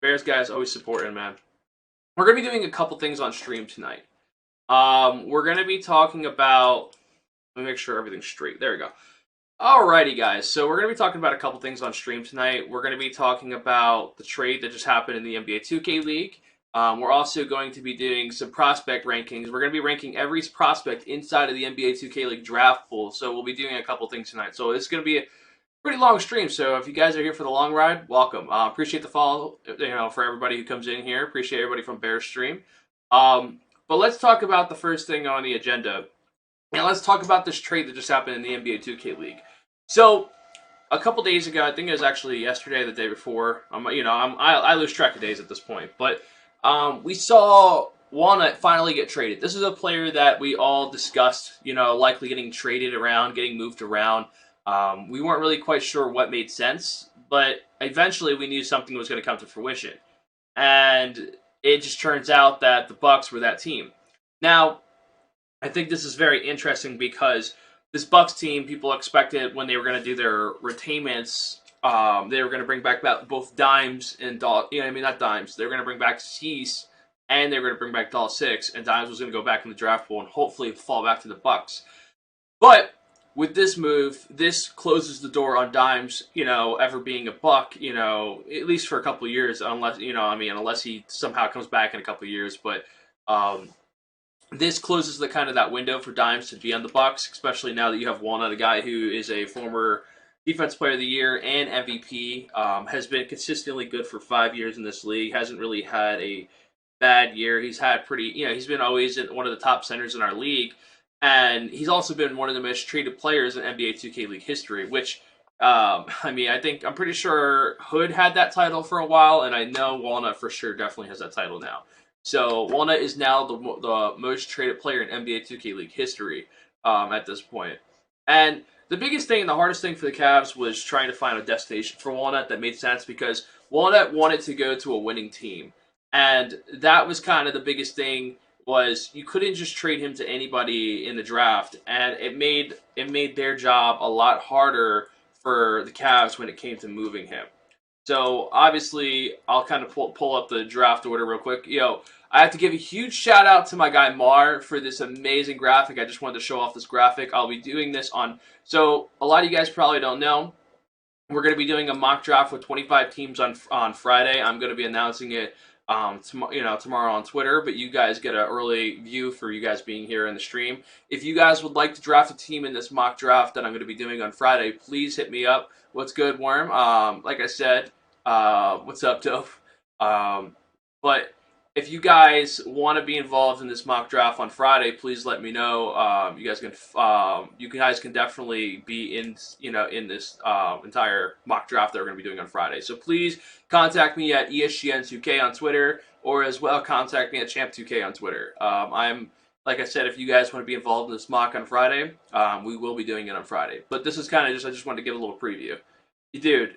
Bears guys always supporting, man. We're gonna be doing a couple things on stream tonight. We're gonna be talking about. Let me make sure everything's straight. There we go. Alrighty, guys. So we're gonna be talking about a couple things on stream tonight. We're gonna be talking about the trade that just happened in the NBA 2K League. We're also going to be doing some prospect rankings. We're going to be ranking every prospect inside of the NBA 2K League draft pool. So we'll be doing a couple things tonight. So it's going to be a pretty long stream. So if you guys are here for the long ride, welcome. Appreciate the follow, for everybody who comes in here. Appreciate everybody from Bear Stream. But let's talk about the first thing on the agenda. And let's talk about this trade that just happened in the NBA 2K League. So a couple days ago, I think it was actually yesterday, the day before. I lose track of days at this point, but we saw Walnut finally get traded. This is a player that we all discussed, likely getting traded around, getting moved around. We weren't really quite sure what made sense, but eventually we knew something was going to come to fruition. And it just turns out that the Bucks were that team. Now, I think this is very interesting because this Bucks team, people expected when they were going to do their retainments, they were going to bring back both Dimes and not Dimes. They were going to bring back Seese, and they were going to bring back Doll 6, and Dimes was going to go back in the draft pool and hopefully fall back to the Bucks. But with this move, this closes the door on Dimes, ever being a Buck, at least for a couple of years, unless he somehow comes back in a couple of years. But this closes that window for Dimes to be on the Bucks, especially now that you have Walnut, a guy who is a former Defense Player of the Year and MVP, has been consistently good for 5 years in this league, hasn't really had a bad year. He's had he's been always one of the top centers in our league, and he's also been one of the most traded players in NBA 2K League history, which, I'm pretty sure Hood had that title for a while, and I know Walnut for sure definitely has that title now. So Walnut is now the most traded player in NBA 2K League history at this point. And the biggest thing and the hardest thing for the Cavs was trying to find a destination for Walnut that made sense because Walnut wanted to go to a winning team. And that was kind of the biggest thing was you couldn't just trade him to anybody in the draft. And it made their job a lot harder for the Cavs when it came to moving him. So, obviously, I'll kind of pull up the draft order real quick. I have to give a huge shout out to my guy Mar for this amazing graphic. I just wanted to show off this graphic. I'll be doing this on... So, a lot of you guys probably don't know. We're going to be doing a mock draft with 25 teams on Friday. I'm going to be announcing it tomorrow on Twitter, but you guys get an early view for you guys being here in the stream. If you guys would like to draft a team in this mock draft that I'm going to be doing on Friday, please hit me up. What's good, Worm? Like I said, what's up, Dope? But if you guys want to be involved in this mock draft on Friday, please let me know. You guys can definitely be in this entire mock draft that we're going to be doing on Friday. So please contact me at ESGN2K on Twitter, or as well contact me at Champ2K on Twitter. Like I said, if you guys want to be involved in this mock on Friday, we will be doing it on Friday. But this is kind of I just wanted to give a little preview. Dude,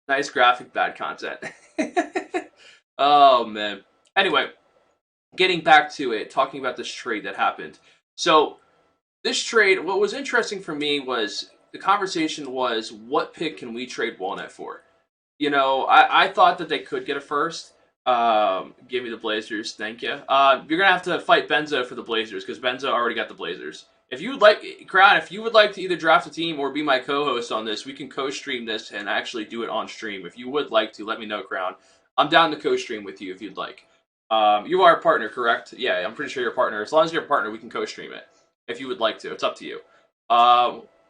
nice graphic, bad content. Oh, man. Anyway, getting back to it, talking about this trade that happened. So, this trade, what was interesting for me was, the conversation was, what pick can we trade Walnut for? I thought that they could get a first. Give me the Blazers, thank you. You're going to have to fight Benzo for the Blazers, because Benzo already got the Blazers. If you would like, Crown, if you would like to either draft a team or be my co-host on this, we can co-stream this and actually do it on stream. If you would like to, let me know, Crown. I'm down to co-stream with you if you'd like. You are a partner, correct? Yeah, I'm pretty sure you're a partner. As long as you're a partner, we can co-stream it. If you would like to. It's up to you.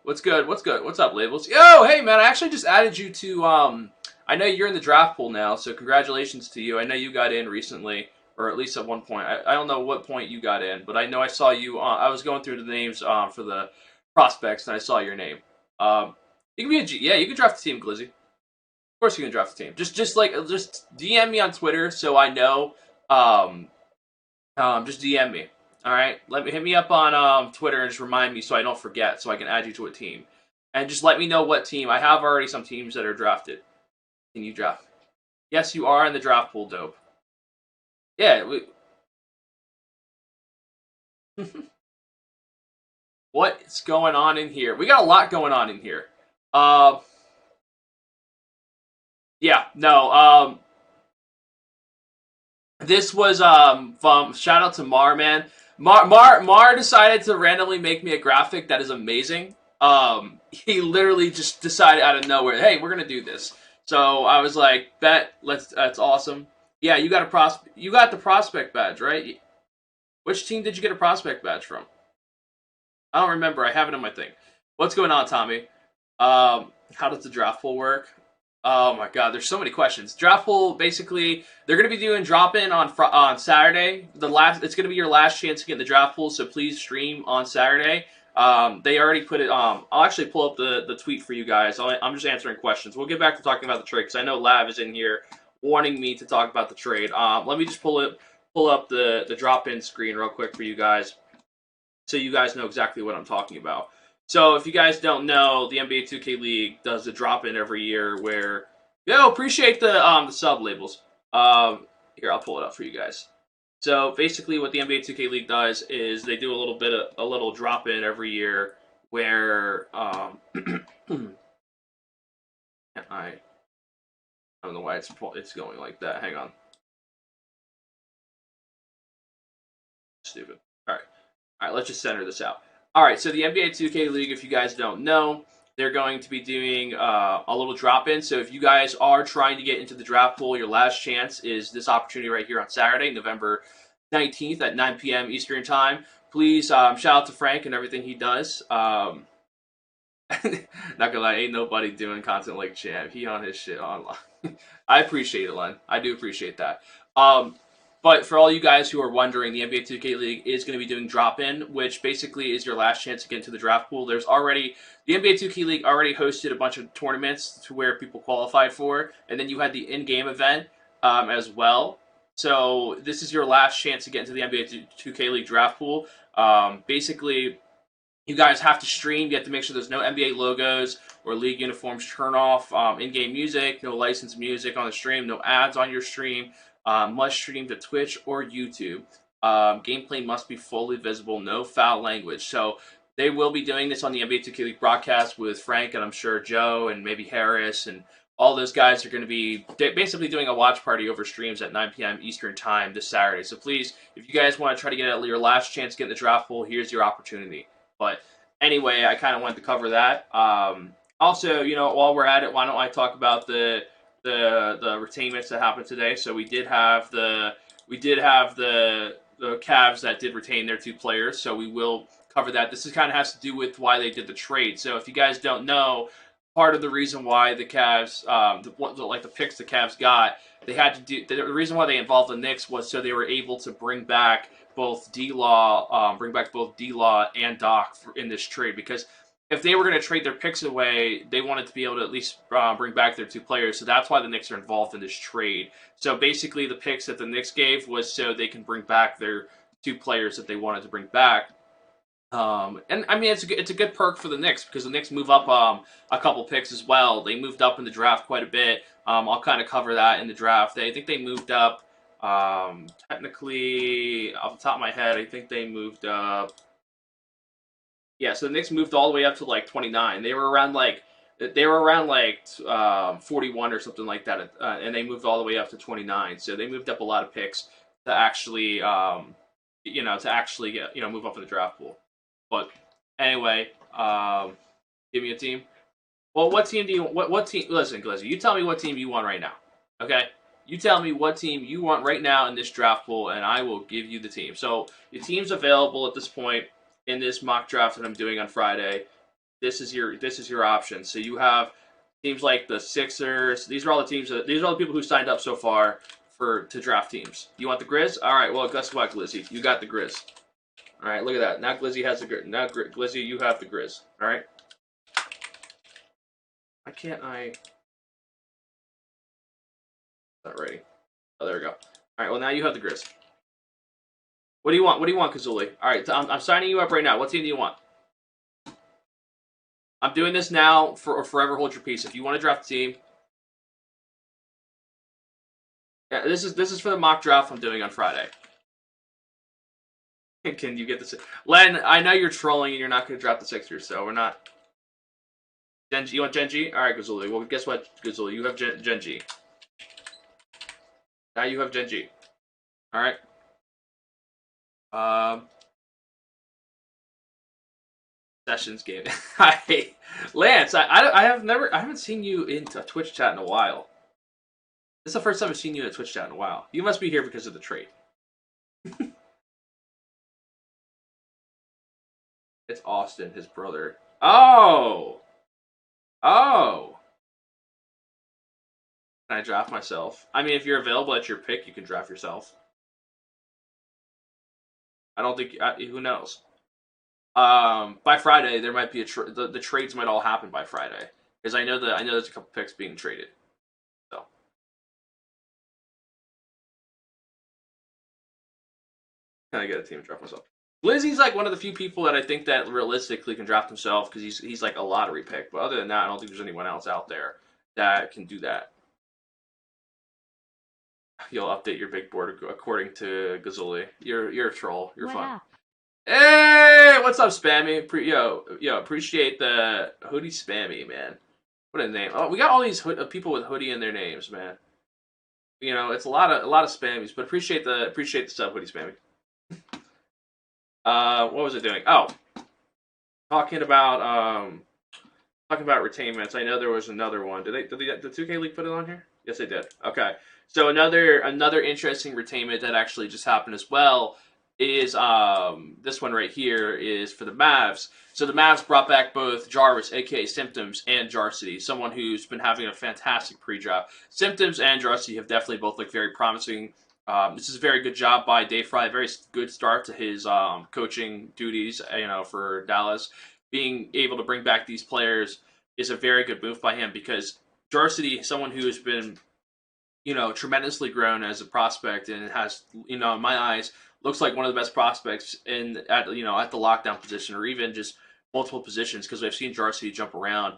What's good? What's good? What's up, Labels? Yo, hey, man, I actually just added you to, I know you're in the draft pool now, so congratulations to you. I know you got in recently, or at least at one point. I don't know what point you got in, but I know I saw you on, I was going through the names for the prospects, and I saw your name. You can be you can draft a team, Glizzy. Of course you can draft a team. Just DM me on Twitter so I know. Just DM me. All right, hit me up on Twitter and just remind me so I don't forget, so I can add you to a team. And just let me know what team. I have already some teams that are drafted. Can you draft? Yes, you are in the draft pool, Dope. Yeah. What's going on in here? We got a lot going on in here. Yeah, no, This was from shout out to Mar, man. Mar decided to randomly make me a graphic that is amazing. He literally just decided out of nowhere, hey, we're gonna do this. So I was like, bet, let's. That's awesome. Yeah, you got you got the prospect badge, right? Which team did you get a prospect badge from? I don't remember. I have it in my thing. What's going on, Tommy? How does the draft pool work? Oh my God, there's so many questions. Draft pool, basically, they're going to be doing drop in on Saturday. It's going to be your last chance to get in the draft pool, so please stream on Saturday. They already put it. I'll actually pull up the tweet for you guys. I'm just answering questions. We'll get back to talking about the trade because I know Lav is in here wanting me to talk about the trade. Let me just pull up the drop in screen real quick for you guys, so you guys know exactly what I'm talking about. So if you guys don't know, the NBA 2K League does a drop-in every year where, appreciate the sub labels. Here, I'll pull it up for you guys. So basically what the NBA 2K League does is they do a little drop-in every year where, I don't know why it's going like that. Hang on. Stupid. All right, let's just center this out. All right, so the NBA 2K League, if you guys don't know, they're going to be doing a little drop-in. So if you guys are trying to get into the draft pool, your last chance is this opportunity right here on Saturday, November 19th at 9 p.m. Eastern Time. Please shout out to Frank and everything he does. Not gonna lie, ain't nobody doing content like Champ. He on his shit online. I appreciate it, Len. I do appreciate that. But for all you guys who are wondering, the NBA 2K League is going to be doing drop-in, which basically is your last chance to get into the draft pool. The NBA 2K League already hosted a bunch of tournaments to where people qualified for, and then you had the in-game event as well. So this is your last chance to get into the NBA 2K League draft pool. Basically, you guys have to stream. You have to make sure there's no NBA logos or league uniforms. Turn off in-game music, no licensed music on the stream, no ads on your stream. Must stream to Twitch or YouTube. Gameplay must be fully visible, no foul language. So they will be doing this on the NBA 2K League broadcast with Frank and I'm sure Joe and maybe Harris and all those guys are going to be basically doing a watch party over streams at 9 p.m. Eastern Time this Saturday. So please, if you guys want to try to get your last chance to get in the draft pool, here's your opportunity. But anyway, I kind of wanted to cover that. Also, while we're at it, why don't I talk about the retainments that happened today? So we did have the Cavs that did retain their 2 players. So we will cover that. This kind of has to do with why they did the trade. So if you guys don't know, part of the reason why the Cavs, the picks the Cavs got, they had to do the reason why they involved the Knicks was so they were able to bring back both D-Law and Doc in this trade, because if they were going to trade their picks away, they wanted to be able to at least bring back their 2 players. So that's why the Knicks are involved in this trade. So basically, the picks that the Knicks gave was so they can bring back their 2 players that they wanted to bring back. And I mean, it's a good perk for the Knicks because the Knicks move up a couple picks as well. They moved up in the draft quite a bit. I'll kind of cover that in the draft. I think they moved up. Technically, off the top of my head, I think they moved up. Yeah, so the Knicks moved all the way up to like 29. They were around 41 or something like that, and they moved all the way up to 29. So they moved up a lot of picks to actually, move up in the draft pool. But anyway, give me a team. Well, what team do you? What team? Listen, Glizzy, you tell me what team you want right now. Okay, you tell me what team you want right now in this draft pool, and I will give you the team. So the team's available at this point in this mock draft that I'm doing on Friday. This is your option. So you have teams like the Sixers. These are all the teams. These are all the people who signed up so far to draft teams. You want the Grizz? All right. Well, guess what, Glizzy? You got the Grizz. All right. Look at that. Now Glizzy has the Grizz. Now Glizzy, you have the Grizz. All right. Why can't I? Not ready. Oh, there we go. All right. Well, now you have the Grizz. What do you want? What do you want, Kazuli? All right. I'm signing you up right now. What team do you want? I'm doing this now or forever hold your peace. If you want to draft a team. Yeah, this is for the mock draft I'm doing on Friday. Can you get this? Len, I know you're trolling and you're not going to drop the Sixers, so we're not. Genji, you want Genji? All right, Gazuli. Well, guess what, Gazuli? You have Genji. Now you have Genji. All right. Sessions game. Hi, Lance. I haven't seen you in a Twitch chat in a while. This is the first time I've seen you in a Twitch chat in a while. You must be here because of the trade. It's Austin, his brother. Oh! Oh! Can I draft myself? I mean, if you're available at your pick, you can draft yourself. I don't think... who knows? By Friday, there might be the trades might all happen by Friday. Because I know there's a couple picks being traded. So. Can I get a team to draft myself? Glizzy's like one of the few people that I think that realistically can draft himself because he's like a lottery pick. But other than that, I don't think there's anyone else out there that can do that. You'll update your big board according to Gazuli. You're a troll. You're fun. Hey, what's up, Spammy? Yo, appreciate the hoodie, Spammy, man. What a name! Oh, we got all these people with hoodie in their names, man. You know, it's a lot of spammies, but appreciate the sub, hoodie, Spammy. What was it doing? Oh, talking about retainments. I know there was another one. Did the 2K League put it on here? Yes, they did. Okay. So another interesting retainment that actually just happened as well is this one right here is for the Mavs. So the Mavs brought back both Jarvis, aka Symptoms, and Jarcity, someone who's been having a fantastic pre-draft. Symptoms and Jarcity have definitely both looked very promising. This is a very good job by Dave Fry. A very good start to his coaching duties, for Dallas. Being able to bring back these players is a very good move by him because Jarcity, someone who has been tremendously grown as a prospect and has, in my eyes, looks like one of the best prospects at the lockdown position or even just multiple positions because I've seen Jarcity jump around.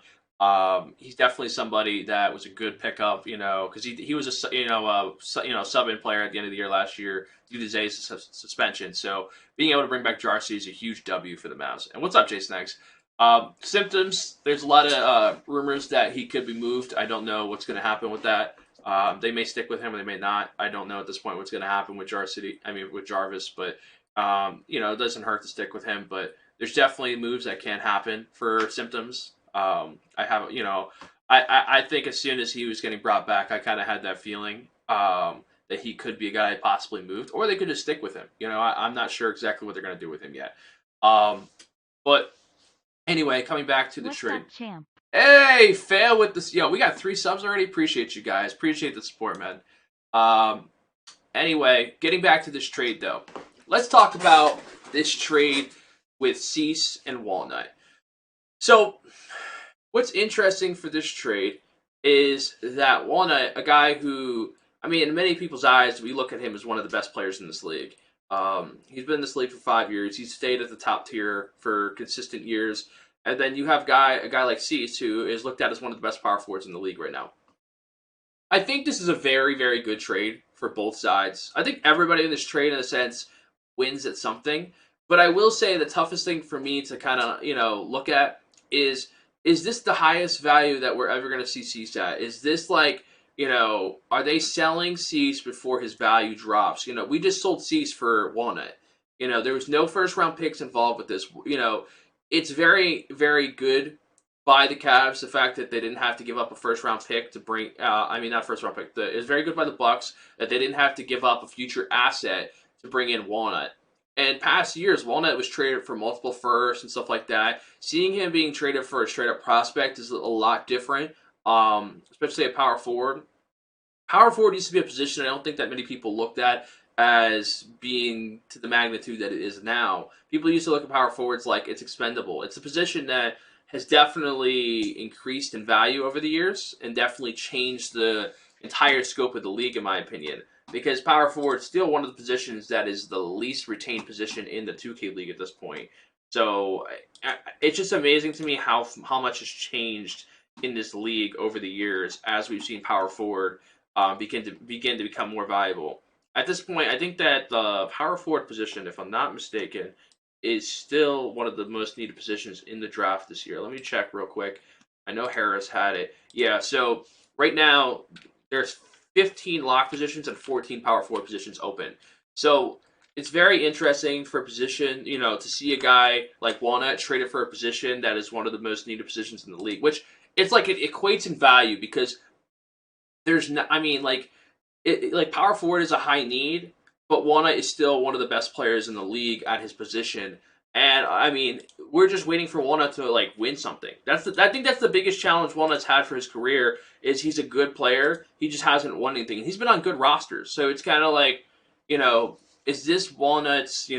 He's definitely somebody that was a good pickup, because he was a sub-in player at the end of the year last year due to Seese suspension. So being able to bring back Jarcity is a huge W for the Mavs. And what's up, Jason X? Symptoms. There's a lot of rumors that he could be moved. I don't know what's going to happen with that. They may stick with him or they may not. I don't know at this point what's going to happen with with Jarvis, but it doesn't hurt to stick with him. But there's definitely moves that can happen for Symptoms. I think as soon as he was getting brought back, I kind of had that feeling that he could be a guy possibly moved, or they could just stick with him. I'm not sure exactly what they're going to do with him yet. But anyway, coming back to the trade. Up, champ? Hey, fail with this. We got 3 subs already. Appreciate you guys. Appreciate the support, man. Anyway, getting back to this trade, though. Let's talk about this trade with Seese and Walnut. So, what's interesting for this trade is that Walnut, a guy who, in many people's eyes, we look at him as one of the best players in this league. He's been in this league for 5 years. He's stayed at the top tier for consistent years. And then you have a guy like Seese, who is looked at as one of the best power forwards in the league right now. I think this is a very, very good trade for both sides. I think everybody in this trade, in a sense, wins at something. But I will say the toughest thing for me to kind of, look at is this the highest value that we're ever going to see Seese at? Is this like, are they selling Seese before his value drops? We just sold Seese for Walnut. There was no first-round picks involved with this. It's very, very good by the Cavs, the fact that they didn't have to give up a first-round pick to bring... not first-round pick. It's very good by the Bucks that they didn't have to give up a future asset to bring in Walnut. And past years, Walnut was traded for multiple firsts and stuff like that. Seeing him being traded for a straight-up prospect is a lot different, especially at power forward. Power forward used to be a position I don't think that many people looked at as being to the magnitude that it is now. People used to look at power forwards like it's expendable. It's a position that has definitely increased in value over the years and definitely changed the entire scope of the league, in my opinion. Because power forward is still one of the positions that is the least retained position in the 2K League at this point. So it's just amazing to me how much has changed in this league over the years as we've seen power forward begin to become more valuable. At this point, I think that the power forward position, if I'm not mistaken, is still one of the most needed positions in the draft this year. Let me check real quick. I know Harris had it. Yeah, so right now, there's 15 lock positions and 14 power forward positions open. So it's very interesting for a position, to see a guy like Walnut traded for a position that is one of the most needed positions in the league, which it's like it equates in value because there's no, I mean, like power forward is a high need, but Walnut is still one of the best players in the league at his position. And I mean, we're just waiting for Walnut to like win something. I think that's the biggest challenge Walnut's had for his career is he's a good player. He just hasn't won anything. He's been on good rosters, so it's kind of like, you know, is this Walnut's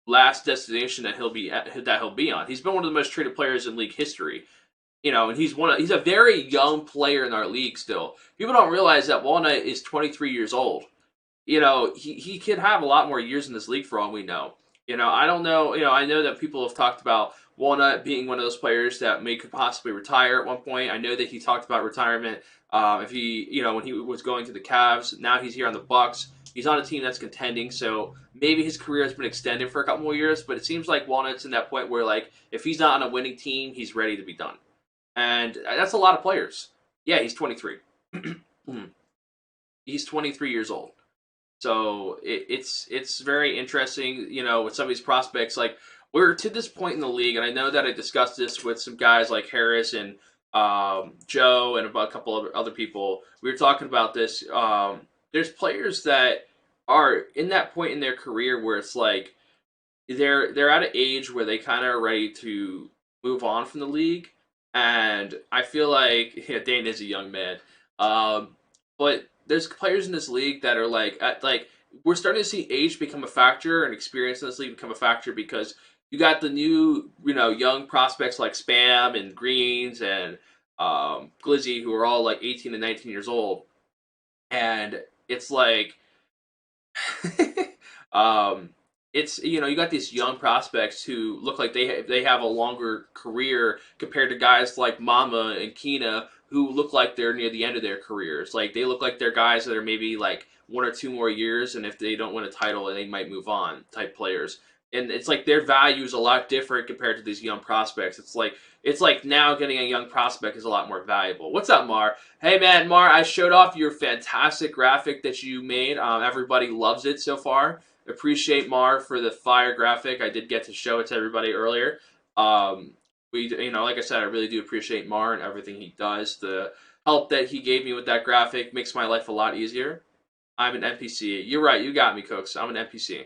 last destination that he'll be on? He's been one of the most traded players in league history. And he's a very young player in our league still. People don't realize that Walnut is 23 years old. He could have a lot more years in this league for all we know. I don't know. I know that people have talked about Walnut being one of those players that could possibly retire at one point. I know that he talked about retirement. If he, when he was going to the Cavs, now he's here on the Bucks. He's on a team that's contending, so maybe his career has been extended for a couple more years. But it seems like Walnut's in that point where, like, if he's not on a winning team, he's ready to be done. And that's a lot of players. Yeah, he's 23. He's 23 years old. So it's very interesting, with some of these prospects. Like, we're to this point in the league, and I know that I discussed this with some guys like Harris and Joe and about a couple of other people. We were talking about this. There's players that are in that point in their career where it's like they're at an age where they kind of are ready to move on from the league. And I feel like Dane is a young man, but there's players in this league that are like we're starting to see age become a factor and experience in this league become a factor because you got the new young prospects like Spam and Greens and Glizzy who are all like 18 and 19 years old, and it's like it's you got these young prospects who look like they have a longer career compared to guys like Mama and Keena who look like they're near the end of their careers. Like they look like they're guys that are maybe like 1 or 2 more years, and if they don't win a title, they might move on type players. And it's like their value is a lot different compared to these young prospects. It's like now getting a young prospect is a lot more valuable. What's up, Mar? Hey man, Mar, I showed off your fantastic graphic that you made. Everybody loves it so far. Appreciate Mar for the fire graphic. I did get to show it to everybody earlier. Like I said, I really do appreciate Mar and everything he does. The help that he gave me with that graphic makes my life a lot easier. I'm an NPC. You're right. You got me, Cooks. I'm an NPC.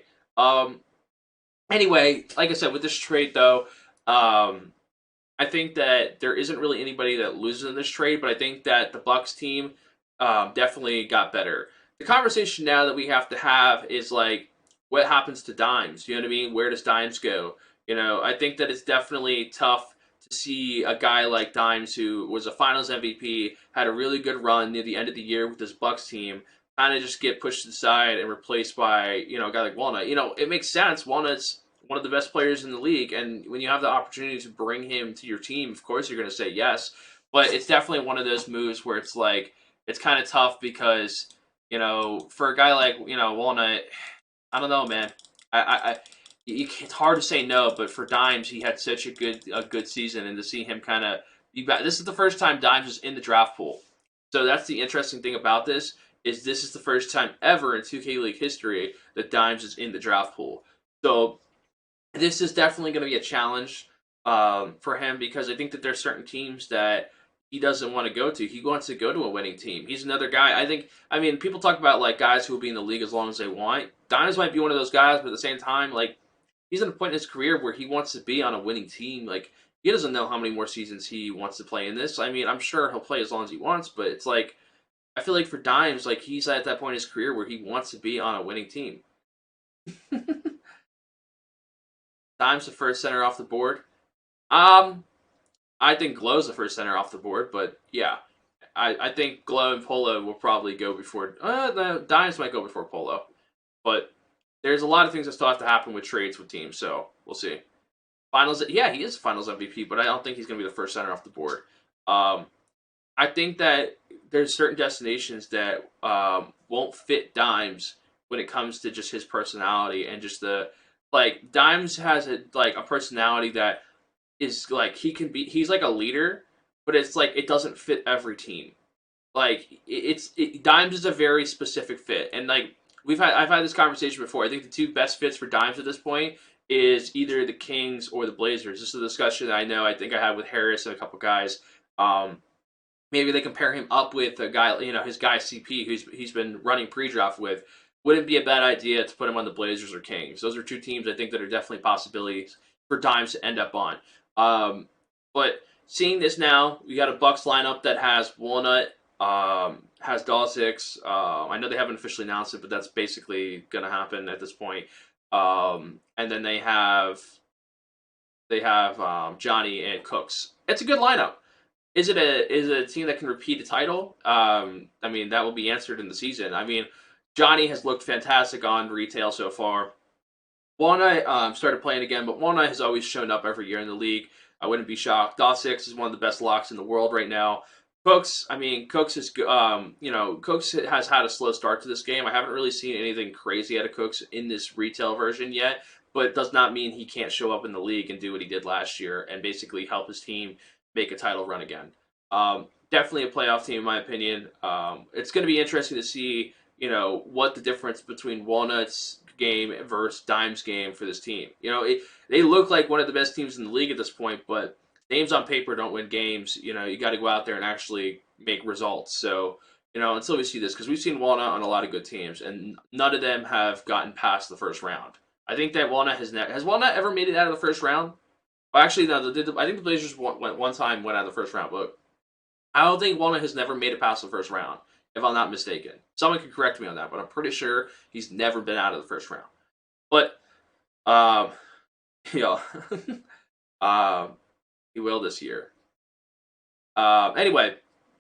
Anyway, like I said, with this trade though, I think that there isn't really anybody that loses in this trade, but I think that the Bucks team definitely got better. The conversation now that we have to have is like, what happens to Dimes? You know what I mean? Where does Dimes go? I think that it's definitely tough to see a guy like Dimes, who was a Finals MVP, had a really good run near the end of the year with this Bucks team, kind of just get pushed aside and replaced by a guy like Walnut. It makes sense. Walnut's one of the best players in the league, and when you have the opportunity to bring him to your team, of course you're going to say yes. But it's definitely one of those moves where it's like it's kind of tough because for a guy like Walnut, I don't know, man. It's hard to say no, but for Dimes, he had such a good season, and to see him kind of this is the first time Dimes was in the draft pool. So that's the interesting thing about this is the first time ever in 2K League history that Dimes is in the draft pool. So this is definitely going to be a challenge for him because I think that there's certain teams that he doesn't want to go to. He wants to go to a winning team. He's another guy. I mean, people talk about like guys who will be in the league as long as they want. Dimes might be one of those guys, but at the same time, like he's at a point in his career where he wants to be on a winning team. Like he doesn't know how many more seasons he wants to play in this. I mean, I'm sure he'll play as long as he wants, but it's like I feel like for Dimes, like he's at that point in his career where he wants to be on a winning team. Dimes the first center off the board. I think Glow's the first center off the board, but yeah, I think Glow and Polo will probably go before. The Dimes might go before Polo, but there's a lot of things that still have to happen with trades with teams, so we'll see. Finals, yeah, he is Finals MVP, but I don't think he's going to be the first center off the board. I think that there's certain destinations that won't fit Dimes when it comes to just his personality and just Dimes has a personality that is like he's like a leader, but it's like it doesn't fit every team. Like Dimes is a very specific fit, and like I've had this conversation before. I think the two best fits for Dimes at this point is either the Kings or the Blazers. This is a discussion that I know. I think I had with Harris and a couple guys. Maybe they compare him up with a guy, his guy CP, who's he's been running pre-draft with. Wouldn't be a bad idea to put him on the Blazers or Kings. Those are two teams I think that are definitely possibilities for Dimes to end up on. But seeing this now, we got a Bucks lineup that has Walnut, has Dawsix. I know they haven't officially announced it, but that's basically going to happen at this point. And then they have Johnny and Cooks. It's a good lineup. Is it a team that can repeat a title? I mean, that will be answered in the season. I mean, Johnny has looked fantastic on retail so far. Walnut started playing again, but Walnut has always shown up every year in the league. I wouldn't be shocked. Dawsix is one of the best locks in the world right now. Cooks, I mean, Cooks is, Cooks has had a slow start to this game. I haven't really seen anything crazy out of Cooks in this retail version yet, but it does not mean he can't show up in the league and do what he did last year and basically help his team make a title run again. Definitely a playoff team, in my opinion. It's going to be interesting to see, what the difference between Walnut's game versus Dime's game for this team. They look like one of the best teams in the league at this point, but names on paper don't win games. You got to go out there and actually make results. So, until we see this, because we've seen Walnut on a lot of good teams, and none of them have gotten past the first round. I think that Walnut has Walnut ever made it out of the first round? Well, actually, no. I think the Blazers went one time went out of the first round, but I don't think Walnut has never made it past the first round, if I'm not mistaken. Someone can correct me on that, but I'm pretty sure he's never been out of the first round. But, yeah, he will this year. Anyway,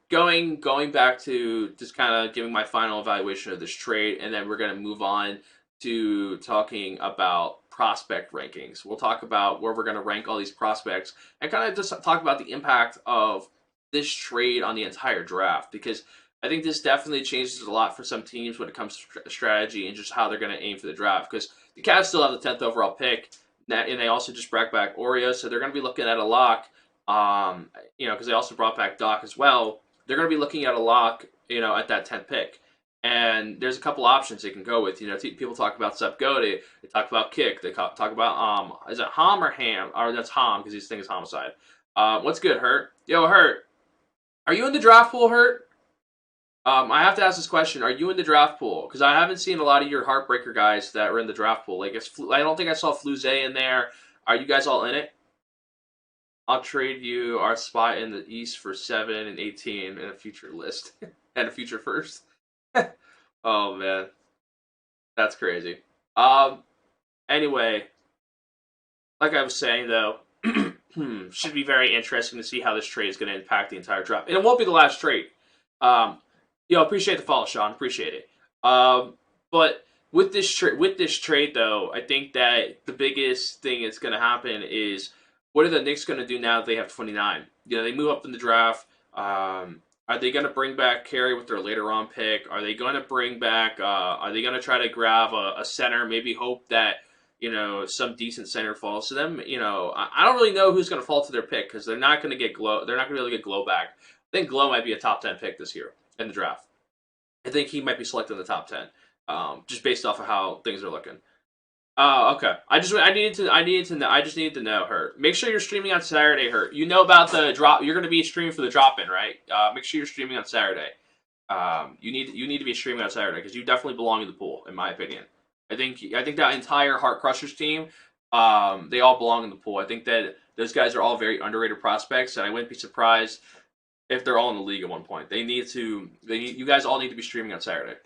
going back to just kind of giving my final evaluation of this trade, and then we're going to move on to talking about prospect rankings. We'll talk about where we're going to rank all these prospects and kind of just talk about the impact of this trade on the entire draft, because I think this definitely changes a lot for some teams when it comes to strategy and just how they're going to aim for the draft, because the Cavs still have the 10th overall pick, and they also just brought back Oreo, so they're going to be looking at a lock, because they also brought back Doc as well. They're going to be looking at a lock, at that 10th pick. And there's a couple options they can go with. People talk about Sep Go. They talk about Kick. They talk about is it Ham or Ham? Or that's Ham because his thing is Homicide. What's good, Hurt? Yo, Hurt. Are you in the draft pool, Hurt? I have to ask this question. Are you in the draft pool? Because I haven't seen a lot of your Heartbreaker guys that were in the draft pool. Like, I don't think I saw Fluze in there. Are you guys all in it? I'll trade you our spot in the East for 7 and 18 in a future list. And a future first. Oh, man. That's crazy. Anyway, like I was saying, though, should be very interesting to see how this trade is going to impact the entire draft. And it won't be the last trade. Appreciate the follow, Sean. Appreciate it. But with this trade, though, I think that the biggest thing that's going to happen is, what are the Knicks going to do now that they have 29? They move up in the draft. Are they going to bring back Carey with their later on pick? Are they going to bring back? Are they going to try to grab a center? Maybe hope that some decent center falls to them. I don't really know who's going to fall to their pick, because they're not going to get Glow. They're not going to be able to get Glow back. I think Glow might be a top 10 pick this year in the draft. I think he might be selected in the top 10, just based off of how things are looking. Oh, okay. I just needed to know, Hurt. Make sure you're streaming on Saturday, Hurt. You know about the drop. You're going to be streaming for the drop-in, right? Make sure you're streaming on Saturday. You need to be streaming on Saturday, because you definitely belong in the pool, in my opinion. I think that entire Heart Crushers team, they all belong in the pool. I think that those guys are all very underrated prospects, and I wouldn't be surprised if they're all in the league at one point. You guys all need to be streaming on Saturday.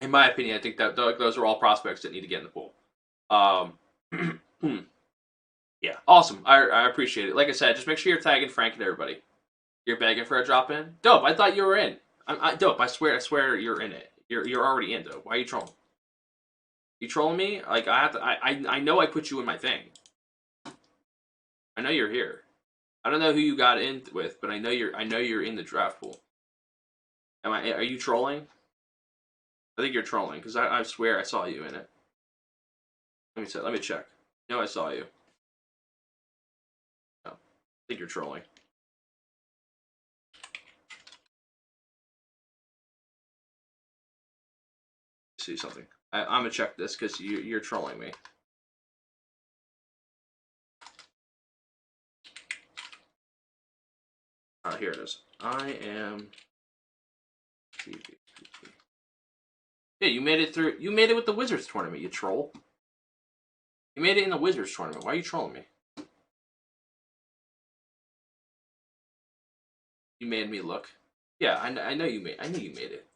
In my opinion, I think that those are all prospects that need to get in the pool. Yeah, awesome. I appreciate it. Like I said, just make sure you're tagging Frank and everybody. You're begging for a drop in? Dope, I thought you were in. Dope, I swear you're in it. You're already in, Dope. Why are you trolling? You trolling me? Like, I know I put you in my thing. I know you're here. I don't know who you got in with, but I know you're in the draft pool. Are you trolling? I think you're trolling, because I swear I saw you in it. Let me check. No, I saw you. No, I think you're trolling. See something. I'm gonna check this because you're trolling me. Here it is. I am TV. Yeah, you made it through. You made it with the Wizards tournament, you troll. You made it in the Wizards tournament. Why are you trolling me? You made me look. Yeah, I know you made. I knew you made it.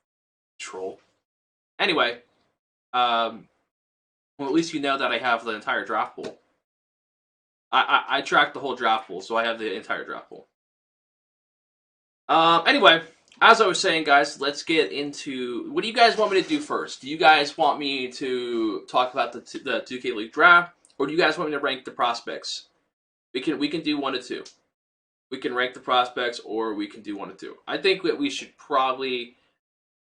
Troll. Anyway, well, at least you know that I have the entire draft pool. I tracked the whole draft pool, so I have the entire draft pool. Anyway, as I was saying, guys, let's get into... What do you guys want me to do first? Do you guys want me to talk about the 2K League draft, or do you guys want me to rank the prospects? We can do 1 to 2. We can rank the prospects, or we can do 1 to 2. I think that we should probably...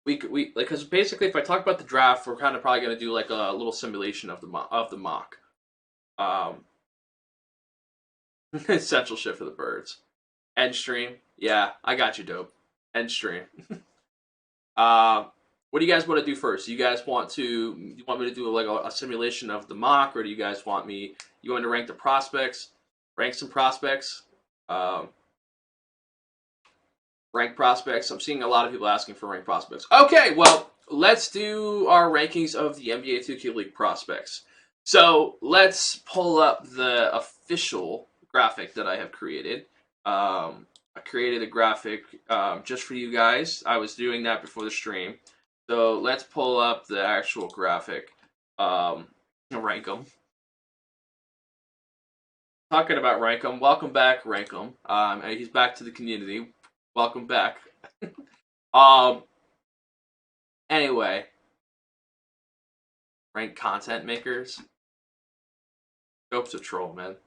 because basically, if I talk about the draft, we're kind of probably going to do like a little simulation of the mock. Essential shit for the birds. End stream. Yeah, I got you, dope. End stream. What do you guys want to do first? Do you guys want me to do like a simulation of the mock, or do you guys want me? You want to rank the prospects? Rank some prospects. Rank prospects. I'm seeing a lot of people asking for rank prospects. Okay, well, let's do our rankings of the NBA 2K League prospects. So let's pull up the official graphic that I have created. I created a graphic just for you guys. I was doing that before the stream. So let's pull up the actual graphic. Rank them. Talking about rank them. Welcome back, rank them. He's back to the community. Welcome back. Anyway. Rank content makers. Dope's a troll, man.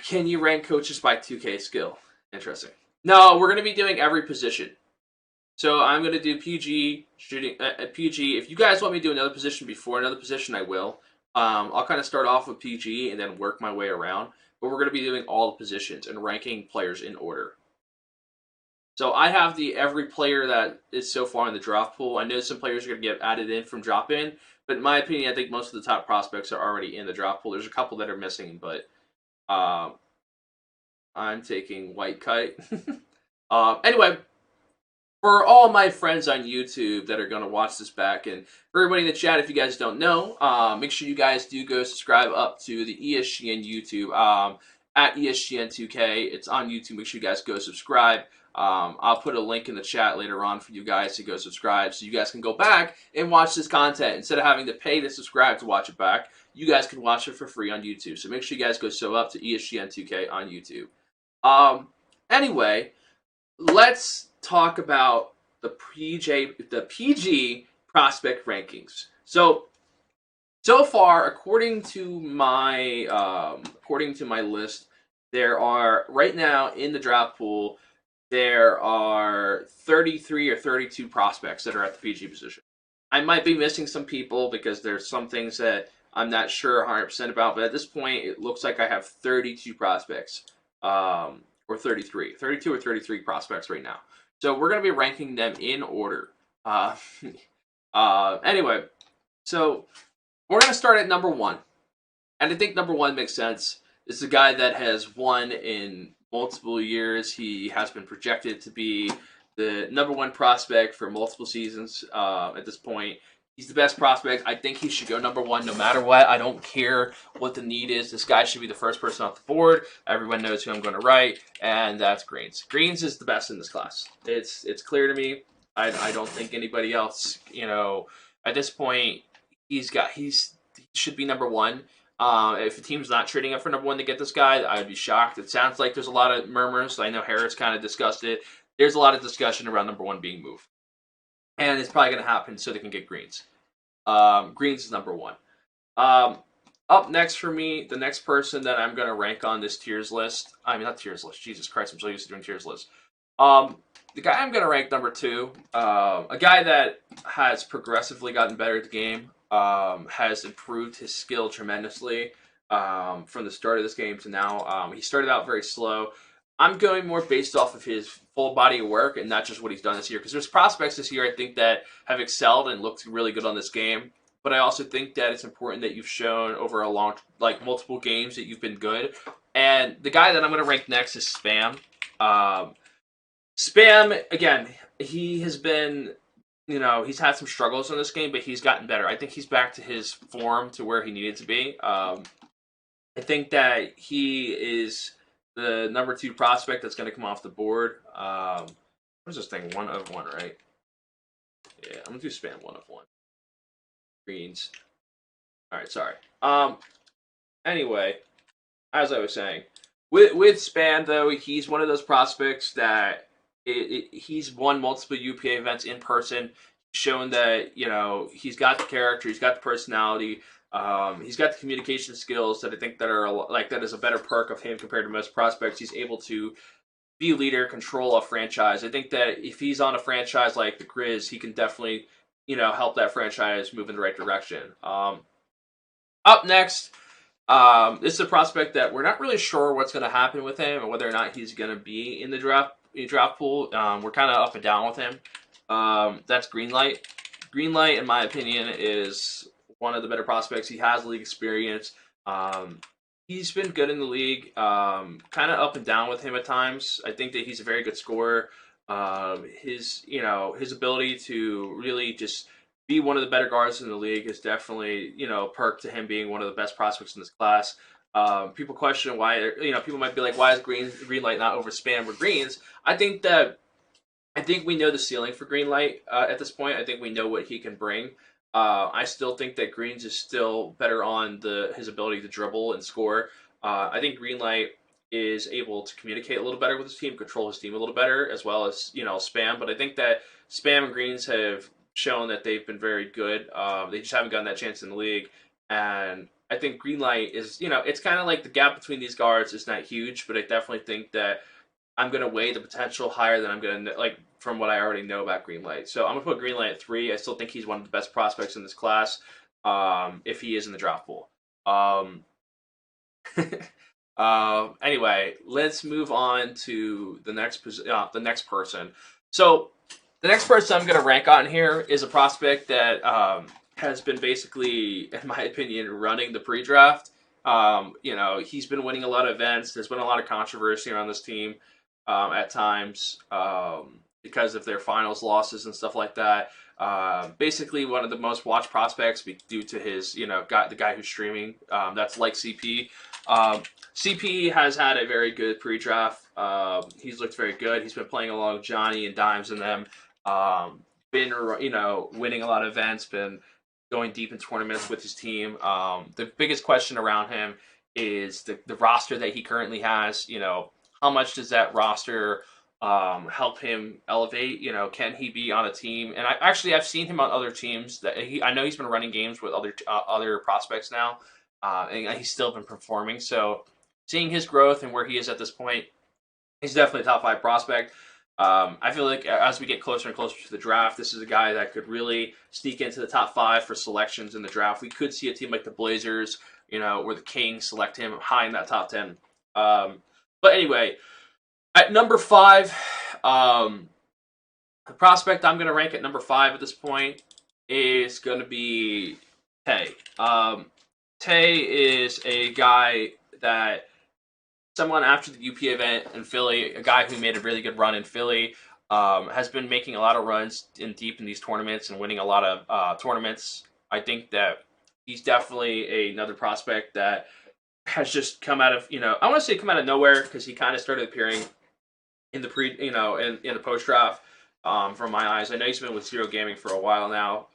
Can you rank coaches by 2K skill? Interesting. No, we're going to be doing every position. So I'm going to do PG, shooting, PG. If you guys want me to do another position before another position, I will. I'll kind of start off with PG and then work my way around. But we're going to be doing all the positions and ranking players in order. So I have every player that is so far in the draft pool. I know some players are going to get added in from drop-in. But in my opinion, I think most of the top prospects are already in the draft pool. There's a couple that are missing, but... I'm taking White Kite. Anyway, for all my friends on YouTube that are going to watch this back, and for everybody in the chat, if you guys don't know, make sure you guys do go subscribe up to the ESGN YouTube, at ESGN2K. It's on YouTube. Make sure you guys go subscribe. I'll put a link in the chat later on for you guys to go subscribe so you guys can go back and watch this content. Instead of having to pay to subscribe to watch it back, you guys can watch it for free on YouTube. So make sure you guys go sub up to ESGN2K on YouTube. Anyway, let's talk about the PG prospect rankings. So far, according to my list, there are right now in the draft pool there are 33 or 32 prospects that are at the PG position. I might be missing some people because there's some things that I'm not sure 100% about, but at this point, it looks like I have 32 prospects, or 32 or 33 prospects right now. So we're going to be ranking them in order. Anyway, so we're going to start at number 1. And I think number 1 makes sense. This is a guy that has won in multiple years. He has been projected to be the number 1 prospect for multiple seasons at this point. He's the best prospect. I think he should go number 1 no matter what. I don't care what the need is. This guy should be the first person off the board. Everyone knows who I'm going to write, and that's Greens. Greens is the best in this class. It's clear to me. I don't think anybody else, at this point, he should be number 1. If a team's not trading up for number 1 to get this guy, I would be shocked. It sounds like there's a lot of murmurs. I know Harris kind of discussed it. There's a lot of discussion around number 1 being moved. And it's probably going to happen so they can get Greens. Greens is number 1. Up next for me, the next person that I'm going to rank on this tiers list. I mean, not tiers list. Jesus Christ, I'm so used to doing tiers list. The guy I'm going to rank number 2, a guy that has progressively gotten better at the game, has improved his skill tremendously from the start of this game to now. He started out very slow. I'm going more based off of his full body of work and not just what he's done this year. Because there's prospects this year I think that have excelled and looked really good on this game. But I also think that it's important that you've shown over a long, like multiple games, that you've been good. And the guy that I'm going to rank next is Spam. Um, Spam, again, he has been, he's had some struggles in this game, but he's gotten better. I think he's back to his form to where he needed to be. I think that he is the number 2 prospect that's going to come off the board. What is this thing? 1 of 1, right? Yeah, I'm going to do Spam 1 of 1. Greens. All right, sorry. Anyway, as I was saying, with Spam, though, he's one of those prospects that he's won multiple UPA events in person, shown that, he's got the character, he's got the personality, he's got the communication skills that I think that are like that is a better perk of him compared to most prospects. He's able to be a leader, control a franchise. I think that if he's on a franchise like the Grizz, he can definitely, help that franchise move in the right direction. Up next, this is a prospect that we're not really sure what's going to happen with him and whether or not he's going to be in the draft pool. We're kind of up and down with him. That's Greenlight. Greenlight, in my opinion, is one of the better prospects. He has league experience. He's been good in the league. Kind of up and down with him at times. I think that he's a very good scorer. His ability to really just be one of the better guards in the league is definitely, perk to him being one of the best prospects in this class. People question why, people might be like, why is Greenlight not over Spam or Greens? I think we know the ceiling for Greenlight at this point. I think we know what he can bring. I still think that Greens is still better on his ability to dribble and score. I think Greenlight is able to communicate a little better with his team, control his team a little better, as well as, Spam. But I think that Spam and Greens have shown that they've been very good. They just haven't gotten that chance in the league. And I think Greenlight is, it's kind of like the gap between these guards is not huge, but I definitely think that I'm going to weigh the potential higher than I'm going to, like, from what I already know about Greenlight. So I'm going to put Greenlight at 3. I still think he's one of the best prospects in this class, if he is in the draft pool. Anyway, let's move on to the next person. So the next person I'm going to rank on here is a prospect that has been basically, in my opinion, running the pre-draft. He's been winning a lot of events. There's been a lot of controversy around this team at times because of their finals losses and stuff like that. Basically, one of the most watched prospects due to his, the guy who's streaming. That's like CP. CP has had a very good pre-draft. He's looked very good. He's been playing along Johnny and Dimes and them. Been, winning a lot of events. Been going deep in tournaments with his team. The biggest question around him is the roster that he currently has. How much does that roster help him elevate? Can he be on a team? And I've seen him on other teams. I know he's been running games with other prospects now, and he's still been performing. So seeing his growth and where he is at this point, he's definitely a top 5 prospect. I feel like as we get closer and closer to the draft, this is a guy that could really sneak into the top 5 for selections in the draft. We could see a team like the Blazers, or the Kings select him high in that top 10. But anyway, at number 5, the prospect I'm going to rank at number 5 at this point is going to be Tay. Tay is a guy that someone after the UP event in Philly, a guy who made a really good run in Philly, has been making a lot of runs deep in these tournaments and winning a lot of tournaments. I think that he's definitely another prospect that has just come out of, I want to say come out of nowhere, because he kind of started appearing in the in the post draft. From my eyes, I know he's been with Zero Gaming for a while now.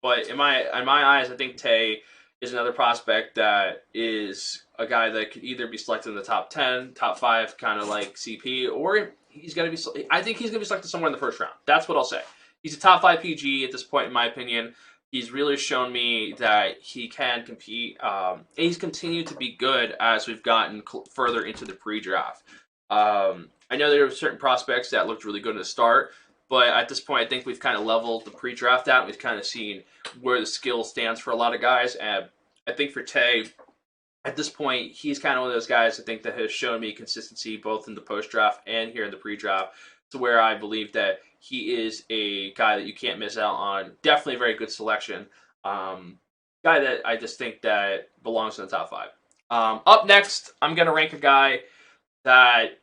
But in my eyes, I think Tay is another prospect that is a guy that could either be selected in the top 10, top 5, kind of like CP, or he's going to be. I think he's going to be selected somewhere in the first round. That's what I'll say. He's a top 5 PG at this point, in my opinion. He's really shown me that he can compete. And he's continued to be good as we've gotten further into the pre-draft. I know there were certain prospects that looked really good at the start, but at this point, I think we've kind of leveled the pre-draft out. We've kind of seen where the skill stands for a lot of guys. And I think for Tay, at this point, he's kind of one of those guys I think that has shown me consistency both in the post draft and here in the pre draft, to where I believe that he is a guy that you can't miss out on. Definitely a very good selection. Guy that I just think that belongs in the top 5. Up next, I'm going to rank a guy that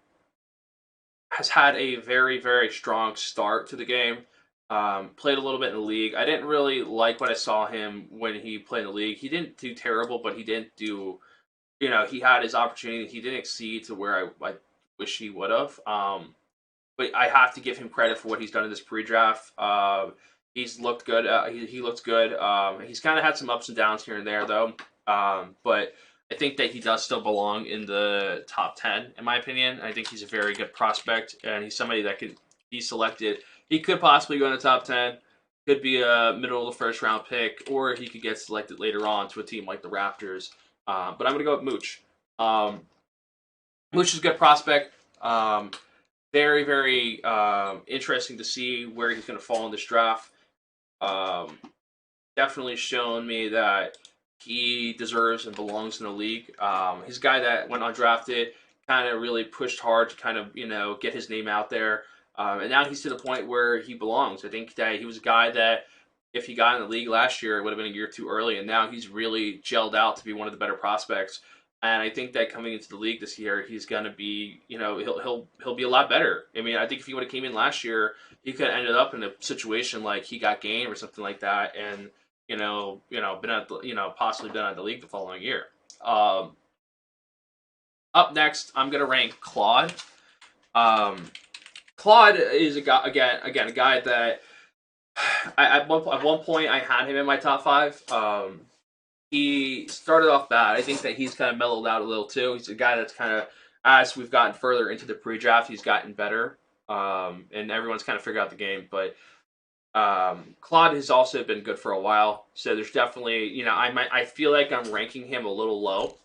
has had a very, very strong start to the game. Played a little bit in the league. I didn't really like what I saw him when he played in the league. He didn't do terrible, but he didn't do, he had his opportunity. He didn't exceed to where I wish he would have. But I have to give him credit for what he's done in this pre-draft. He's looked good. He looks good. He's kind of had some ups and downs here and there, though. But I think that he does still belong in the top 10, in my opinion. I think he's a very good prospect, and he's somebody that could be selected. He could possibly go in the top 10. Could be a middle of the first round pick, or he could get selected later on to a team like the Raptors. But I'm going to go with Mooch. Mooch is a good prospect. Very, very interesting to see where he's going to fall in this draft. Definitely shown me that he deserves and belongs in the league. He's a guy that went undrafted, kind of really pushed hard to kind of, get his name out there. And now he's to the point where he belongs. I think that he was a guy that if he got in the league last year, it would have been a year too early. And now he's really gelled out to be one of the better prospects. And I think that coming into the league this year, he's going to be, he'll be a lot better. I mean, I think if he would have came in last year, he could have ended up in a situation like he got game or something like that, and been at the, possibly been at the league the following year. Up next, I'm going to rank Claude. Claude is a guy again a guy that at one point I had him in my top 5. He started off bad. I think that he's kind of mellowed out a little too. He's a guy that's kind of, as we've gotten further into the pre-draft, he's gotten better, and everyone's kind of figured out the game. But Claude has also been good for a while, so there's definitely, I feel like I'm ranking him a little low.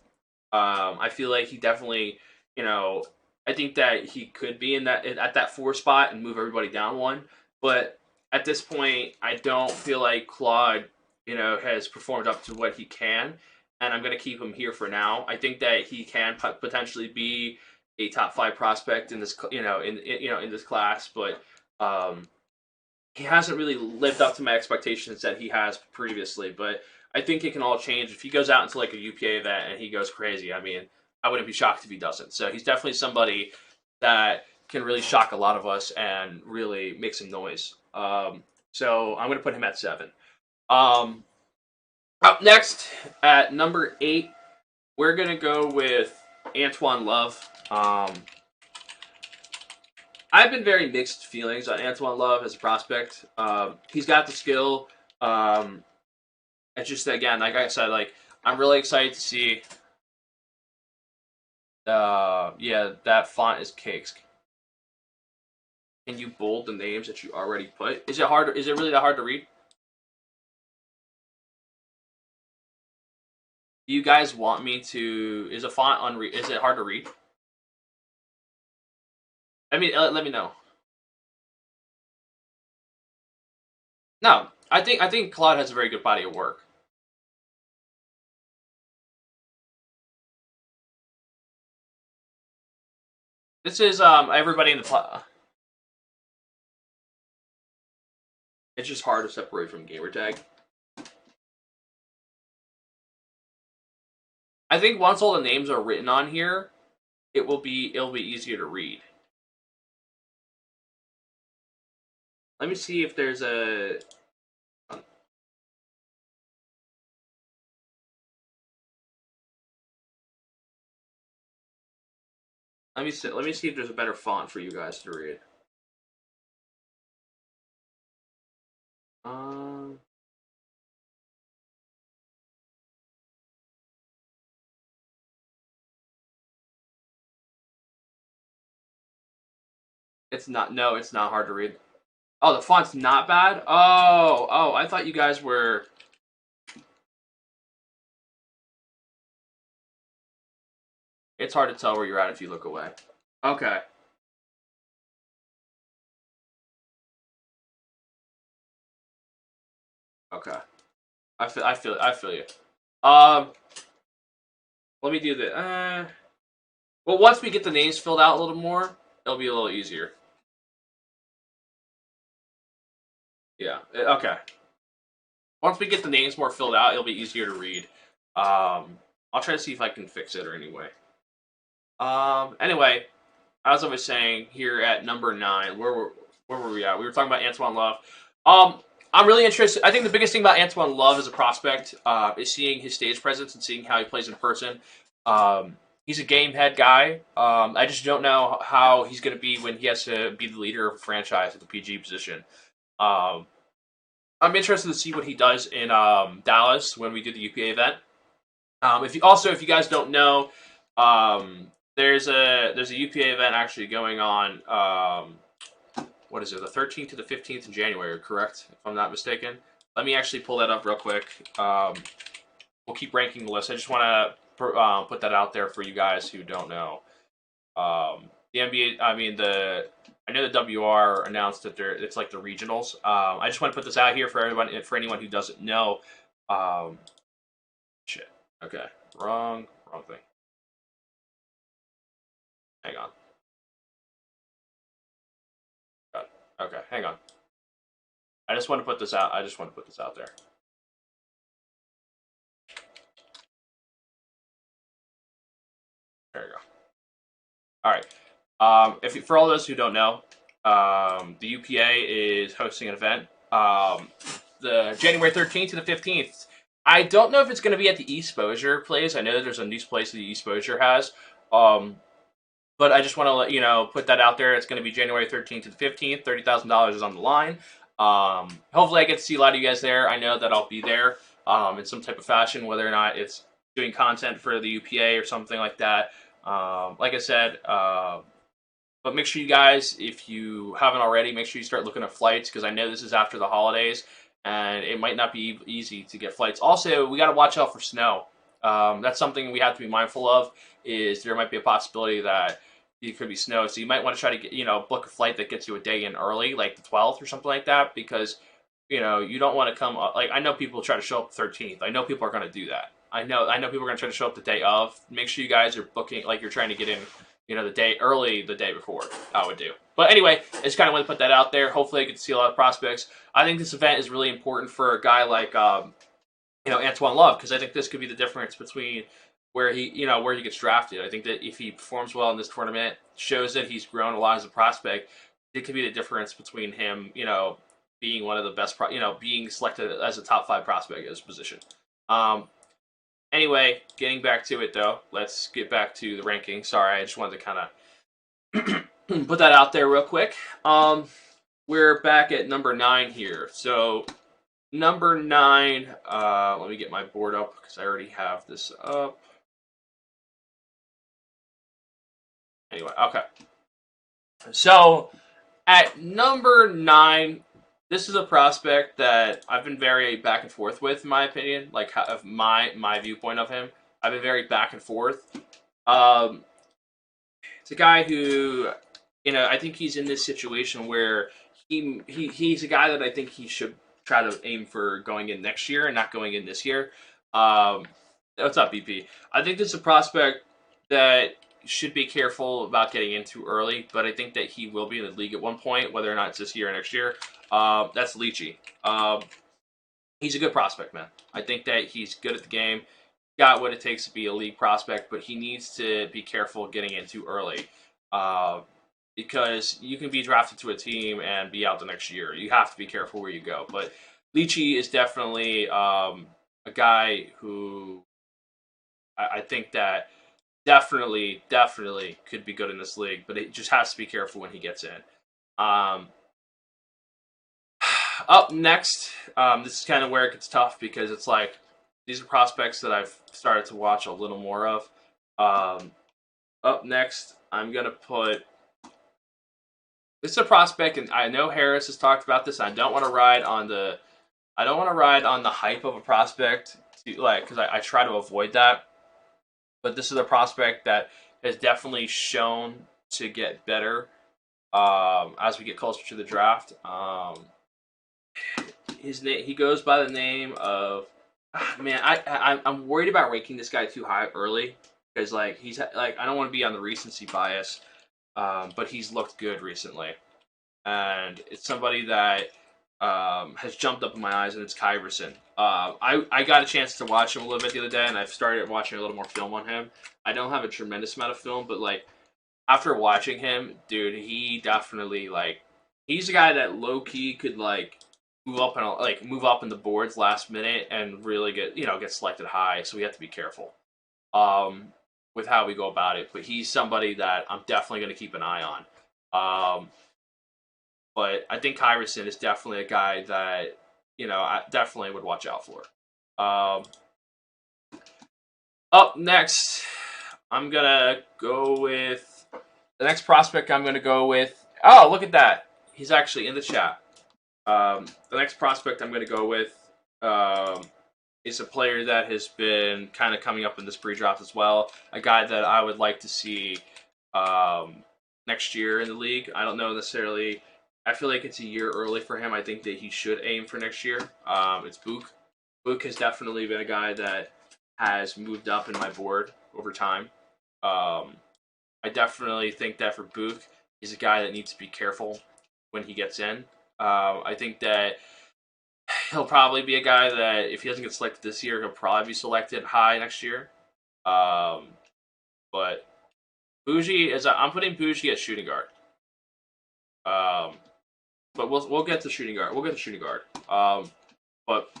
I feel like he definitely, I think that he could be in at that 4 spot and move everybody down 1. But at this point, I don't feel like Claude, has performed up to what he can, and I'm going to keep him here for now. I think that he can potentially be a top 5 prospect in this, in this class, but he hasn't really lived up to my expectations that he has previously. But I think it can all change if he goes out into like a UPA event and he goes crazy. I mean, I wouldn't be shocked if he doesn't. So he's definitely somebody that can really shock a lot of us and really make some noise. So I'm going to put him at 7. Up next at number 8, we're going to go with Antoine Love. I've been very mixed feelings on Antoine Love as a prospect. He's got the skill. It's just, again, like I said, I'm really excited to see. That font is cakes. Can you bold the names that you already put? Is it hard? Is it really that hard to read? Do you guys want me to? Is a font Is it hard to read? I mean, let me know. No, I think Claude has a very good body of work. This is everybody in the It's just hard to separate from gamertag. I think once all the names are written on here, it'll be easier to read. Let me see if there's a. Let me see if there's a better font for you guys to read. It's not. No, it's not hard to read. Oh, the font's not bad? Oh, I thought you guys were. It's hard to tell where you're at if you look away. Okay. Okay. I feel you. let me do the. Well, once we get the names filled out a little more, it'll be a little easier. Yeah. Okay. Once we get the names more filled out, it'll be easier to read. I'll try to see if I can fix it or anyway. Anyway, as I was saying, here at number 9, where were we at? We were talking about Antoine Love. I'm really interested. I think the biggest thing about Antoine Love as a prospect is seeing his stage presence and seeing how he plays in person. He's a game head guy. I just don't know how he's going to be when he has to be the leader of a franchise at the PG position. I'm interested to see what he does in Dallas when we do the UPA event. If you guys don't know, there's a UPA event actually going on. What is it? The 13th to the 15th in January, correct? If I'm not mistaken. Let me actually pull that up real quick. We'll keep ranking the list. I just want to put that out there for you guys who don't know. The NBA, I know the WR announced that it's like the regionals. I just want to put this out here for everyone, for anyone who doesn't know. Shit. Okay. Wrong thing. Hang on. Okay, hang on. I just want to put this out. There. There you go. All right. For all those who don't know, the UPA is hosting an event. The January 13th to the 15th. I don't know if it's going to be at the East Exposure place. I know that there's a new place that the East Exposure has. But I just want to let you know, put that out there. It's going to be January 13th to the 15th. $30,000 is on the line. Hopefully I get to see a lot of you guys there. I know that I'll be there in some type of fashion, whether or not it's doing content for the UPA or something like that. Like I said, but make sure you guys, if you haven't already, make sure you start looking at flights, because I know this is after the holidays, and it might not be easy to get flights. Also, we got to watch out for snow. That's something we have to be mindful of, is there might be a possibility that it could be snow. So you might want to try to book a flight that gets you a day in early, like the 12th or something like that, because, you don't want to come up. Like, I know people try to show up the 13th. I know people are going to do that. I know people are going to try to show up the day of. Make sure you guys are booking, like you're trying to get in, the day early, the day before. I would do. But anyway, I just kind of want to put that out there. Hopefully I get to see a lot of prospects. I think this event is really important for a guy like, Antoine Love, because I think this could be the difference between where he gets drafted. I think that if he performs well in this tournament, shows that he's grown a lot as a prospect, it could be the difference between him, being one of the best, being selected as a top 5 prospect at his position. Anyway, getting back to it though, let's get back to the ranking. Sorry, I just wanted to kind of put that out there real quick. We're back at number 9 here. So number 9, let me get my board up because I already have this up. Anyway, okay. So at number 9, this is a prospect that I've been very back and forth with, in my opinion, like of my viewpoint of him. I've been very back and forth. It's a guy who, I think he's in this situation where he's a guy that I think he should try to aim for going in next year and not going in this year. What's up, BP? I think this is a prospect that should be careful about getting in too early, but I think that he will be in the league at one point, whether or not it's this year or next year. That's Leachy. He's a good prospect, man. I think that he's good at the game, got what it takes to be a league prospect, but he needs to be careful getting in too early. Because you can be drafted to a team and be out the next year. You have to be careful where you go. But Leachy is definitely a guy who I think that definitely could be good in this league, but it just has to be careful when he gets in. Up next, this is kind of where it gets tough, because it's like these are prospects that I've started to watch a little more of. Up next, I'm going to put... This is a prospect, and I know Harris has talked about this. I don't want to ride on the hype of a prospect, because I try to avoid that. But this is a prospect that has definitely shown to get better as we get closer to the draft. His name, he goes by the name of... Man, I'm worried about ranking this guy too high early. because like he's like I don't want to be on the recency bias, but he's looked good recently, and it's somebody that has jumped up in my eyes, and it's Kyverson. I got a chance to watch him a little bit the other day, and I've started watching a little more film on him. I don't have a tremendous amount of film, but like after watching him, dude, he definitely like he's a guy that low key could like move up in the boards last minute and really get selected high. So we have to be careful with how we go about it. But he's somebody that I'm definitely going to keep an eye on. But I think Kyverson is definitely a guy that I definitely would watch out for. Up next, I'm gonna go with the next prospect. I'm gonna go with. Oh, look at that! He's actually in the chat. The next prospect I'm gonna go with is a player that has been kind of coming up in this pre-draft as well. A guy that I would like to see next year in the league. I don't know necessarily. I feel like it's a year early for him. I think that he should aim for next year. It's Book. Book has definitely been a guy that has moved up in my board over time. I definitely think that for Book, he's a guy that needs to be careful when he gets in. I think that he'll probably be a guy that if he doesn't get selected this year, he'll probably be selected high next year. But Bougie I'm putting Bougie at shooting guard. But we'll get to shooting guard. We'll get to shooting guard. But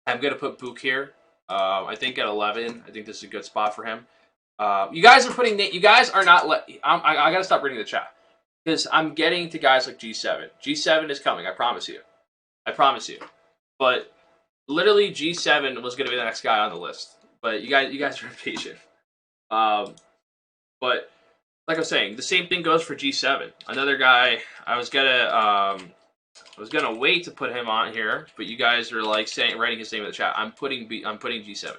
I'm gonna put Book here. I think at 11. I think this is a good spot for him. You guys are putting. You guys are not. I gotta stop reading the chat because I'm getting to guys like G7. G7 is coming. I promise you. I promise you. But literally, G7 was gonna be the next guy on the list. But you guys are impatient. But like I was saying, the same thing goes for G7. Another guy I was gonna wait to put him on here, but you guys are like writing his name in the chat. I'm putting G7.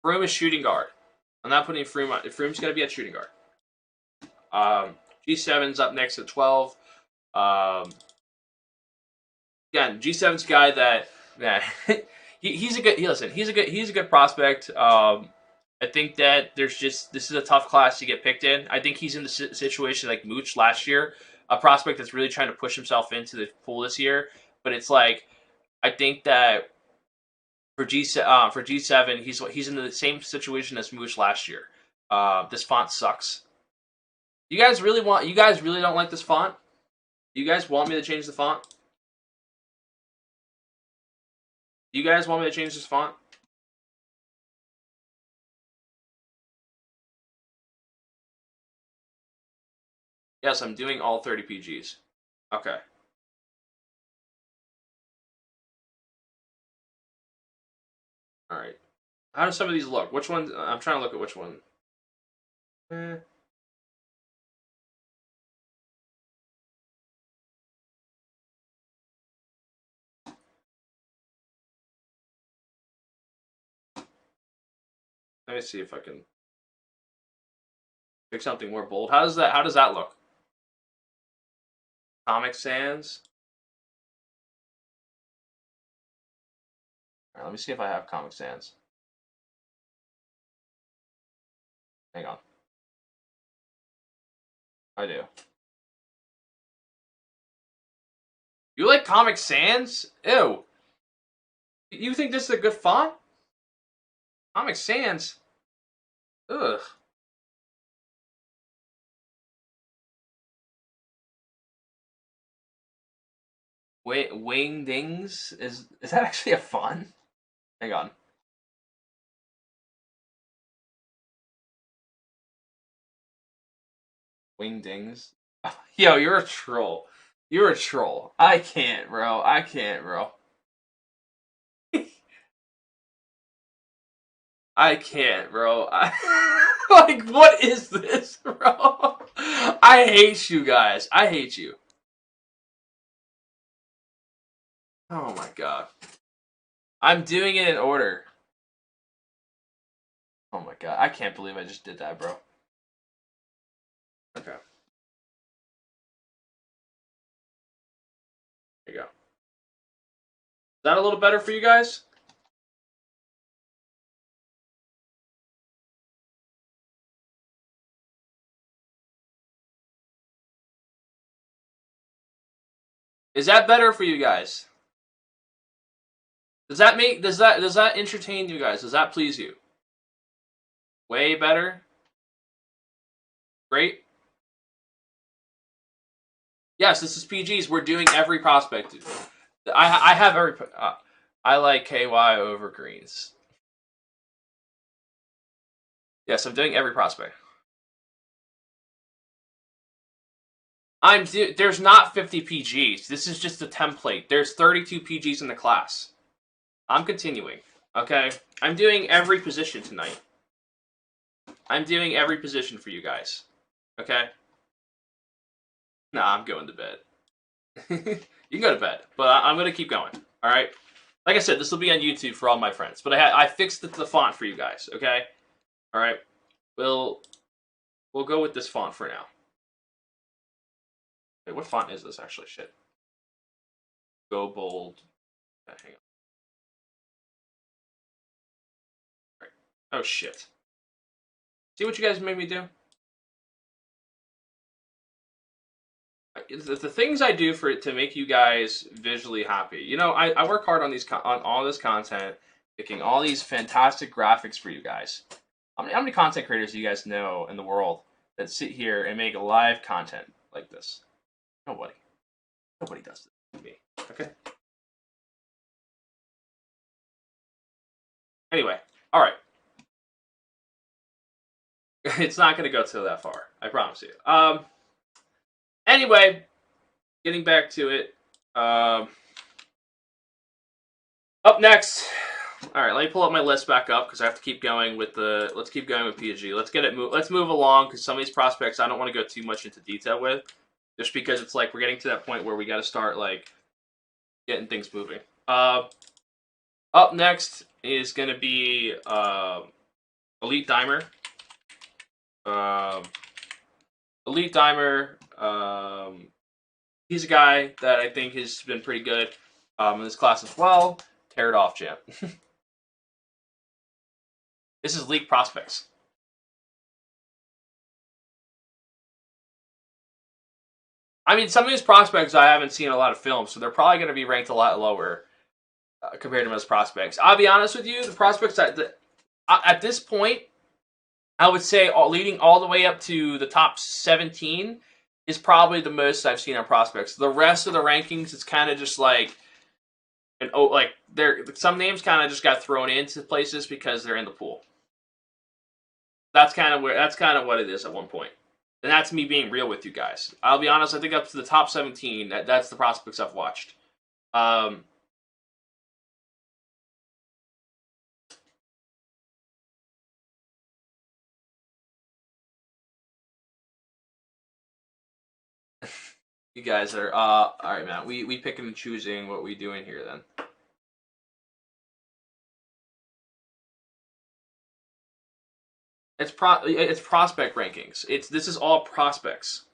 Froome is shooting guard. I'm not putting Froome on. Froome's gonna be at shooting guard. G7's up next at 12. Again, G7's a guy that he's a good. He's a good prospect. I think that this is a tough class to get picked in. I think he's in the situation like Mooch last year, a prospect that's really trying to push himself into the pool this year. But it's like I think that for G7, he's in the same situation as Mooch last year. This font sucks. You guys really don't like this font? You guys want me to change the font? You guys want me to change this font? Yes, I'm doing all 30 PGs. Okay. All right. How do some of these look? Which one? I'm trying to look at which one. Let me see if I can pick something more bold. How does that look? Comic Sans. All right, let me see if I have Comic Sans. Hang on. I do. You like Comic Sans? Ew. You think this is a good font? Comic Sans? Ugh. Wingdings? Is that actually a font? Hang on. Wingdings. Yo, you're a troll. You're a troll. I can't, bro. I can't, bro. I can't, bro. Like, what is this, bro? I hate you guys. I hate you. Oh my god. I'm doing it in order. Oh my god. I can't believe I just did that, bro. Okay. There you go. Is that a little better for you guys? Is that better for you guys? Does that entertain you guys? Does that please you? Way better? Great? Yes, this is PGs. We're doing every prospect. I have every... I like KY over greens. Yes, I'm doing every prospect. There's not 50 PGs. This is just a template. There's 32 PGs in the class. I'm continuing. Okay? I'm doing every position tonight. I'm doing every position for you guys. Okay? Nah, I'm going to bed. You can go to bed, but I'm going to keep going. Alright? Like I said, this will be on YouTube for all my friends. But I fixed the font for you guys. Okay? Alright? We'll go with this font for now. Wait, what font is this actually? Shit. Go bold. Okay, hang on. Right. Oh shit. See what you guys made me do? The things I do to make you guys visually happy. You know, I work hard on all this content, picking all these fantastic graphics for you guys. How many content creators do you guys know in the world that sit here and make live content like this? Nobody. Nobody does this to me. Okay? Anyway, alright. It's not going to go till that far. I promise you. Anyway, getting back to it. Up next. Alright, let me pull up my list back up because I have to keep going with let's keep going with PG. Let's move along because some of these prospects I don't want to go too much into detail with. Just because it's like we're getting to that point where we got to start like getting things moving. Up next is going to be Elite Dimer. Elite Dimer. He's a guy that I think has been pretty good in this class as well. Tear it off, champ. This is League Prospects. I mean, some of these prospects I haven't seen a lot of film, so they're probably going to be ranked a lot lower compared to most prospects. I'll be honest with you, the prospects at this point, I would say leading all the way up to the top 17 is probably the most I've seen on prospects. The rest of the rankings, it's kind of just like, some names kind of just got thrown into places because they're in the pool. That's kind of what it is at one point. And that's me being real with you guys. I'll be honest, I think up to the top 17, that's the prospects I've watched. You guys are, alright, man. We picking and choosing what we doing here, then. It's prospect rankings. This is all prospects.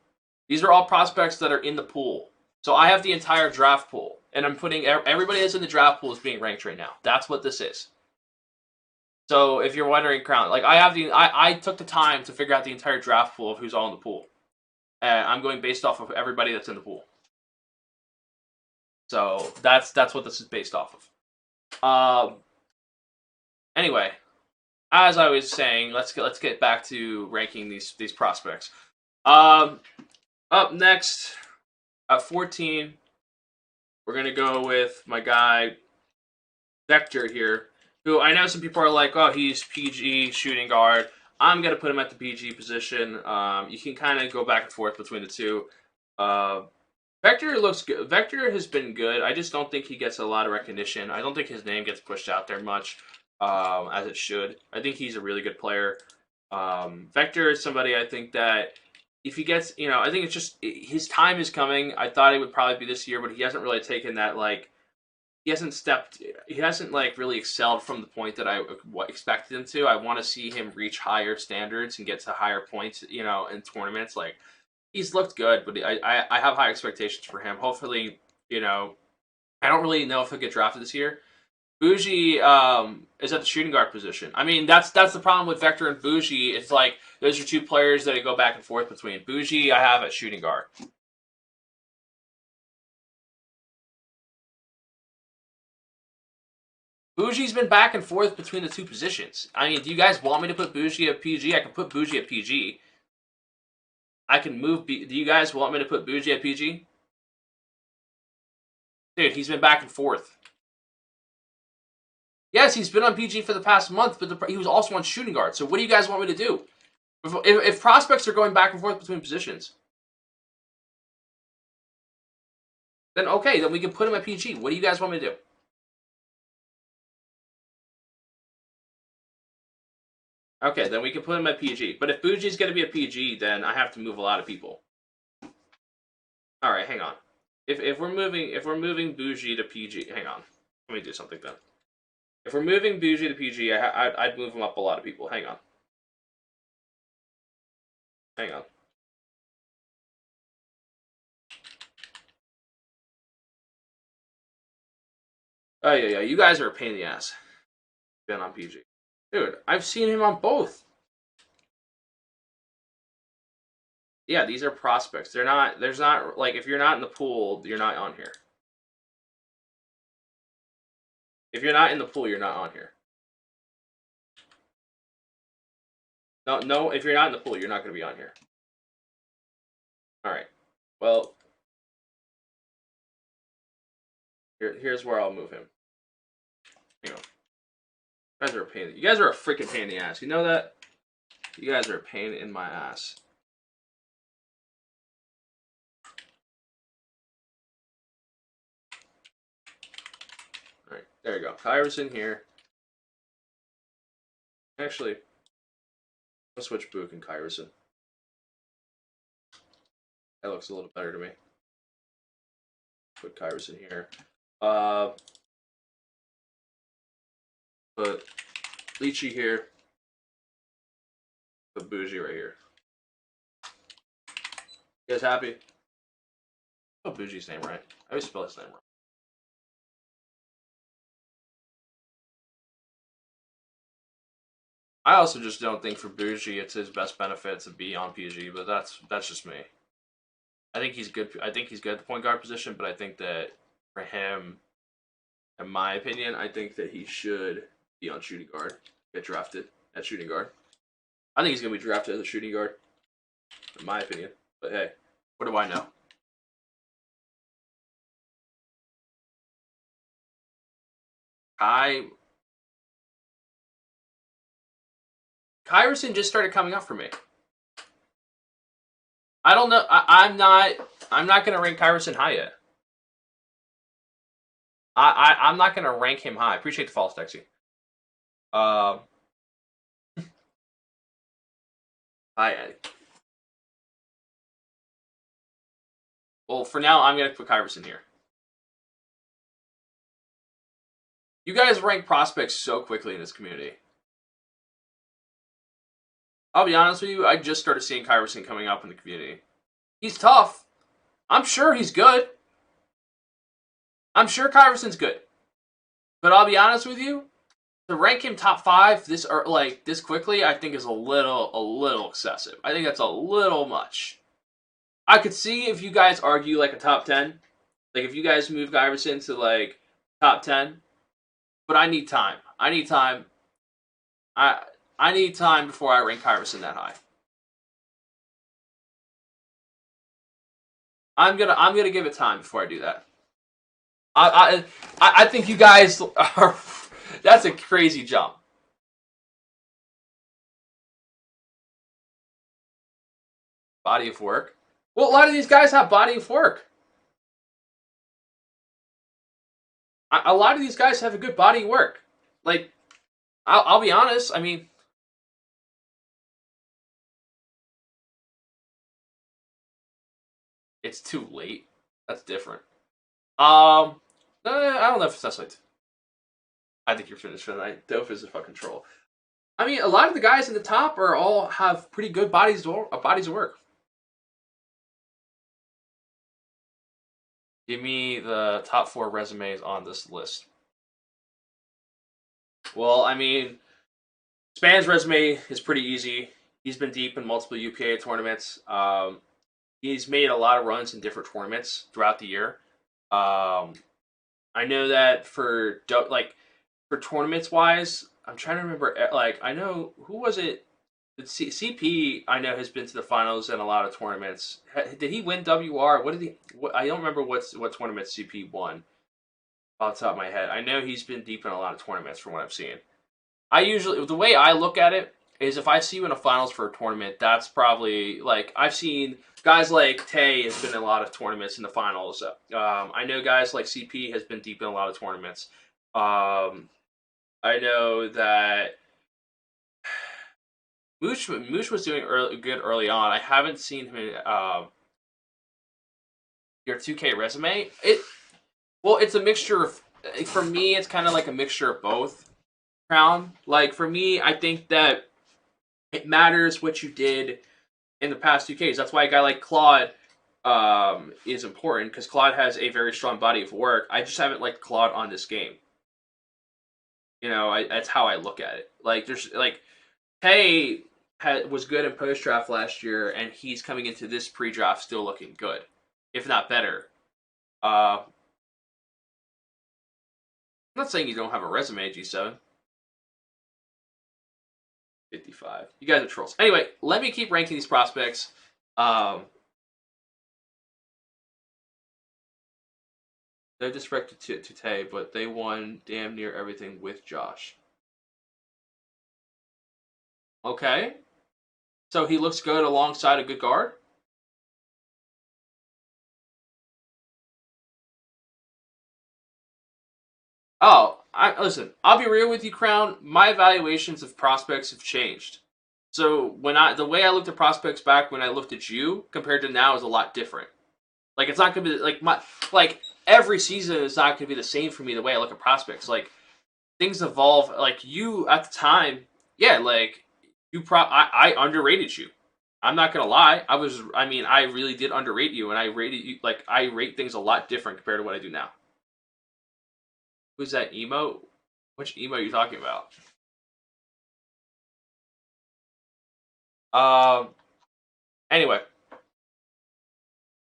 These are all prospects that are in the pool. So I have the entire draft pool, and I'm putting everybody that's in the draft pool is being ranked right now. That's what this is. So if you're wondering, Crown, like I took the time to figure out the entire draft pool of who's all in the pool. I'm going based off of everybody that's in the pool. So that's what this is based off of. Anyway, as I was saying, let's get back to ranking these prospects. Up next at 14, we're gonna go with my guy Vector here, who I know some people are like, oh, he's PG shooting guard. I'm gonna put him at the PG position. You can kind of go back and forth between the two. Vector looks good. Vector has been good. I just don't think he gets a lot of recognition. I don't think his name gets pushed out there much. As it should. I think he's a really good player. Vector is somebody I think that if he gets, I think it's just his time is coming. I thought it would probably be this year, but he hasn't really taken that, he hasn't really excelled from the point that I expected him to. I want to see him reach higher standards and get to higher points, in tournaments. He's looked good, but I have high expectations for him. Hopefully, I don't really know if he'll get drafted this year. Bougie is at the shooting guard position. I mean, that's the problem with Vector and Bougie. It's like those are two players that I go back and forth between. Bougie I have at shooting guard. Bougie's been back and forth between the two positions. I mean, do you guys want me to put Bougie at PG? I can put Bougie at PG. I can move... Do you guys want me to put Bougie at PG? Dude, he's been back and forth. Yes, he's been on PG for the past month, but he was also on shooting guard. So what do you guys want me to do? If prospects are going back and forth between positions, then okay, then we can put him at PG. What do you guys want me to do? Okay, then we can put him at PG. But if Bougie's going to be a PG, then I have to move a lot of people. All right, hang on. If we're moving Bougie to PG, hang on. Let me do something then. If we're moving Bougie to PG, I'd move him up a lot of people. Hang on. Hang on. Oh yeah, you guys are a pain in the ass. Been on PG. Dude, I've seen him on both. Yeah, these are prospects. There's not, like, if you're not in the pool, you're not on here. If you're not in the pool, you're not on here. No, if you're not in the pool, you're not going to be on here. Alright. Well, here's where I'll move him. Hang on. You guys are a pain. You guys are a freaking pain in the ass. You know that? You guys are a pain in my ass. Alright, there you go. Kyverson here. Actually, I'll switch Book and Kyverson. That looks a little better to me. Put Kyverson here. Put Leachy here. Put Bougie right here. You guys happy? Oh, Bougie's name right. I always spell his name wrong. I also just don't think for Bougie it's his best benefit to be on PG, but that's just me. I think he's good. I think he's good at the point guard position, but I think that for him, in my opinion, I think that he should be on shooting guard, get drafted at shooting guard. I think he's going to be drafted as a shooting guard, in my opinion. But hey, what do I know? Kyverson just started coming up for me. I don't know. I'm not going to rank Kyverson high yet. I'm not going to rank him high. I appreciate the false Dexy. Well, for now, I'm going to put Kyverson here. You guys rank prospects so quickly in this community. I'll be honest with you, I just started seeing Kyverson coming up in the community. He's tough. I'm sure he's good. I'm sure Kyverson's good. But I'll be honest with you, to rank him top 5 this quickly, I think is a little excessive. I think that's a little much. I could see if you guys argue like a top 10. Like if you guys move Kyverson to like top 10. But I need time. I need time. I need time before I rank Kyverson that high. I'm gonna give it time before I do that. I think you guys are. That's a crazy jump. Body of work. Well, a lot of these guys have body of work. A lot of these guys have a good body of work. Like, I'll be honest. I mean, it's too late. That's different. I don't know if that's like. I think you're finished for the night. Dope is a fucking troll. I mean, a lot of the guys in the top are all have pretty good bodies of work. Give me the top 4 resumes on this list. Well, I mean, Span's resume is pretty easy. He's been deep in multiple UPA tournaments. He's made a lot of runs in different tournaments throughout the year. I know that for like for tournaments wise, I'm trying to remember. Like, I know who was it. CP, I know, has been to the finals in a lot of tournaments. Did he win WR? What did he? I don't remember what tournament CP won off the top of my head. I know he's been deep in a lot of tournaments from what I've seen. I usually, the way I look at it is if I see you in a finals for a tournament, that's probably, like, I've seen guys like Tay has been in a lot of tournaments in the finals. I know guys like CP has been deep in a lot of tournaments. I know that Moosh was doing good early on. I haven't seen him in your 2K resume. It's a mixture of, for me, it's kind of like a mixture of both. Crown, like, for me, I think that it matters what you did in the past 2Ks. That's why a guy like Claude is important, because Claude has a very strong body of work. I just haven't liked Claude on this game. That's how I look at it. Like, there's like Tay was good in post draft last year, and he's coming into this pre draft still looking good, if not better. I'm not saying you don't have a resume, G7. 55. You guys are trolls. Anyway, let me keep ranking these prospects. No disrespect to Tay, but they won damn near everything with Josh. Okay. So he looks good alongside a good guard? Oh, listen, I'll be real with you, Crown. My evaluations of prospects have changed. So the way I looked at prospects back when I looked at you compared to now is a lot different. Like, it's not gonna be like every season is not gonna be the same for me the way I look at prospects. Like, things evolve. Like, you at the time, yeah, like I underrated you. I'm not gonna lie. I really did underrate you, and I rated you, like, I rate things a lot different compared to what I do now. Who's that emo? Which emo are you talking about? Anyway,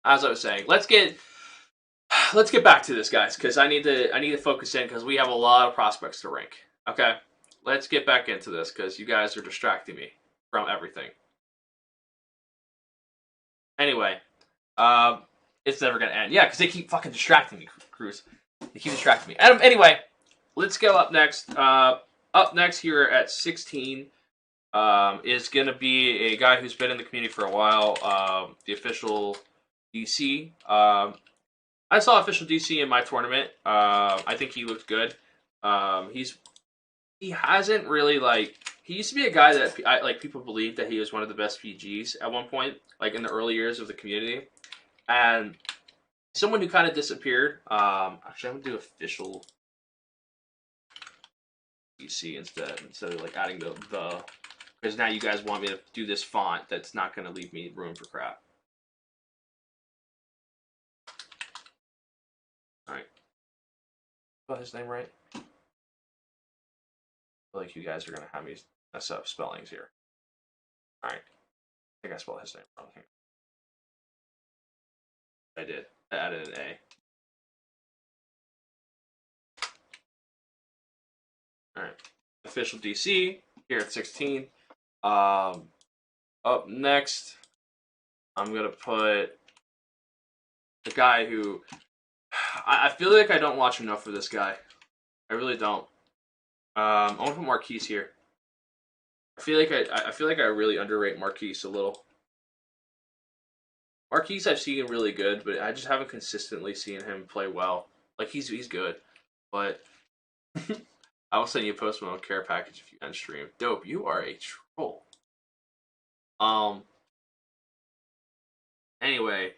as I was saying, let's get back to this, guys, because I need to focus in, because we have a lot of prospects to rank. Okay, let's get back into this, because you guys are distracting me from everything. Anyway, it's never gonna end. Yeah, because they keep fucking distracting me, Cruz. They keep distracting me. Anyway, let's go up next. Up next here at 16 is going to be a guy who's been in the community for a while, the official DC. I saw official DC in my tournament. I think he looked good. He hasn't really, like, he used to be a guy that people believed that he was one of the best PGs at one point, like in the early years of the community, and someone who kind of disappeared. Actually, I'm gonna do official DC instead of like adding the, because now you guys want me to do this font that's not going to leave me room for crap. All right, spell his name right. I feel like you guys are going to have me mess up spellings here. All right, I think I spelled his name wrong here. I did. I added an A. All right, official DC here at 16. Up next, I'm gonna put the guy who I feel like I don't watch enough for this guy. I really don't. I want to put Marquise here. I feel like I really underrate Marquise a little. Marquise I've seen really good, but I just haven't consistently seen him play well. Like, he's good, but I will send you a post Malone care package if you end stream. Dope, you are a troll. Anyway,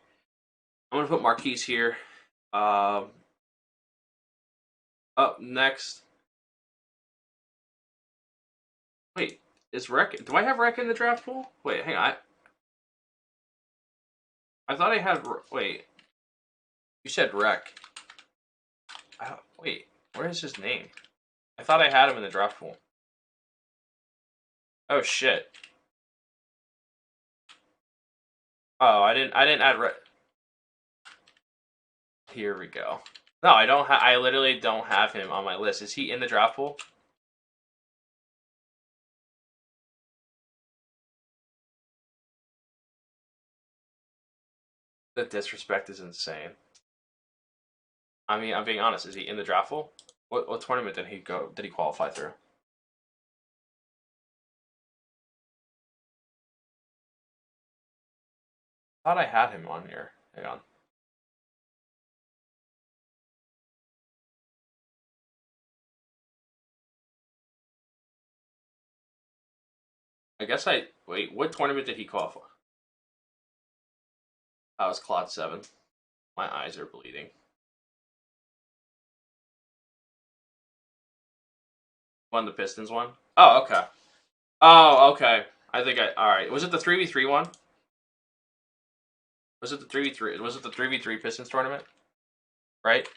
I'm gonna put Marquise here. Up next. Wait, is Rec? Do I have Rec in the draft pool? Wait, hang on. I thought I had. Wait, you said Rec. Wait, where is his name? I thought I had him in the draft pool. Oh shit. Oh, I didn't add Rec. Here we go. No, I don't. I literally don't have him on my list. Is he in the draft pool? The disrespect is insane. I mean, I'm being honest. Is he in the draft pool? What tournament did he go? Did he qualify through? I thought I had him on here. Hang on. I guess I wait. What tournament did he qualify? That was Claude 7. My eyes are bleeding. Won the Pistons one. Oh, okay. Oh, okay. I think I. All right. Was it the 3v3 one? Was it the 3v3? Was it the 3v3 Pistons tournament? Right.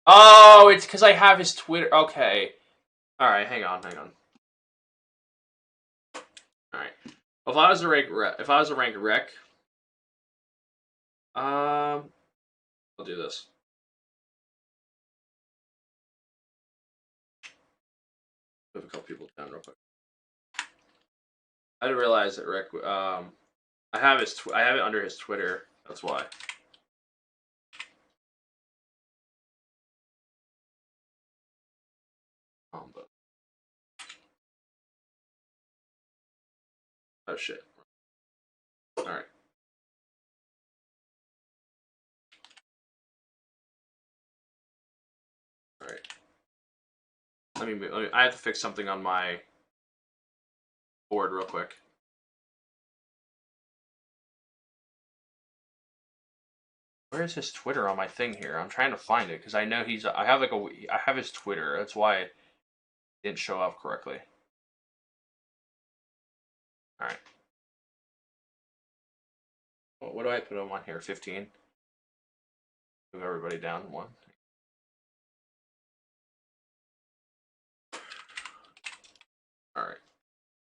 Oh, it's because I have his Twitter. Okay. All right. Hang on. Hang on. All right. If I was a rank rec, I'll do this. Move a couple people down real quick. I didn't realize that rec. I have it under his Twitter. That's why. Oh shit. All right. All right. Let me. I have to fix something on my board real quick. Where's his Twitter on my thing here? I'm trying to find it because I know he's. I have his Twitter. That's why it didn't show up correctly. All right. What do I put him on here? 15. Move everybody down one. All right.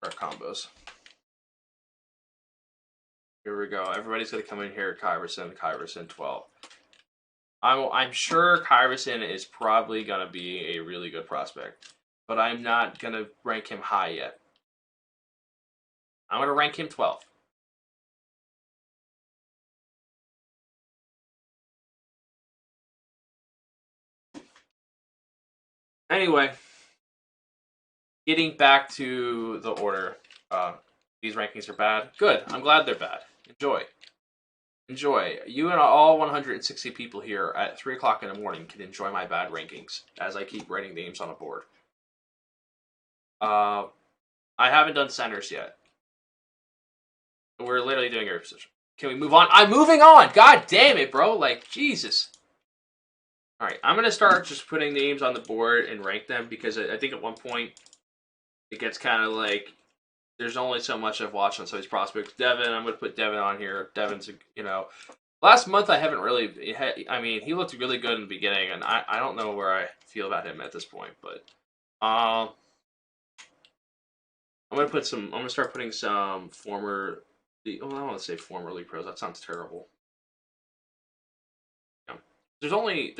Our combos. Here we go. Everybody's gonna come in here. Kyverson 12. I'm sure Kyverson is probably gonna be a really good prospect, but I'm not gonna rank him high yet. I'm gonna rank him 12. Anyway, getting back to the order. These rankings are bad. Good. I'm glad they're bad. Enjoy. Enjoy. You and all 160 people here at 3 o'clock in the morning can enjoy my bad rankings as I keep writing names on a board. I haven't done centers yet. We're literally doing every position. Can we move on? I'm moving on! God damn it, bro. Like, Jesus. Alright, I'm going to start just putting names on the board and rank them because I think at one point it gets kind of like there's only so much I've watched on some of these prospects. Devin, I'm going to put Devin on here. Devin's, last month I haven't really, I mean, he looked really good in the beginning, and I don't know where I feel about him at this point, but I'm going to start putting some I don't want to say former league pros. That sounds terrible. Yeah. There's only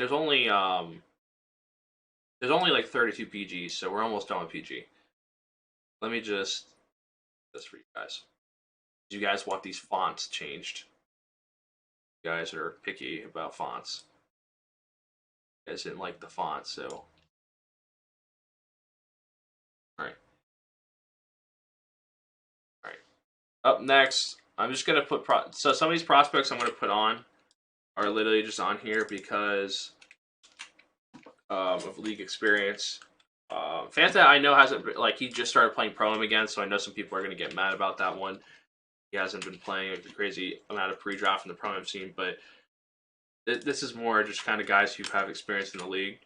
like 32 PGs, so we're almost done with PG. Let me just this for you guys. You guys want these fonts changed? You guys are picky about fonts. You guys didn't like the font, so all right. All right. Up next, I'm just gonna put so some of these prospects I'm gonna put on are literally just on here because of league experience. Fanta, I know hasn't he just started playing Pro-Am again, so I know some people are gonna get mad about that one. He hasn't been playing a crazy amount of pre-draft in the Pro-Am scene, but this is more just kind of guys who have experience in the league.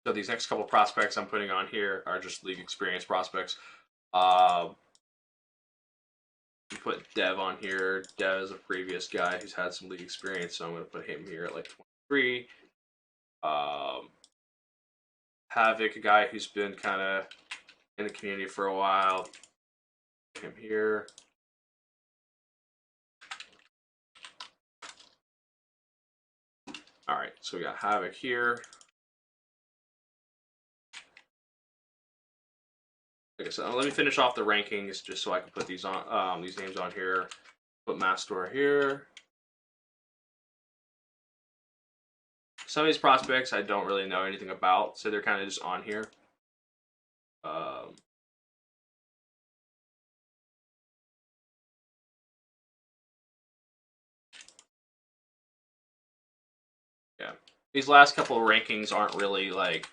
So these next couple prospects I'm putting on here are just league experience prospects. Put Dev on here. Dev is a previous guy who's had some league experience, so I'm going to put him here at like 23. Havoc, a guy who's been kind of in the community for a while. Put him here. Alright, so we got Havoc here. Like I said, let me finish off the rankings just so I can put these on these names on here. Put Mastor here. Some of these prospects I don't really know anything about, so they're kind of just on here. Yeah, these last couple of rankings aren't really like.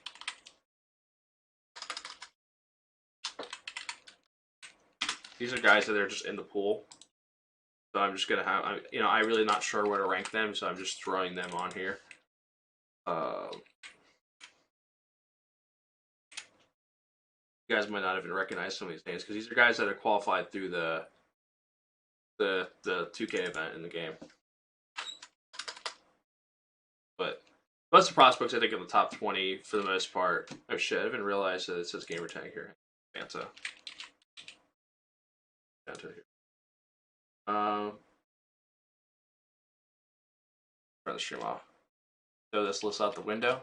These are guys that are just in the pool. So I'm just gonna have, I'm really not sure where to rank them, so I'm just throwing them on here. You guys might not even recognize some of these names because these are guys that are qualified through the 2K event in the game. But most of the prospects, I think, in the top 20 for the most part. Oh shit! I didn't realize that it says gamertag here. Fanta here. Turn the stream off. Throw this list out the window.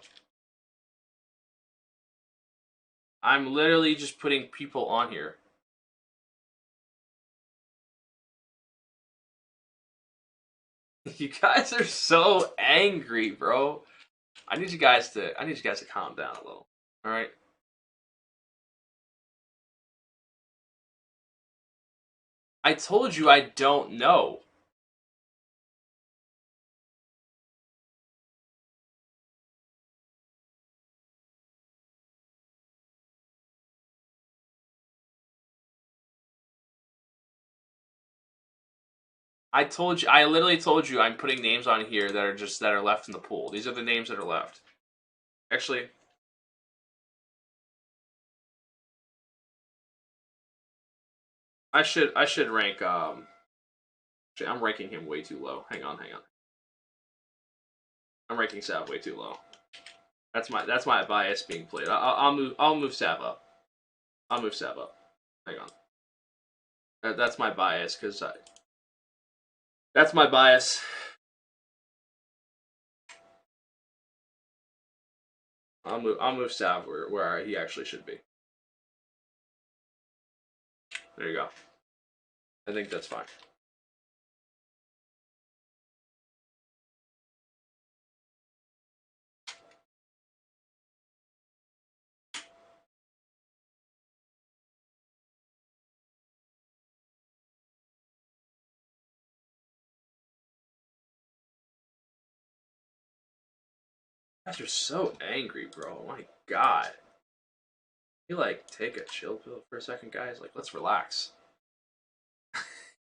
I'm literally just putting people on here. You guys are so angry, bro. I need you guys to calm down a little. All right. I told you I don't know. I literally told you I'm putting names on here that are left in the pool. These are the names that are left. Actually, I should rank actually, I'm ranking him way too low. Hang on. I'm ranking Sav way too low. That's my bias being played. I'll move Sav up. I'll move Sav up. Hang on. That's my bias because that's my bias. I'll move Sav where he actually should be. There you go. I think that's fine. You guys are so angry, bro. Oh my god. You like take a chill pill for a second, guys. Like, let's relax.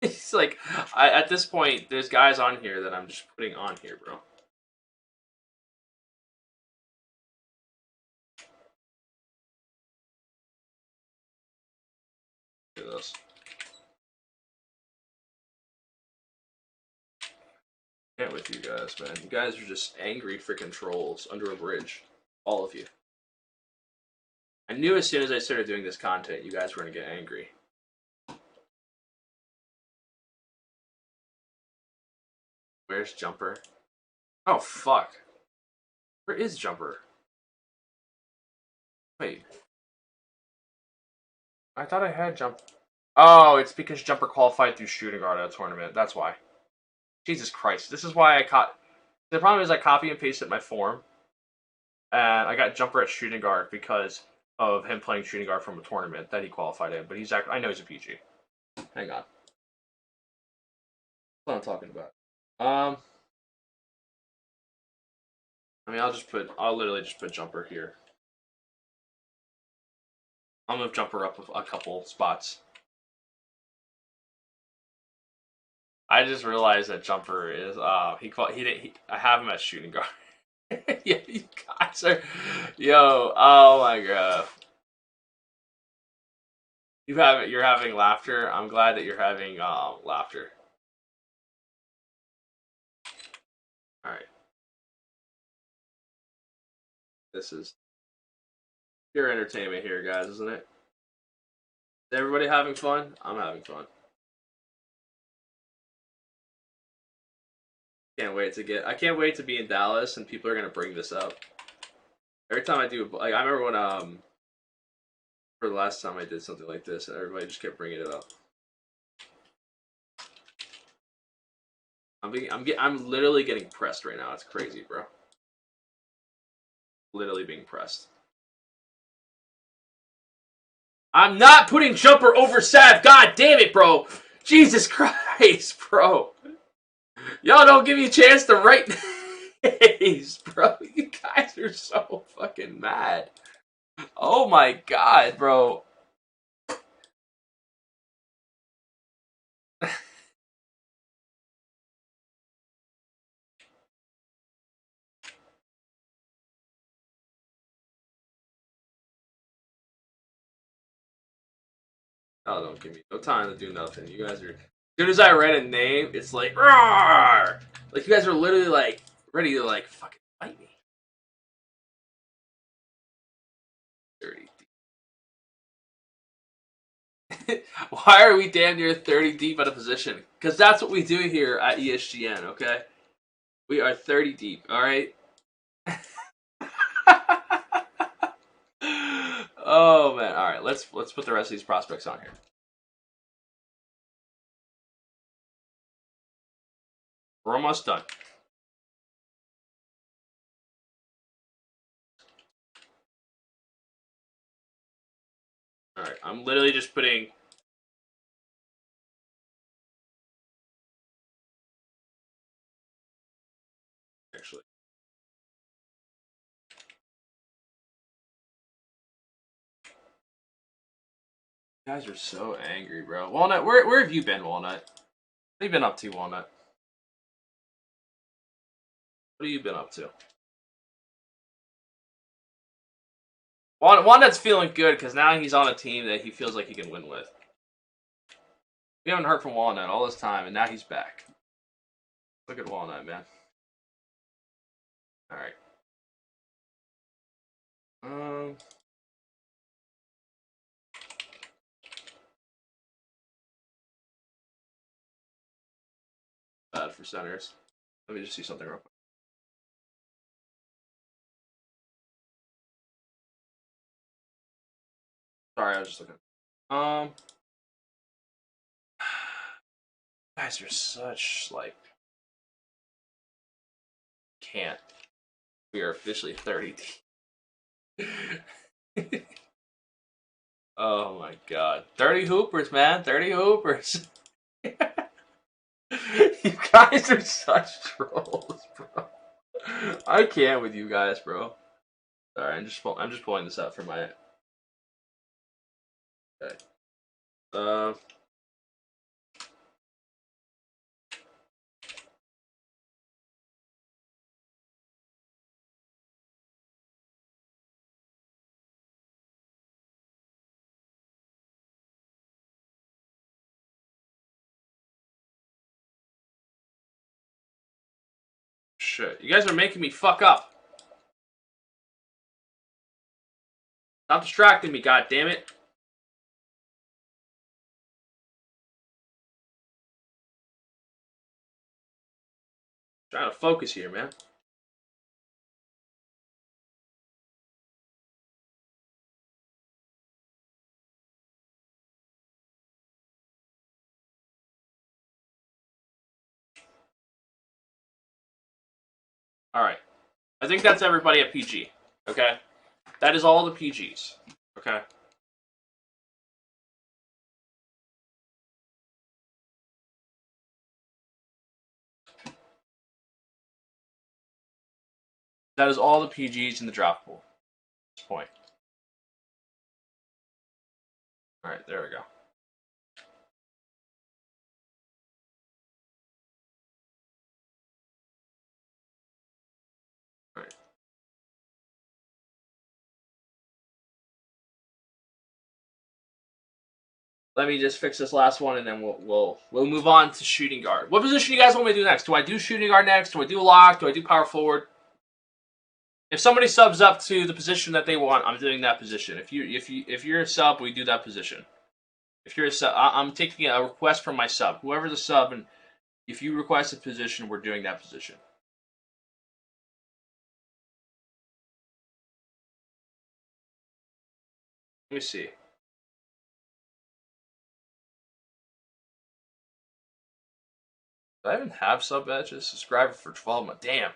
It's like at this point, there's guys on here that I'm just putting on here, bro. Look at this. Can't with you guys, man. You guys are just angry freaking trolls under a bridge. All of you. I knew as soon as I started doing this content, you guys were gonna get angry. Where's Jumper? Oh, fuck. Where is Jumper? Wait. I thought I had Jumper. Oh, it's because Jumper qualified through shooting guard at a tournament. That's why. Jesus Christ. This is why I caught. The problem is I copy and pasted my form. And I got Jumper at shooting guard because of him playing shooting guard from a tournament that he qualified in. But I know he's a PG. Hang on. That's what I'm talking about. I mean, I'll literally just put Jumper here. I'll move Jumper up a couple spots. I just realized that Jumper is I have him at shooting guard. Yeah, you guys are, yo, oh my god. You're having laughter. I'm glad that you're having laughter. All right. This is pure entertainment here, guys, isn't it? Is everybody having fun? I'm having fun. Can't wait to get. I can't wait to be in Dallas and people are gonna bring this up. Every time I do, like I remember when for the last time I did something like this, and everybody just kept bringing it up. I'm literally getting pressed right now. It's crazy, bro. Literally being pressed. I'm not putting jumper over Sav. God damn it, bro. Jesus Christ, bro. Y'all don't give me a chance to write names, bro. You guys are so fucking mad. Oh my god, bro. Oh, don't give me no time to do nothing. You guys are. As soon as I read a name, it's like, roar! Like, you guys are literally, like, ready to, like, fucking fight me. 30 deep. Why are we damn near 30 deep at a position? Because that's what we do here at ESGN, okay? We are 30 deep, alright? Oh, man. Alright, let's put the rest of these prospects on here. We're almost done. Alright, I'm literally just putting... Actually. You guys are so angry, bro. Walnut, where have you been, Walnut? What have you been up to, Walnut? What have you been up to? Walnut's feeling good because now he's on a team that he feels like he can win with. We haven't heard from Walnut all this time, and now he's back. Look at Walnut, man. Alright. Bad for centers. Let me just see something real quick. Sorry, I was just looking. Guys are such, like... Can't. We are officially 30 deep. Oh my god. 30 hoopers, man. 30 hoopers. You guys are such trolls, bro. I can't with you guys, bro. Sorry, I'm just pulling this out for my... Okay. Shit. You guys are making me fuck up. Stop distracting me, goddammit. Trying to focus here, man. Alright. I think that's everybody at PG. Okay? That is all the PGs. Okay? That is all the PGs in the draft pool at this point. Alright, there we go. Alright. Let me just fix this last one, and then we'll move on to shooting guard. What position do you guys want me to do next? Do I do shooting guard next? Do I do lock? Do I do power forward? If somebody subs up to the position that they want, I'm doing that position. If you're a sub, we do that position. If you're a sub, I'm taking a request from my sub, whoever the sub, and If you request a position, we're doing that position. Let me see. Do I even have sub badges? Subscriber for 12 months. Damn.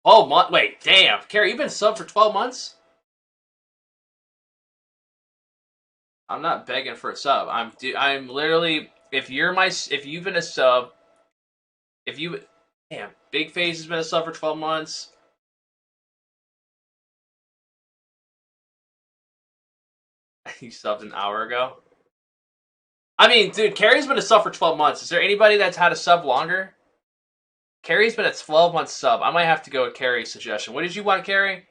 12 months? Wait, damn. Carrie, you've been sub for 12 months? I'm not begging for a sub. I'm literally, if you've been a sub, damn, Big Face has been a sub for 12 months. He subbed an hour ago. I mean, dude, Carrie's been a sub for 12 months. Is there anybody that's had a sub longer? Carrie's been a 12-month sub. I might have to go with Carrie's suggestion. What did you want, Carrie?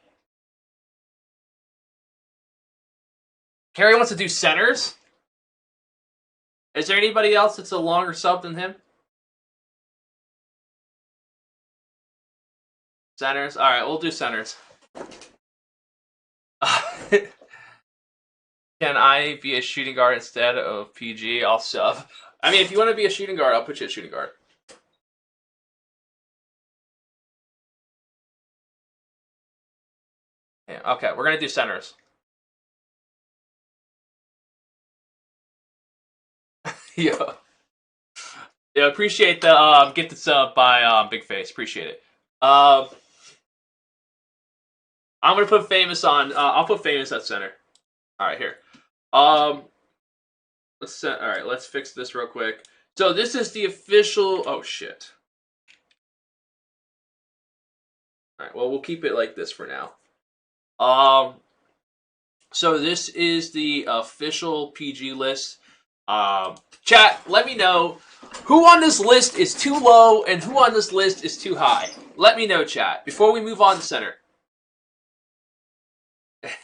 Carrie wants to do centers? Is there anybody else that's a longer sub than him? Centers? Alright, we'll do centers. Can I be a shooting guard instead of PG? I'll sub. I mean, if you want to be a shooting guard, I'll put you a shooting guard. Yeah, okay, we're going to do centers. Yeah. Yeah, appreciate the gifted sub by Big Face. Appreciate it. I'm gonna put Famous on. I'll put Famous at center. All right, here. Let's fix this real quick. So this is the official. Oh shit. All right. Well, we'll keep it like this for now. So this is the official PG list. Chat, let me know who on this list is too low and who on this list is too high. Let me know, chat, before we move on to center.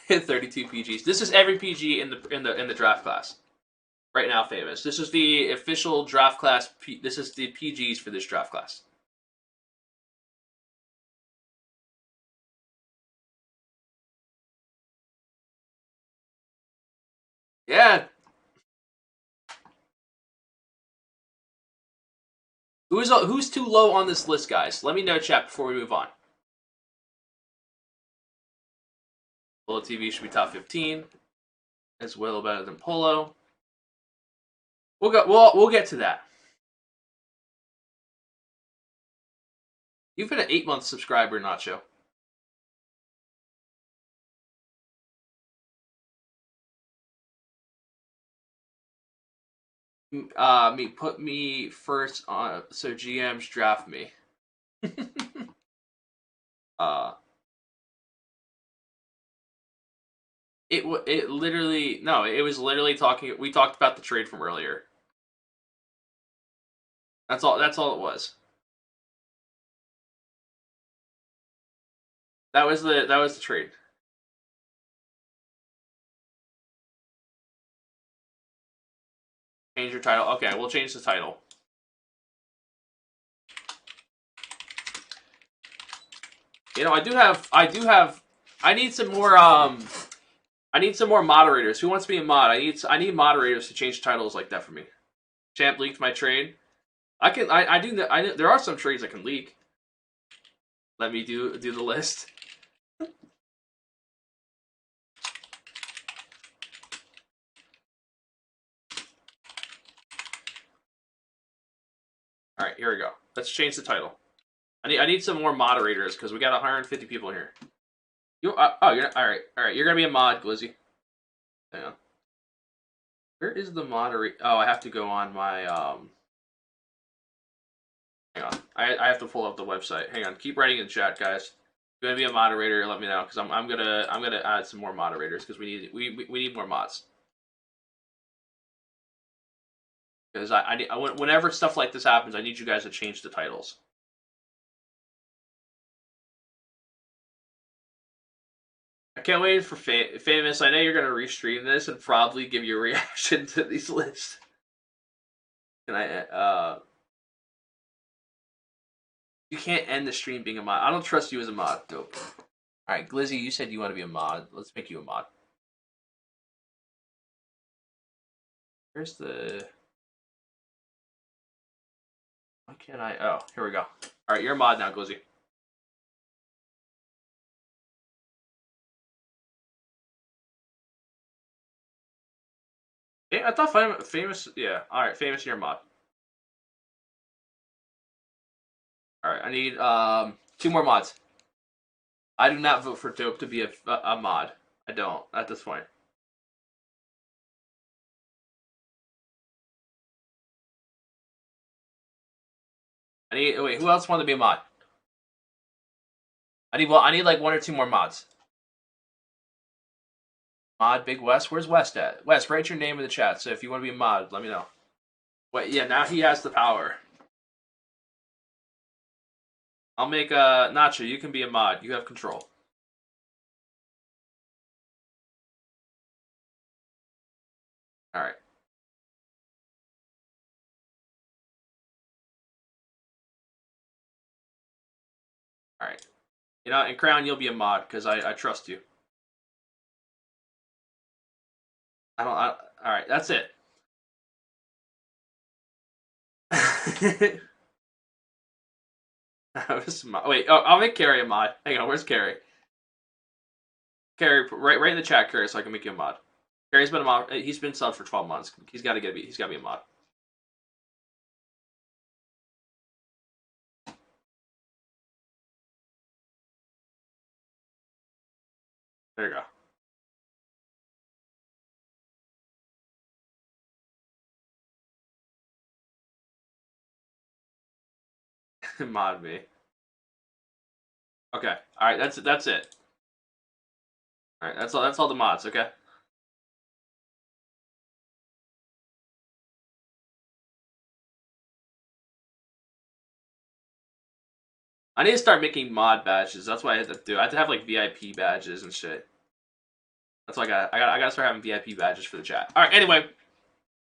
32 PGs. This is every PG in the draft class. Right now, Famous. This is the official draft class. This is the PGs for this draft class. Yeah. Who's too low on this list, guys? Let me know, chat, before we move on. Polo TV should be top 15. As well better than Polo. We'll get to that. You've been an 8-month subscriber, Nacho. Put me first on so GMs draft me. It was literally talking. We talked about the trade from earlier. That's all it was. That was the trade. Change your title. Okay, we'll change the title. You know, I need some more moderators. Who wants to be a mod? I need moderators to change titles like that for me. Champ leaked my trade. There are some trades I can leak. Let me do the list. All right, here we go. Let's change the title. I need some more moderators because we got 150 people here. You're all right. You're gonna be a mod, Glizzy. Hang on. Where is the moderator? Oh, I have to go on my Hang on. I have to pull up the website. Hang on. Keep writing in chat, guys. If you're gonna be a moderator, let me know because I'm gonna add some more moderators because we need more mods. Because whenever stuff like this happens, I need you guys to change the titles. I can't wait for Famous. I know you're going to restream this and probably give your reaction to these lists. Can I, you can't end the stream being a mod. I don't trust you as a mod. Dope. Alright, Glizzy, you said you want to be a mod. Let's make you a mod. Where's the... Why can't I? Oh, here we go. All right, you're a mod now, Glizzy. Yeah, I thought famous. Yeah. All right, famous. You're a mod. All right, I need 2 more mods. I do not vote for Dope to be a mod. I don't at this point. I need. Wait, who else wanted to be a mod? I need like 1 or 2 more mods. Mod Big West. Where's West at? West, write your name in the chat. So if you want to be a mod, let me know. Wait, yeah, now he has the power. I'll make Nacho. You can be a mod. You have control. All right. All right. You know, and Crown, you'll be a mod because I trust you. All right, that's it. Wait, oh, I'll make Carrie a mod. Hang on, where's Carrie? Carrie, right in the chat, Carrie, so I can make you a mod. Carrie's been a mod. He's been subbed for 12 months. He's got to be a mod. There you go. Mod me. Okay. All right. That's it. All right. That's all. That's all the mods. Okay. I need to start making mod badges. That's what I have to do. I have to have like VIP badges and shit. That's what I got to start having VIP badges for the chat. All right. Anyway,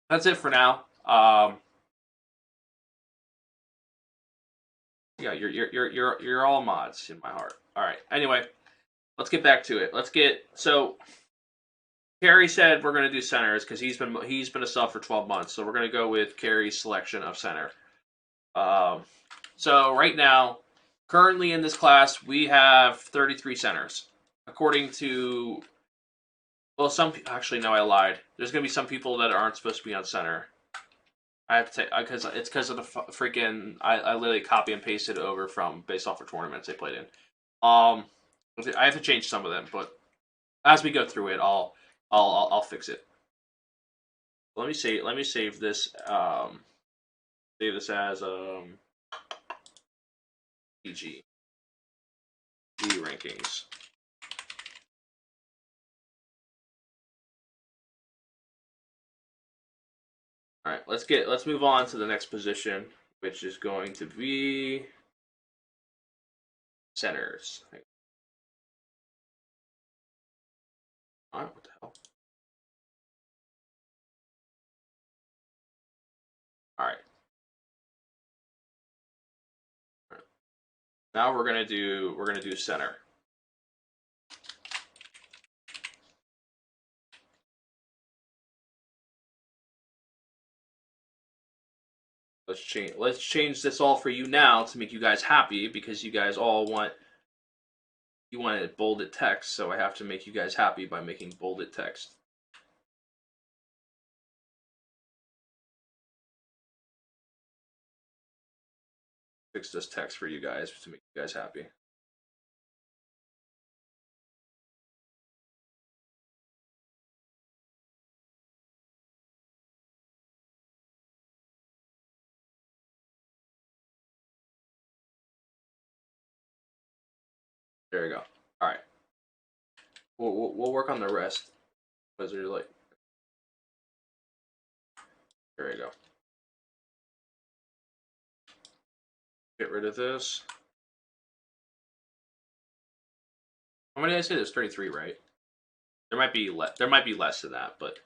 that's it for now. Yeah, you're all mods in my heart. All right. Anyway, let's get back to it. So Carrie said we're gonna do centers because he's been a sub for 12 months. So we're gonna go with Carrie's selection of center. So right now, currently in this class, we have 33 centers. According to, well, actually no, I lied. There's gonna be some people that aren't supposed to be on center. I have to take because of the freaking I literally copy and pasted it over from based off of tournaments they played in. I have to change some of them, but as we go through it, I'll fix it. Let me save this. Save this as PG rankings. All right, let's move on to the next position, which is going to be centers. All right, what the hell? All right. Now we're gonna do center. Let's change this all for you now to make you guys happy because you guys all wanted bolded text, so I have to make you guys happy by making bolded text. Fix this text for you guys to make you guys happy. There you go. All right. We'll work on the rest. Because they're like, there you go. Get rid of this. How many did I say? There's 33, right? There might be less than that, but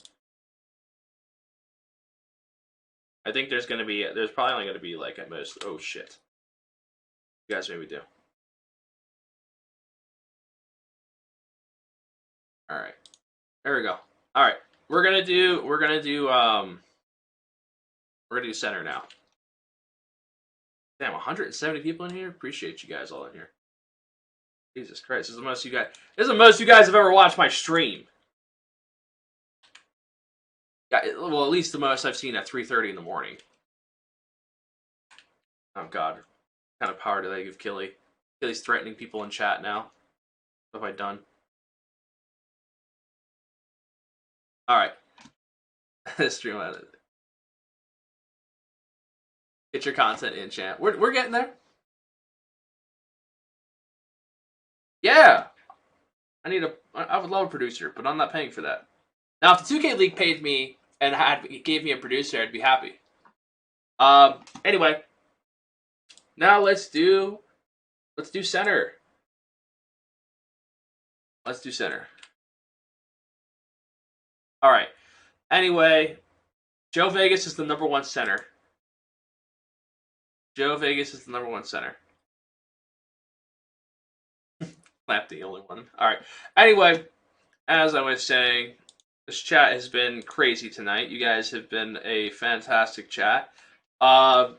I think there's probably only gonna be like at most. Oh shit! You guys maybe do. All right, there we go. All right, we're gonna do center now. Damn, 170 people in here. Appreciate you guys all in here. Jesus Christ, this is the most you guys. This is the most you guys have ever watched my stream. Yeah, well, at least the most I've seen at 3:30 in the morning. Oh God, what kind of power do they give Killy? Killy's threatening people in chat now. What have I done? All right. Stream out it. Get your content in, champ. We're getting there. Yeah. I would love a producer, but I'm not paying for that. Now, if the 2K League paid me and gave me a producer, I'd be happy. Anyway, now let's do center. Let's do center. All right. Anyway, Joe Vegas is the #1 center. Joe Vegas is the #1 center. Not the only one. All right. Anyway, as I was saying, this chat has been crazy tonight. You guys have been a fantastic chat. So,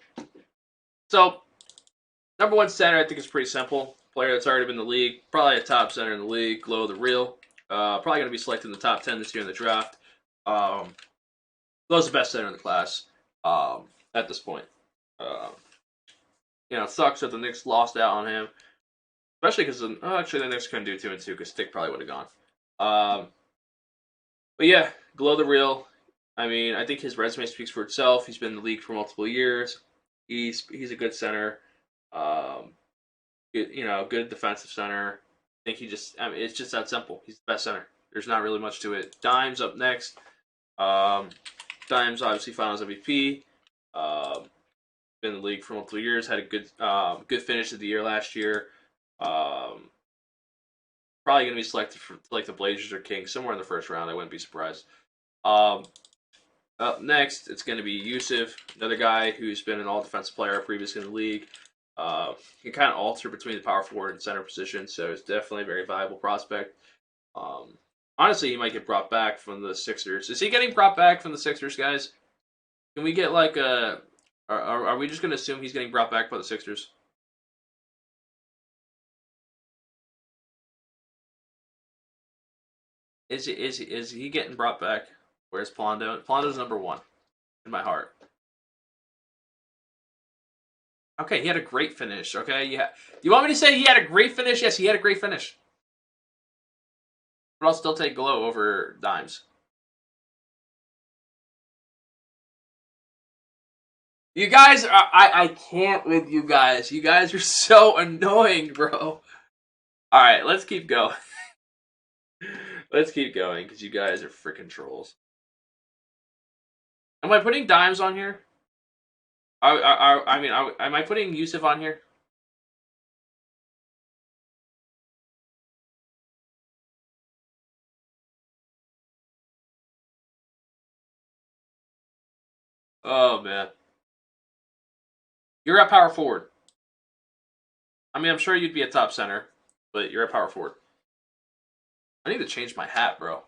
#1 center, I think is pretty simple. Player that's already been in the league, probably a top center in the league, glow the real. Probably going to be selected in the top 10 this year in the draft. Glow's the best center in the class at this point. It sucks that the Knicks lost out on him. Especially because actually the Knicks couldn't do 2 and 2 because Stick probably would have gone. But yeah, glow the real. I mean, I think his resume speaks for itself. He's been in the league for multiple years. He's a good center. Good defensive center. I think it's just that simple. He's the best center. There's not really much to it. Dimes up next. Dimes obviously Finals MVP. Been in the league for multiple years. Had a good finish of the year last year. Probably going to be selected for like the Blazers or Kings somewhere in the first round. I wouldn't be surprised. Up next, it's going to be Yusuf, another guy who's been an all-defensive player previously in the league. He can kind of alter between the power forward and center position, so it's definitely a very viable prospect. Honestly, he might get brought back from the Sixers. Is he getting brought back from the Sixers, guys? Can we get like a... Are we just going to assume he's getting brought back by the Sixers? Is he getting brought back? Where's Plondo? Plondo's #1 in my heart. Okay, he had a great finish. Okay, yeah. You want me to say he had a great finish? Yes, he had a great finish. But I'll still take Glow over Dimes. You guys, I can't with you guys. You guys are so annoying, bro. All right, let's keep going. Let's keep going because you guys are freaking trolls. Am I putting Dimes on here? Am I putting Yusuf on here? Oh man, you're at power forward. I mean, I'm sure you'd be a top center, but you're at power forward. I need to change my hat, bro.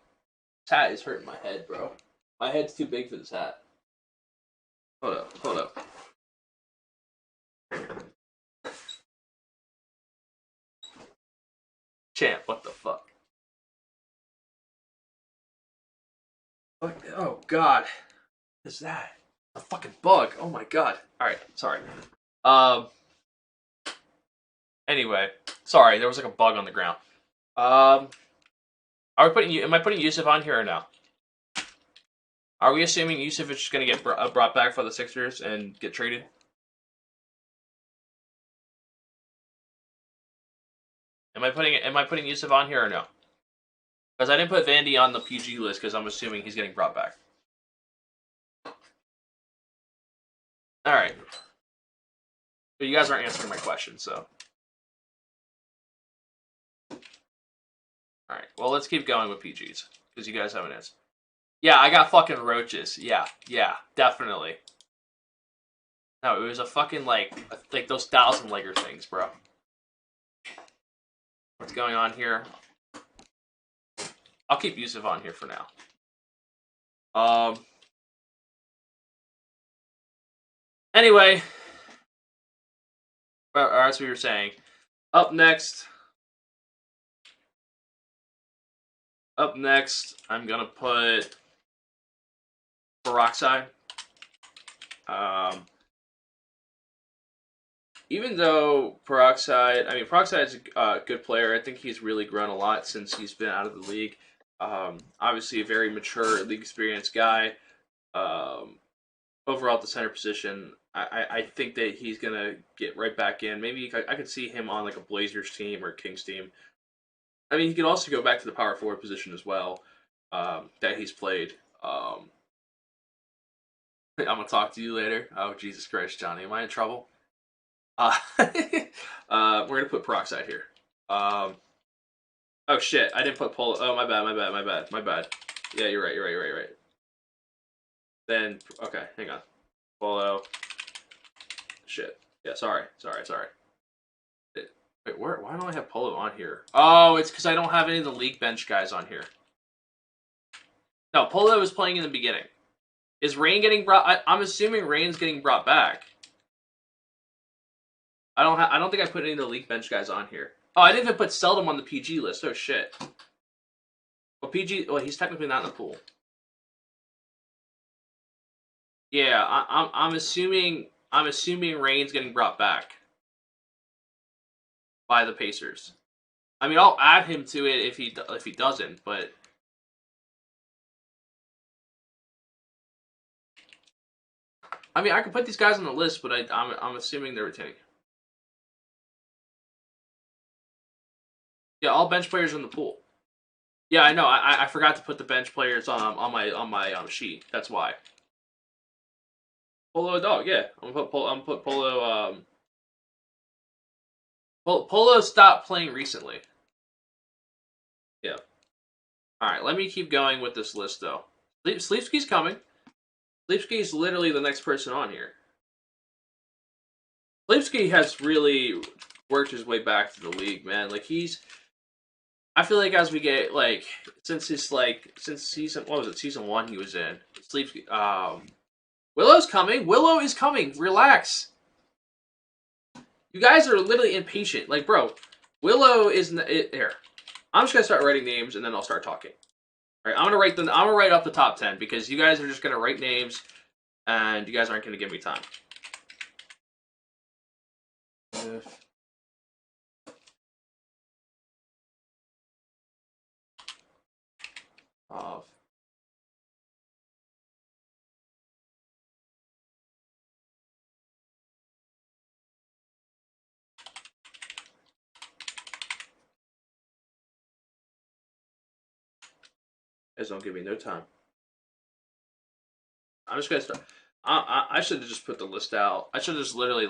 This hat is hurting my head, bro. My head's too big for this hat. Hold up. Champ, what the fuck? Oh god. What is that? A fucking bug. Oh my god. Alright, sorry. Anyway. Sorry, there was like a bug on the ground. Am I putting Yusuf on here or no? Are we assuming Yusuf is just gonna get brought back for the Sixers and get traded? Am I putting Yusuf on here or no? Because I didn't put Vandy on the PG list because I'm assuming he's getting brought back. Alright. But you guys aren't answering my question, so. Alright, well, let's keep going with PGs. Because you guys haven't answered. Yeah, I got fucking roaches. Yeah, definitely. No, it was a fucking, like those 1,000-legger things, bro. What's going on here? I'll keep Yusuf on here for now. Anyway, That's what you were saying. Up next, I'm gonna put Peroxide. Even though Peroxide's a good player. I think he's really grown a lot since he's been out of the league. Obviously, a very mature, league experienced guy. Um, Overall, at the center position, I think that he's gonna get right back in. Maybe I could see him on like a Blazers team or Kings team. I mean, he could also go back to the power forward position as well that he's played. I'm gonna talk to you later. Oh Jesus Christ, Johnny, am I in trouble? We're gonna put Peroxide here. Oh shit, I didn't put Polo. Oh my bad. Yeah, you're right. Then okay, hang on. Polo. Shit. Yeah, sorry. Wait, why don't I have Polo on here? Oh, it's because I don't have any of the league bench guys on here. No, Polo was playing in the beginning. Is Rain getting brought? I'm assuming Rain's getting brought back. I don't think I put any of the league bench guys on here. Oh, I didn't even put Seldom on the PG list. Oh shit. Well, PG. Well, he's technically not in the pool. Yeah, I'm assuming Rain's getting brought back by the Pacers. I mean, I'll add him to it if he doesn't, but I mean, I can put these guys on the list, but I'm assuming they're retaining. Yeah, all bench players in the pool. Yeah, I know. I forgot to put the bench players on my sheet. That's why. Polo dog. Yeah, I'm gonna put Polo. Polo stopped playing recently. Yeah. All right. Let me keep going with this list though. Sleepski's coming. Sleepski's literally the next person on here. Sleepski has really worked his way back to the league, man. Like I feel like as we get since season season 1 he was in. Sleepski Willow's coming. Willow is coming. Relax. You guys are literally impatient. Like, bro, Willow is here. I'm just gonna start writing names and then I'll start talking. All right, I'm gonna write up the top 10 because you guys are just gonna write names and you guys aren't gonna give me time. Of guys don't give me no time. I'm just gonna start. I should have just put the list out. I should have just literally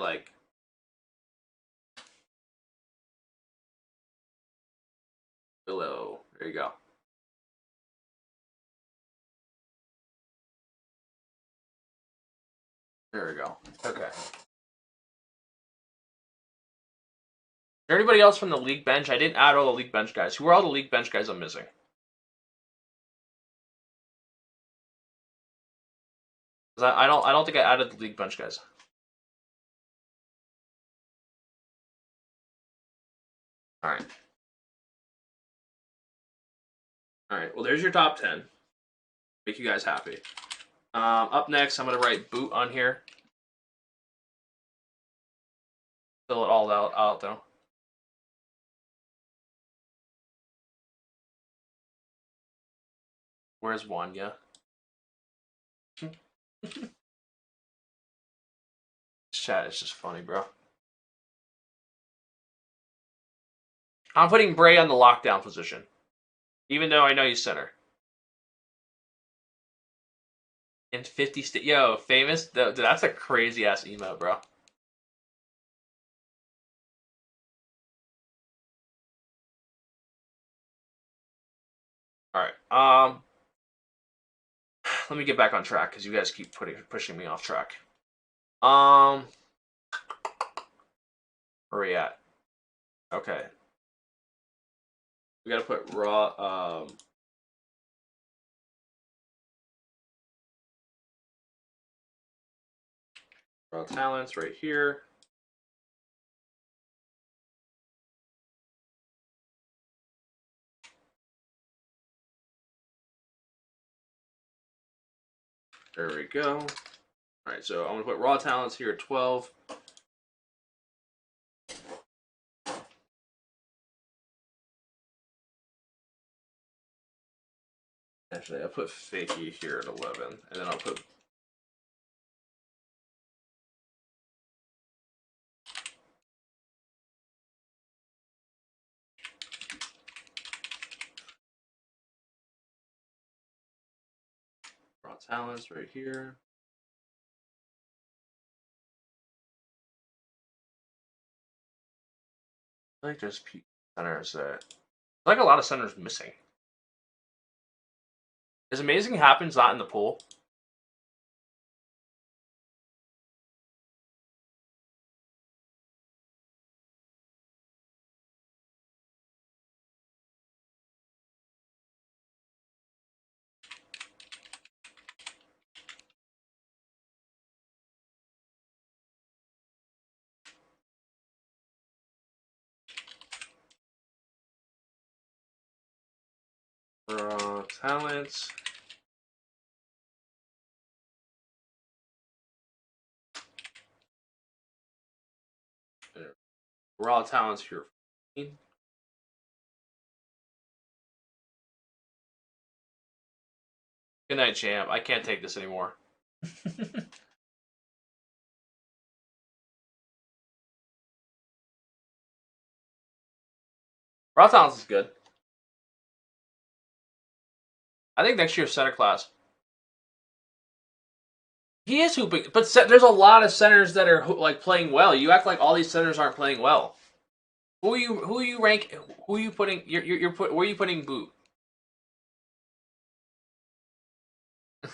below. There you go. There we go. Okay. Is there anybody else from the league bench? I didn't add all the league bench guys. Who are all the league bench guys I'm missing? I don't think I added the league bench guys. All right. All right. Well, there's your top 10. Make you guys happy. Up next, I'm gonna write Boot on here. Fill it all out though. Where's Wanya? Chat is just funny, bro. I'm putting Bray on the lockdown position, even though I know he's center. In 50 state, yo, famous. Dude, that's a crazy ass emote, bro. All right. Let me get back on track because you guys keep pushing me off track. Where are we at? Okay. We gotta put raw. Raw talents right here. There we go. All right, so I'm going to put raw talents here at 12. Actually, I'll put Fakey here at 11, and then I'll put raw talents right here. I think there's centers that like a lot of centers missing. Is Amazing Happens not in the pool? Raw talents. Raw talents here. Good night, champ. I can't take this anymore. Raw talents is good. I think next year's center class. He is hooping, but there's a lot of centers that are like playing well. You act like all these centers aren't playing well. Who are you rank? Who are you putting? Where are you putting Boot?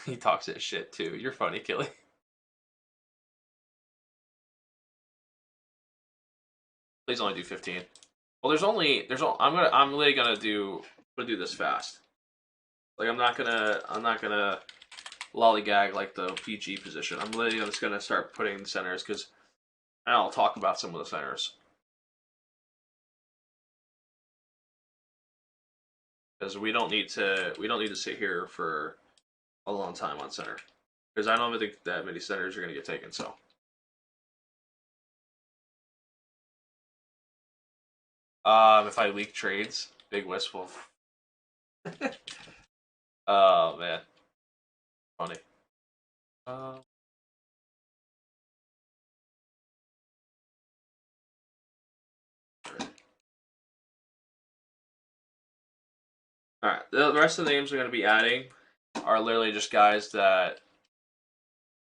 He talks that shit too. You're funny, Killy. Please only do 15. Well, I'm literally gonna do this fast. Like I'm not gonna lollygag like the PG position. I'm literally just gonna start putting the centers because I'll talk about some of the centers. Because we don't need to sit here for a long time on center. Because I don't think that many centers are gonna get taken, so. If I leak trades, big wistful. Oh man, funny. Uh, all right, the rest of the names we're going to be adding are literally just guys that.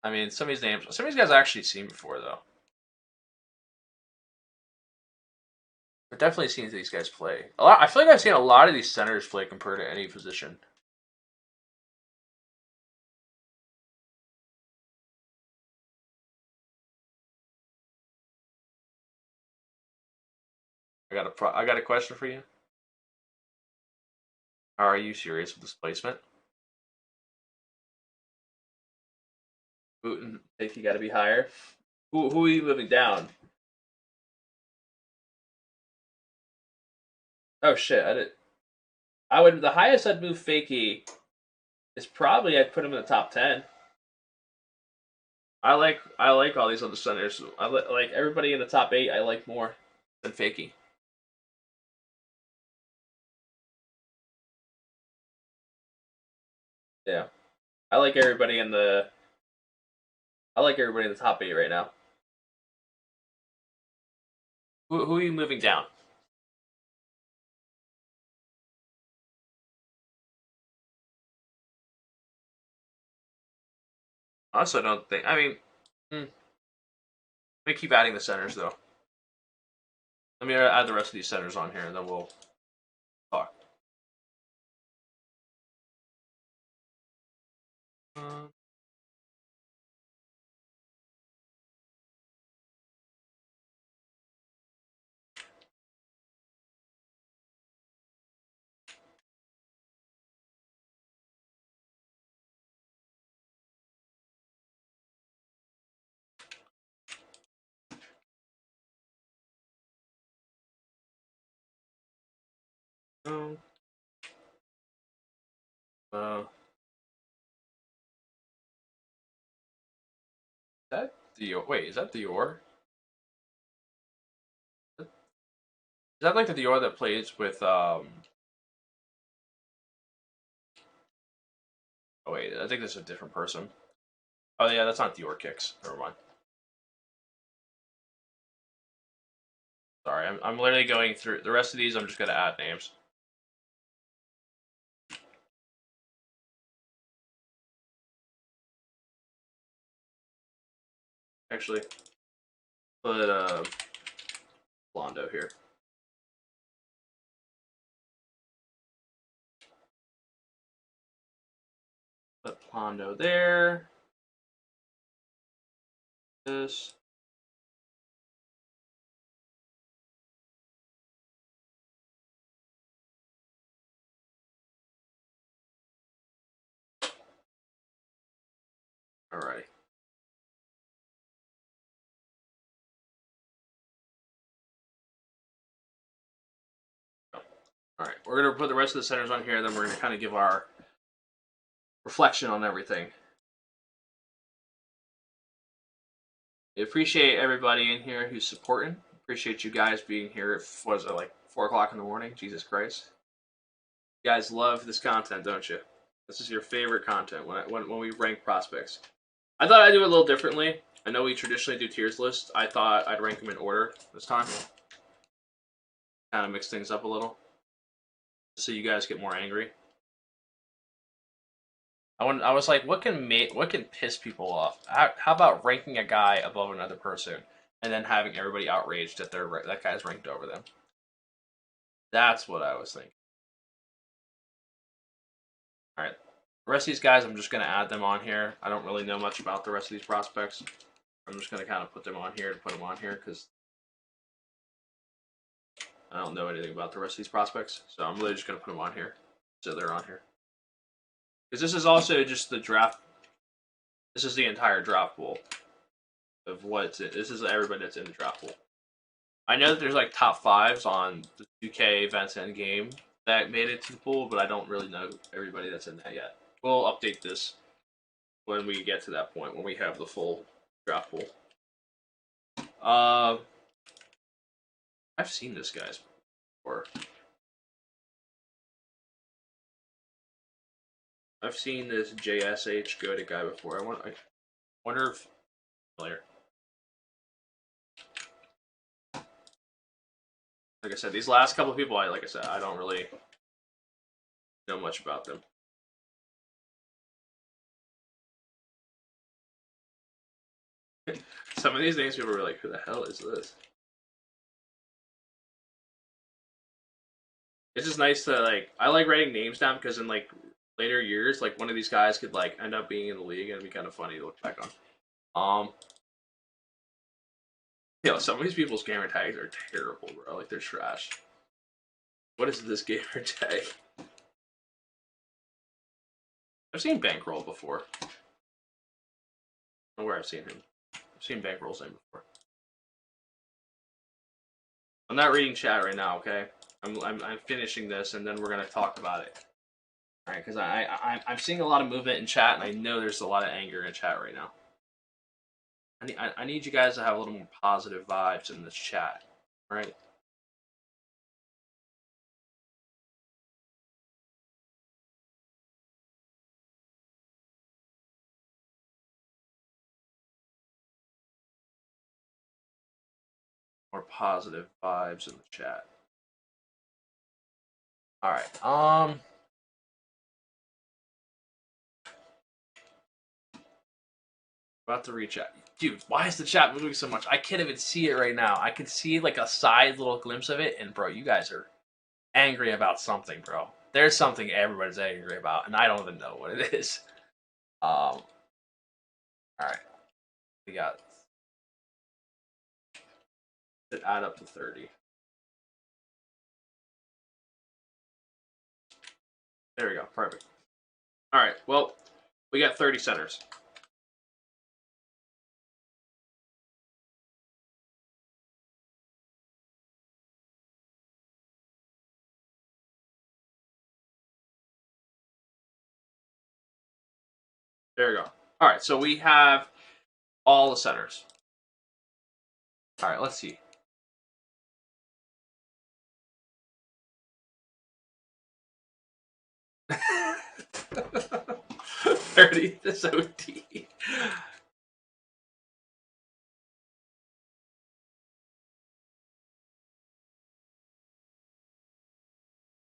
I mean, some of these guys I've actually seen before though. I've definitely seen these guys play a lot. I feel like I've seen a lot of these centers play compared to any position. I got a question for you. Are you serious with this placement? Booten, think you got to be higher. Who are you moving down? Oh shit! The highest I'd move Fakey is probably I'd put him in the top 10. I like all these other centers. I like everybody in the top 8. I like more than Fakey. Yeah, I like everybody in the. I like everybody in the top 8 right now. Who are you moving down? I also don't think. I mean, let me keep adding the centers though. Let me add the rest of these centers on here, and then we'll talk. Um, um, uh, that Dior? Wait, is that Dior? Is that like the Dior that plays with Oh wait, I think this is a different person. Oh yeah, that's not Dior kicks. Never mind. Sorry, I'm literally going through the rest of these. I'm just gonna add names. Actually, put Blondo here. Put Blondo there. This. Alrighty. Alright, we're going to put the rest of the centers on here, then we're going to kind of give our reflection on everything. I appreciate everybody in here who's supporting. Appreciate you guys being here. Was it like 4 o'clock in the morning? Jesus Christ. You guys love this content, don't you? This is your favorite content when we rank prospects. I thought I'd do it a little differently. I know we traditionally do tiers lists. I thought I'd rank them in order this time. Kind of mix things up a little, so you guys get more angry. I was like, what can piss people off? How about ranking a guy above another person and then having everybody outraged that that guy's ranked over them? That's what I was thinking. All right, the rest of these guys, I'm just gonna add them on here. I don't really know much about the rest of these prospects. I'm just gonna kind of put them on here to put them on here because I don't know anything about the rest of these prospects. So I'm really just gonna put them on here so they're on here. Because this is also just the draft. This is the entire draft pool of what's it. This is everybody that's in the draft pool. I know that there's like top fives on the 2K events end game that made it to the pool, but I don't really know everybody that's in that yet. We'll update this when we get to that point, when we have the full draft pool. I've seen this guy's before. I've seen this JSH go to guy before. I wonder if familiar. Like I said, these last couple of people, like I said, I don't really know much about them. Some of these names people were like, who the hell is this? It's just nice to like, I like writing names down because in like later years, like one of these guys could like end up being in the league and it'd be kind of funny to look back on. You know, some of these people's gamer tags are terrible, bro. Like they're trash. What is this gamer tag? I've seen Bankroll before. I don't know where I've seen him. I've seen Bankroll's name before. I'm not reading chat right now, okay? I'm finishing this and then we're gonna talk about it. All right, because I'm seeing a lot of movement in chat and I know there's a lot of anger in chat right now. I need you guys to have a little more positive vibes in this chat, right? More positive vibes in the chat. All right. About to reach out. Dude, why is the chat moving so much? I can't even see it right now. I can see like a side little glimpse of it, and bro, you guys are angry about something, bro. There's something everybody's angry about, and I don't even know what it is. All right. We got it add up to 30. There we go. Perfect. All right. Well, we got 30 centers. There we go. All right. So we have All the centers. All right, let's see. $30 this OT.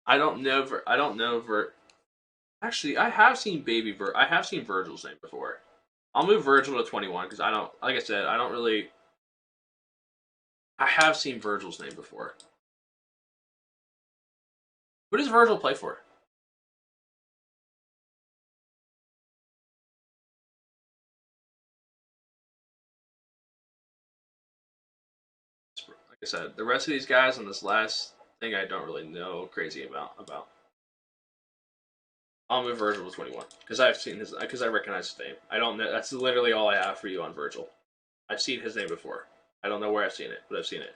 I don't know. Actually, I have seen I have seen Virgil's name before. I'll move Virgil to 21 because I don't. Like I said, I don't really. I have seen Virgil's name before. Who does Virgil play for? Like I said, the rest of these guys on this last thing I don't really know crazy about. I'll move Virgil to 21 because I've seen his because I recognize his name. I don't know. That's literally all I have for you on Virgil. I've seen his name before. I don't know where I've seen it, but I've seen it.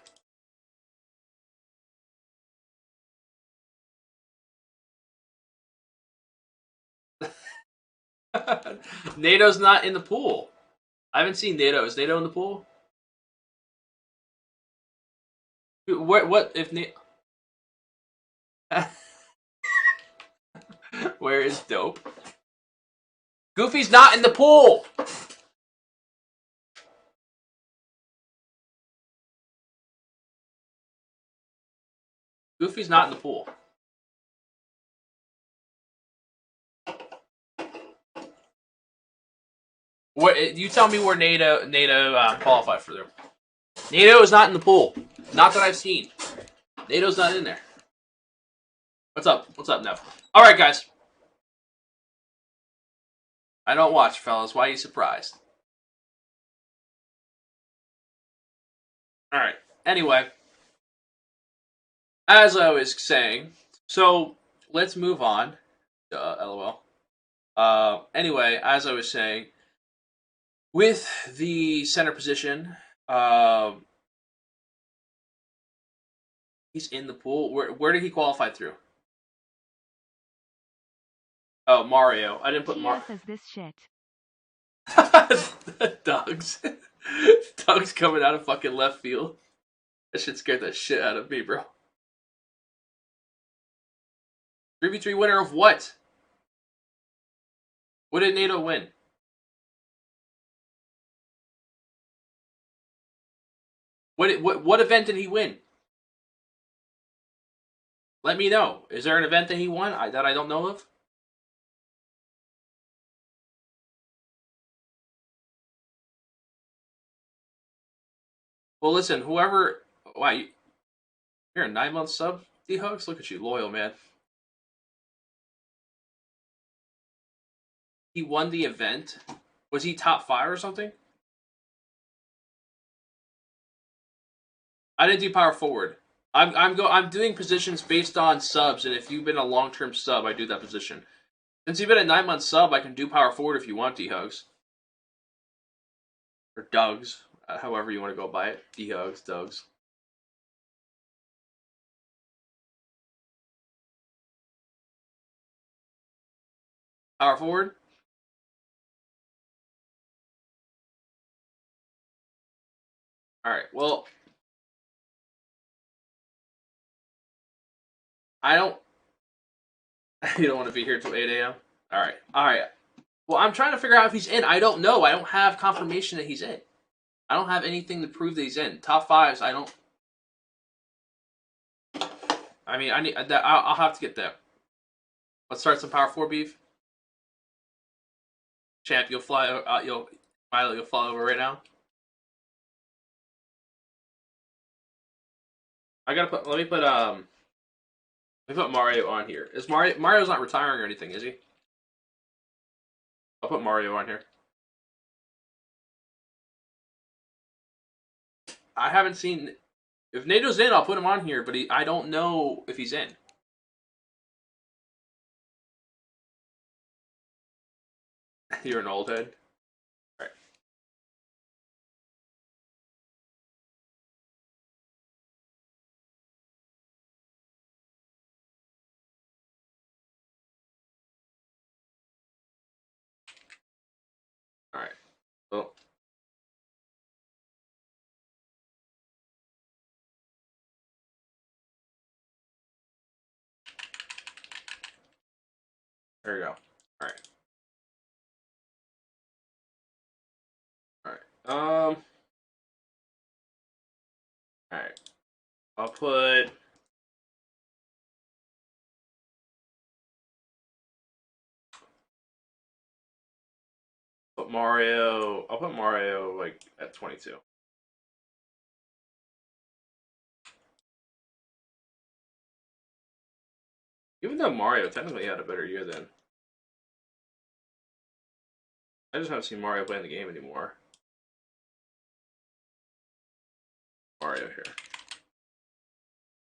NATO's not in the pool. I haven't seen NATO. Is NATO in the pool? What if NATO? Where is Dope? Goofy's not in the pool! Goofy's not in the pool. What? You tell me where NATO qualified for them. NATO is not in the pool. Not that I've seen. NATO's not in there. What's up? What's up, Nev? All right, guys. I don't watch, fellas. Why are you surprised? All right. Anyway, as I was saying, so let's move on. LOL. Anyway, as I was saying, with the center position, he's in the pool. Where did he qualify through? Oh, Mario. I didn't put Mario. TF is this shit. Dogs. Dogs coming out of fucking left field. That shit scared the shit out of me, bro. 3v3 winner of what? What did NATO win? What event did he win? Let me know. Is there an event that he won that I don't know of? Well, listen, whoever... Wow, you're a 9-month sub, D-Hugs? Look at you, loyal, man. He won the event? Was he top 5 or something? I didn't do power forward. I'm doing positions based on subs, and if you've been a long-term sub, I do that position. Since you've been a 9-month sub, I can do power forward if you want, D-Hugs. Or Dugs, however you want to go by it. D-Hugs, Dugs. Power forward? Alright, well... I don't... You don't want to be here till 8 a.m.? Alright, alright. Well, I'm trying to figure out if he's in. I don't know. I don't have confirmation that he's in. I don't have anything to prove that he's in. Top 5s, I don't... I mean, I need that. I'll have to get that. Let's start some power 4 beef. Champ, you'll fly. You'll fly over right now. I gotta put. Let me put Mario on here. Is Mario's not retiring or anything, is he? I'll put Mario on here. I haven't seen. If NATO's in, I'll put him on here, but I don't know if he's in. You're an old head. All right. All right. Well, There you go. All right. All right. All right. I'll put Mario. I'll put Mario like at 22. Even though Mario technically had a better year than. I just haven't seen Mario play in the game anymore. Mario here.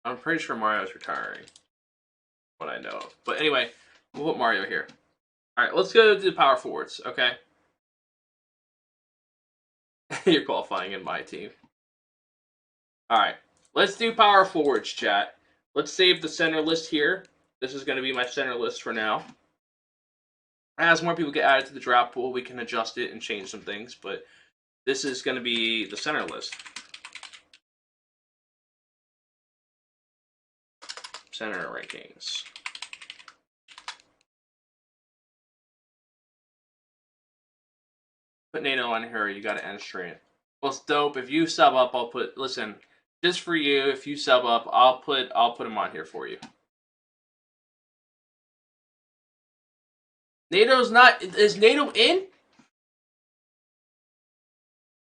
I'm pretty sure Mario's retiring. What I know of. But anyway, we'll put Mario here. Alright, let's go to the power forwards, okay? You're qualifying in my team. Alright, let's do power forwards, chat. Let's save the center list here. This is going to be my center list for now. As more people get added to the draft pool, we can adjust it and change some things, but this is going to be the center list. Center rankings. Put NATO on here, you got to end stream. Well, it's dope. If you sub up, I'll put. Listen, just for you. If you sub up, I'll put him on here for you. NATO's not. Is NATO in?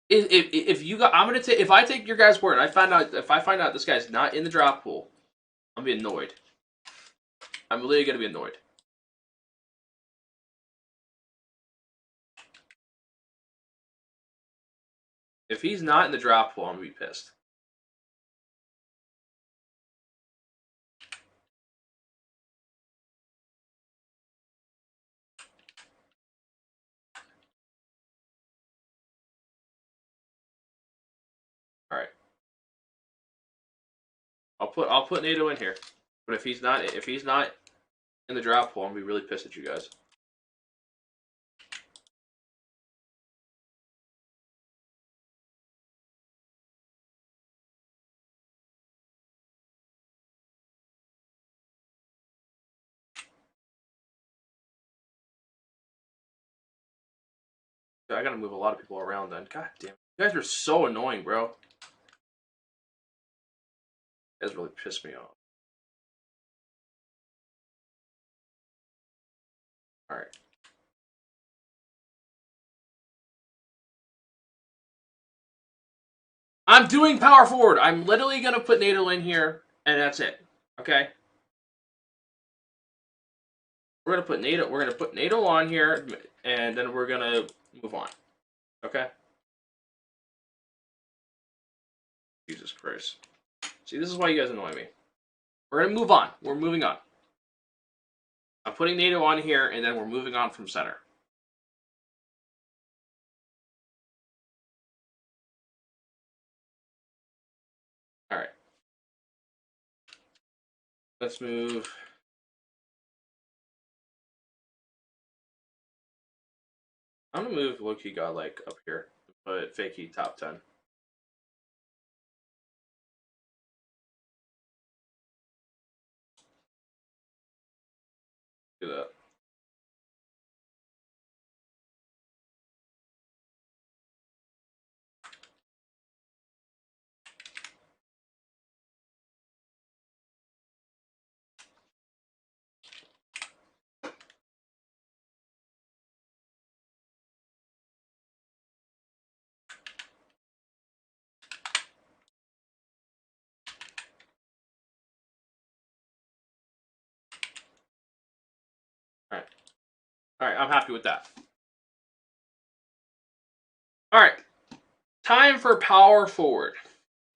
If you got, I'm gonna take. If I take your guys' word, if I find out this guy's not in the draft pool, I'm gonna be annoyed. I'm really gonna be annoyed. If he's not in the draft pool, I'm gonna be pissed. All right. I'll put NATO in here, but if he's not in the draft pool, I'm gonna be really pissed at you guys. I gotta move a lot of people around then. God damn, you guys are so annoying, bro. You guys really pissed me off. All right. I'm doing power forward. I'm literally gonna put NATO in here, and that's it. Okay. We're gonna put NATO. We're gonna put NATO on here, and then we're gonna move on. Okay. Jesus Christ. See, this is why you guys annoy me. We're gonna move on. We're moving on. I'm putting NATO on here, and then we're moving on from center. All right. Let's move. I'm gonna move Loki Godlike up here, but Fakey top 10. Do that. All right. All right. I'm happy with that. All right. Time for power forward.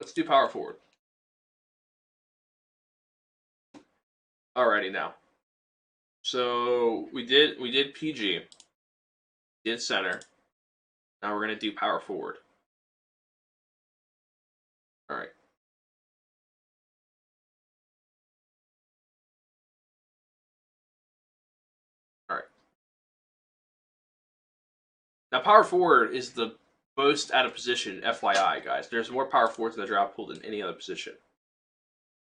Let's do power forward. Alrighty now. So we did PG. Did center. Now we're gonna do power forward. All right. All right. Now power forward is the most out of position. FYI, guys. There's more power forwards in the draft pool than any other position.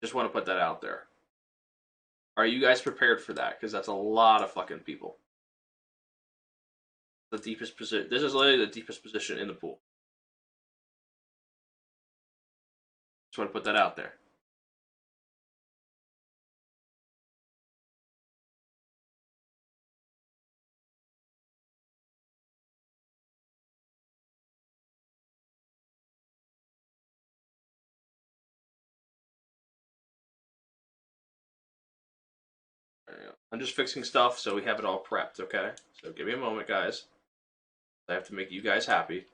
Just want to put that out there. Are you guys prepared for that? Because that's a lot of fucking people. The deepest position. This is literally the deepest position in the pool. Just want to put that out there. I'm just fixing stuff so we have it all prepped, okay? So give me a moment, guys. I have to make you guys happy.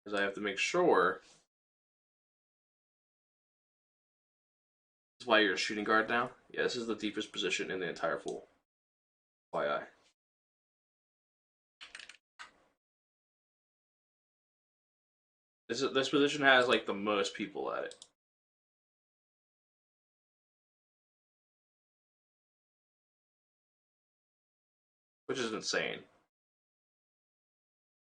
Because I have to make sure. This is why you're a shooting guard now? Yeah, this is the deepest position in the entire pool. FYI. This position has like the most people at it. Which is insane.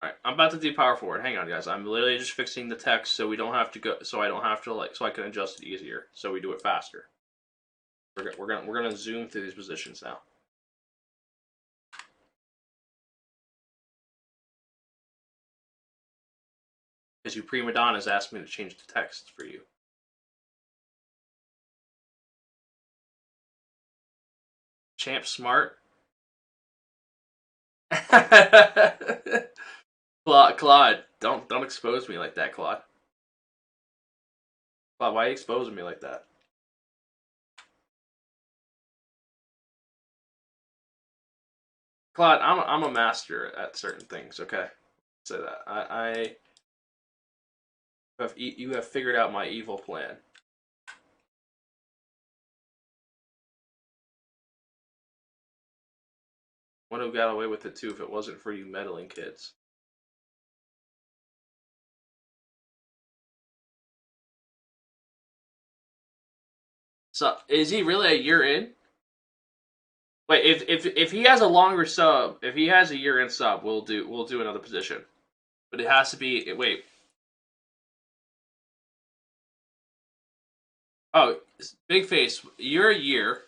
Alright, I'm about to do power forward. Hang on, guys. I'm literally just fixing the text so we don't have to go. So I don't have to so I can adjust it easier. So we do it faster. We're gonna zoom through these positions now. Because you prima donnas asked me to change the text for you. Champ Smart. Claude, don't expose me like that, Claude. Claude, why are you exposing me like that? Claude, I'm a master at certain things. Okay, say that. You have figured out my evil plan. Would have got away with it too if it wasn't for you meddling kids. So is he really a year in? Wait, if he has a longer sub, if he has a year in sub, we'll do another position. But it has to be wait. Oh, big face, you're a year.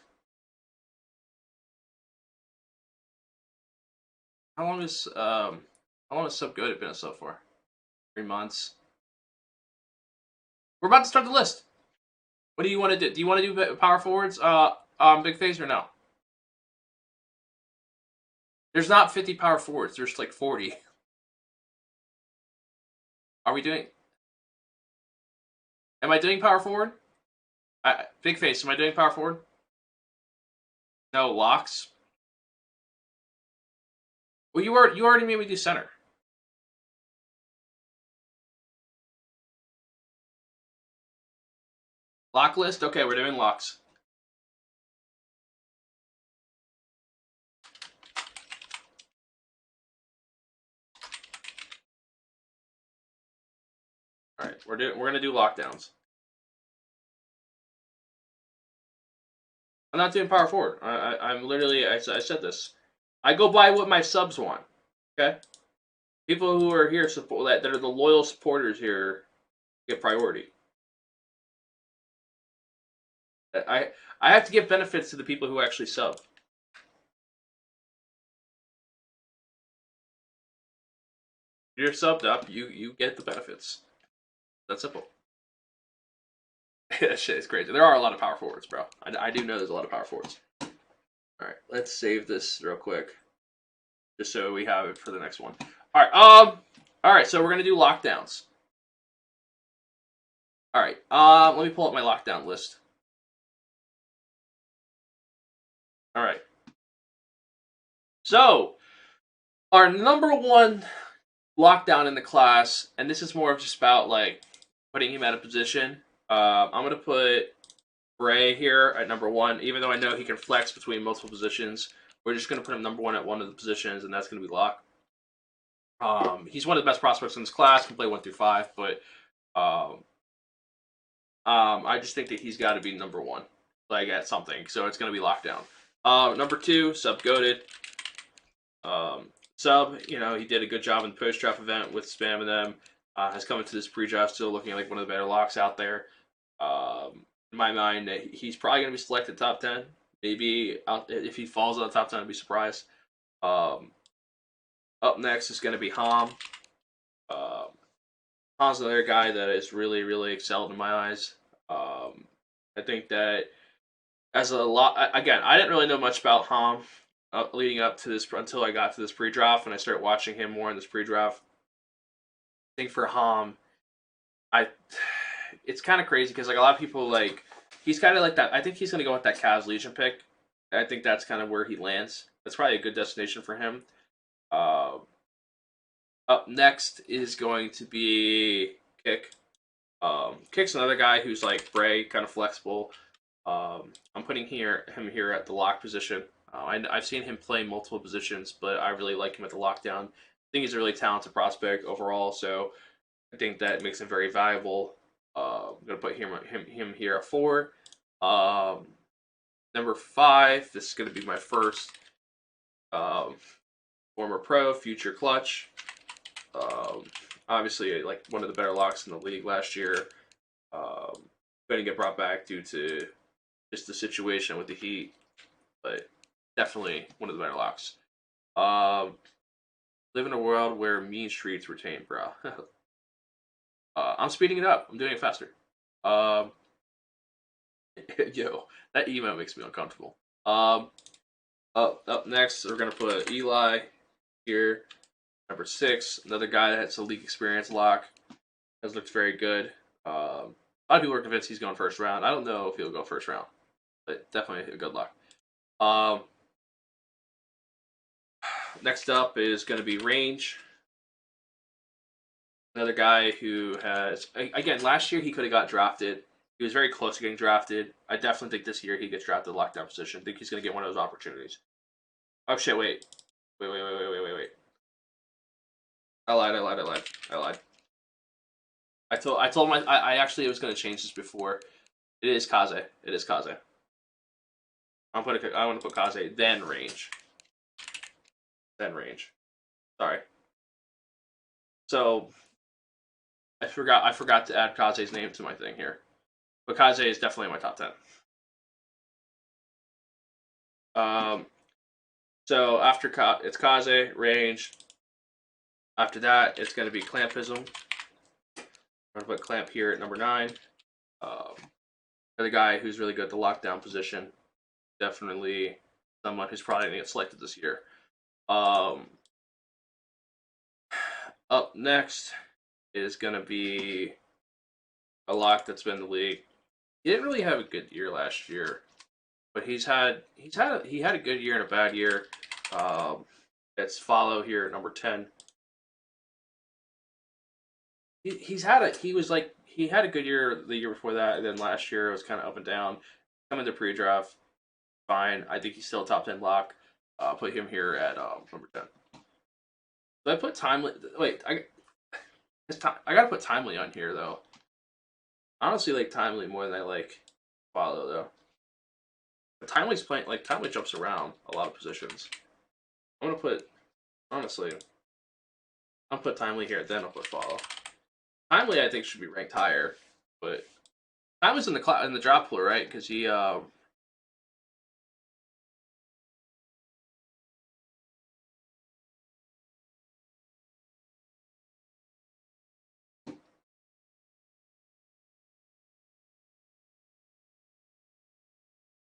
How long has sub goated been a sub for? 3 months. We're about to start the list. What do you want to do? Do you want to do power forwards, big face or no? There's not 50 power forwards. There's like 40. Are we doing? Am I doing power forward? Big face. Am I doing power forward? No locks. Well, you already made me do center. Lock list. Okay, we're doing locks. All right, we're gonna do lockdowns. I'm not doing power forward. I'm literally I said this. I go by what my subs want. Okay, people who are here support that are the loyal supporters here get priority. I have to give benefits to the people who actually sub. If you're subbed up, you get the benefits. That's simple. That shit is crazy. There are a lot of power forwards, bro. I do know there's a lot of power forwards. Alright, let's save this real quick. Just so we have it for the next one. Alright, so we're gonna do lockdowns. Alright, let me pull up my lockdown list. Alright. So, our number one lockdown in the class, and this is more of just about like putting him at a position. I'm gonna put Bray here at number one, even though I know he can flex between multiple positions. We're just gonna put him number one at one of the positions, and that's gonna be lock. He's one of the best prospects in this class. Can play 1 through 5, but I just think that he's got to be number one, like at something. So it's gonna be lockdown. Number two, sub goated. sub. You know, he did a good job in the post-draft event with spamming them. Has come into this pre-draft still looking like one of the better locks out there. In my mind, he's probably going to be selected top 10. Maybe if he falls on the top 10, I'd be surprised. Up next is going to be Ham. Ham's another guy that is really, really excelled in my eyes. I think that as a lot, again, I didn't really know much about Ham leading up to this until I got to this pre-draft, and I started watching him more in this pre-draft. I think for Ham, it's kind of crazy because like a lot of people he's kind of like that. I think he's going to go with that Cavs Legion pick. I think that's kind of where he lands. That's probably a good destination for him. Up next is going to be Kick. Kick's another guy who's like Bray, kind of flexible. I'm putting him here at the lock position. I've seen him play multiple positions, but I really like him at the lockdown. I think he's a really talented prospect overall, so I think that makes him very valuable. I'm gonna put him here at 4. Number 5. This is gonna be my first former pro, future clutch. Obviously, like one of the better locks in the league last year. Going to get brought back due to just the situation with the Heat, but definitely one of the better locks. Live in a world where mean streets retain, bro. I'm speeding it up. I'm doing it faster. Yo, that email makes me uncomfortable. Up next, we're gonna put Eli here, number 6. Another guy that has a league experience lock. Has looked very good. A lot of people are convinced he's going first round. I don't know if he'll go first round, but definitely a good lock. Next up is going to be Range. Another guy who has, again, last year he could have got drafted. He was very close to getting drafted. I definitely think this year he gets drafted lockdown position. I think he's going to get one of those opportunities. Oh shit! Wait. I lied. I told him I actually was going to change this before. It is Kaze. I want to put Kaze, then Range. Sorry. So I forgot to add Kaze's name to my thing here. But Kaze is definitely in my top 10. So after it's Kaze, Range. After that, it's going to be Clampism. I'm going to put Clamp here at number 9. Another guy who's really good at the lockdown position. Definitely someone who's probably going to get selected this year. Up next is going to be a lock that's been in the league. He didn't really have a good year last year, but he had a good year and a bad year. It's Follow here at number 10. He had a good year the year before that, and then last year it was kind of up and down. Coming to pre-draft, fine. I think he's still a top 10 lock. Put him here at number 10. So I put Timely. Wait, I gotta put Timely on here though. I honestly like Timely more than I like Follow though. But Timely's playing Timely jumps around a lot of positions. I'm gonna put I'll put Timely here, then I'll put Follow. Timely I think should be ranked higher, but Timely's in the drop pool, right? Because he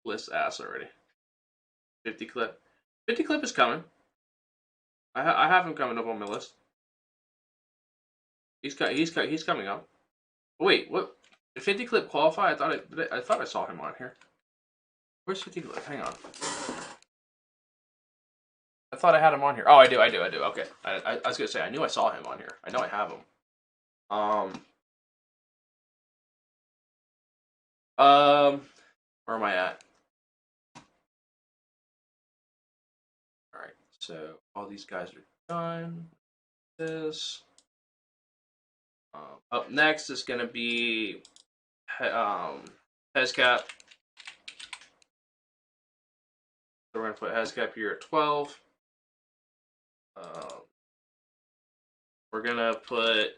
list ass already. 50 clip. 50 clip is coming. I have him coming up on my list. He's coming up. Wait, what? Did 50 clip qualify? I thought I saw him on here. Where's 50 clip? Hang on. I thought I had him on here. Oh, I do. Okay. I was gonna say I knew I saw him on here. I know I have him. Where am I at? All right. So all these guys are done. This. Up next is going to be Hezcap. So we're going to put Hezcap here at 12. We're gonna put.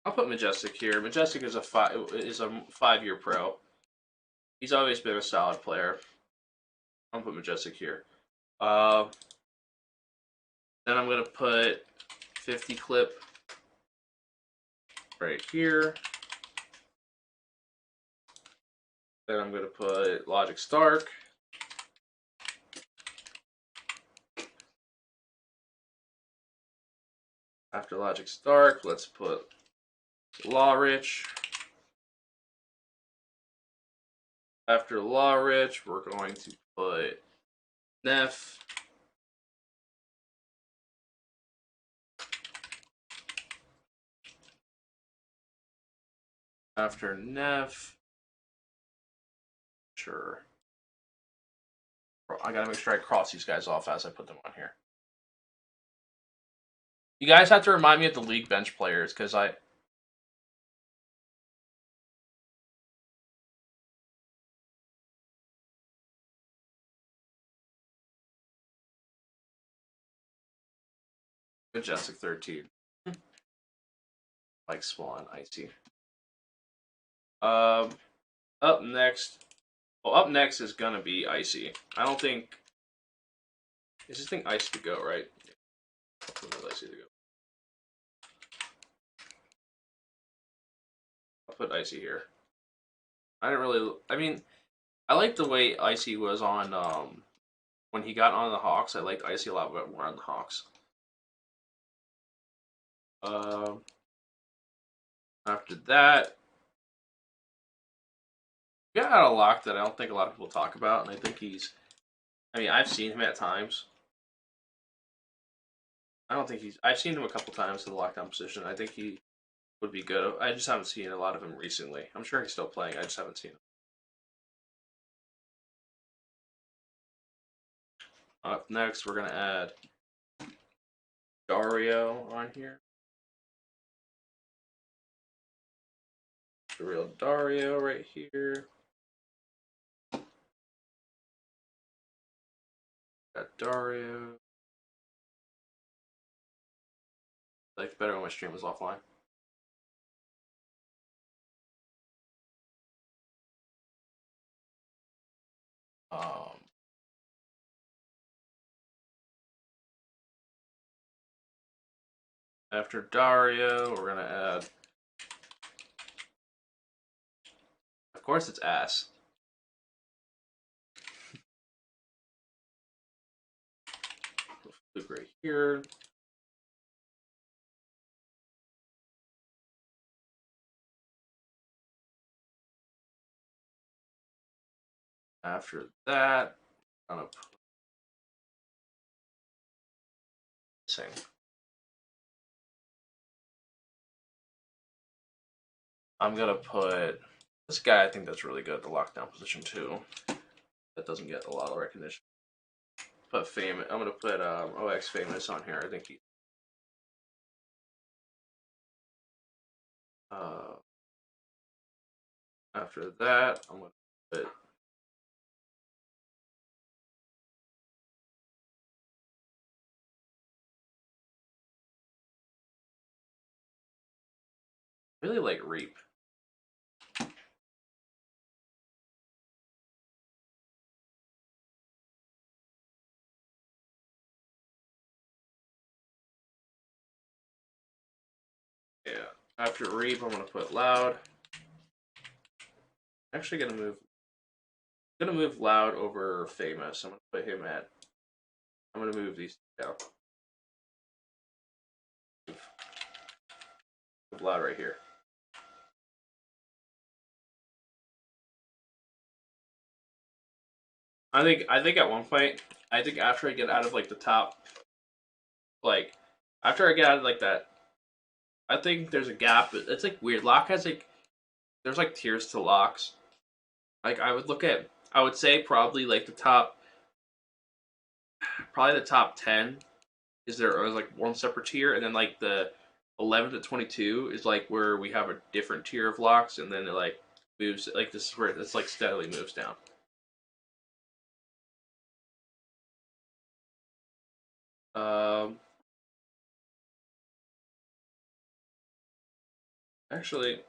I'll put Majestic here. Majestic is a 5-year pro. He's always been a solid player. I'll put Majestic here. Then I'm gonna put 50 clip right here. Then I'm gonna put Logic Stark. After Logic Stark, let's put Law Rich. After Law Rich, we're going to put Neff. After Neff, sure. I gotta make sure I cross these guys off as I put them on here. You guys have to remind me of the league bench players, because I... Majestic 13. Like Spawn, Icy. Up next... Well, up next is gonna be Icy. I don't think... Is this thing Icy to go, right? Icy to go. I'll put Icy here. I didn't really... I mean, I like the way Icy was on... when he got on the Hawks, I liked Icy a lot more on the Hawks. After that... We got a lock that I don't think a lot of people talk about, and I think he's... I mean, I've seen him at times. I don't think he's... I've seen him a couple times in the lockdown position. I think he would be good. I just haven't seen a lot of him recently. I'm sure he's still playing. I just haven't seen him. Up next, we're going to add Dario on here. The real Dario right here. Got Dario. I liked better when my stream was offline. After Dario, we're gonna add... Of course it's Ass. Luke right here. After that, I'm gonna sing. I'm gonna put this guy. I think that's really good at the lockdown position too. That doesn't get a lot of recognition. Put famous. I'm gonna put OX Famous on here. I think he. After that, I'm gonna put. Really like Reap. Yeah. After Reap, I'm gonna put Loud. Actually, gonna move Loud over Famous. I'm gonna put him at. I'm gonna move these down. Move Loud right here. I think at one point, I think after I get out of like the top, like after I get out of like that, I think there's a gap. It's like weird. Lock has like there's like tiers to locks. Like I would say probably like the top 10 is there is like one separate tier, and then like the 11 to 22 is like where we have a different tier of locks, and then it like moves like this is where it's like steadily moves down. Actually,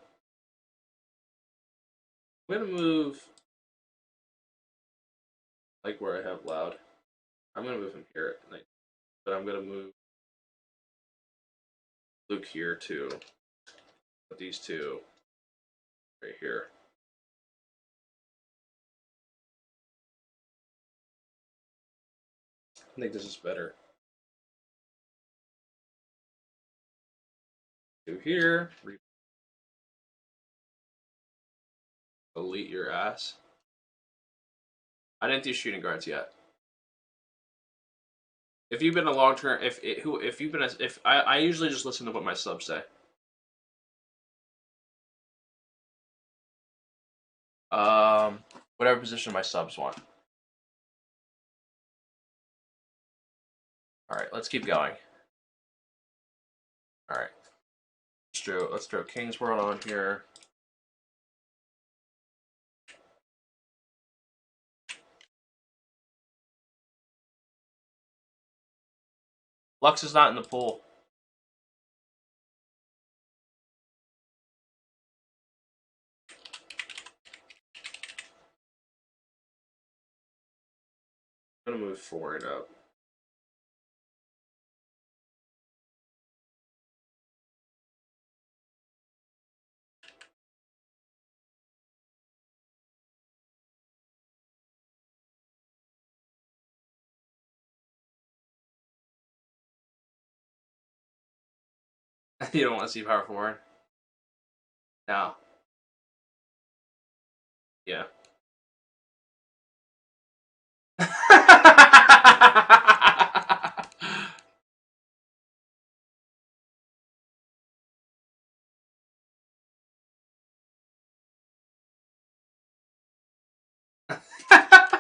I'm gonna move like where I have loud. I'm gonna move him here, but I'm gonna move Luke here too. Put these two right here. I think this is better. Two here. Elite your ass. I didn't do shooting guards yet. If you've been a long term, if you've been if I usually just listen to what my subs say. Whatever position my subs want. All right, let's keep going. All right, let's throw King's World on here. Lux is not in the pool. I'm gonna move forward up. You don't want to see power forward? No. Yeah.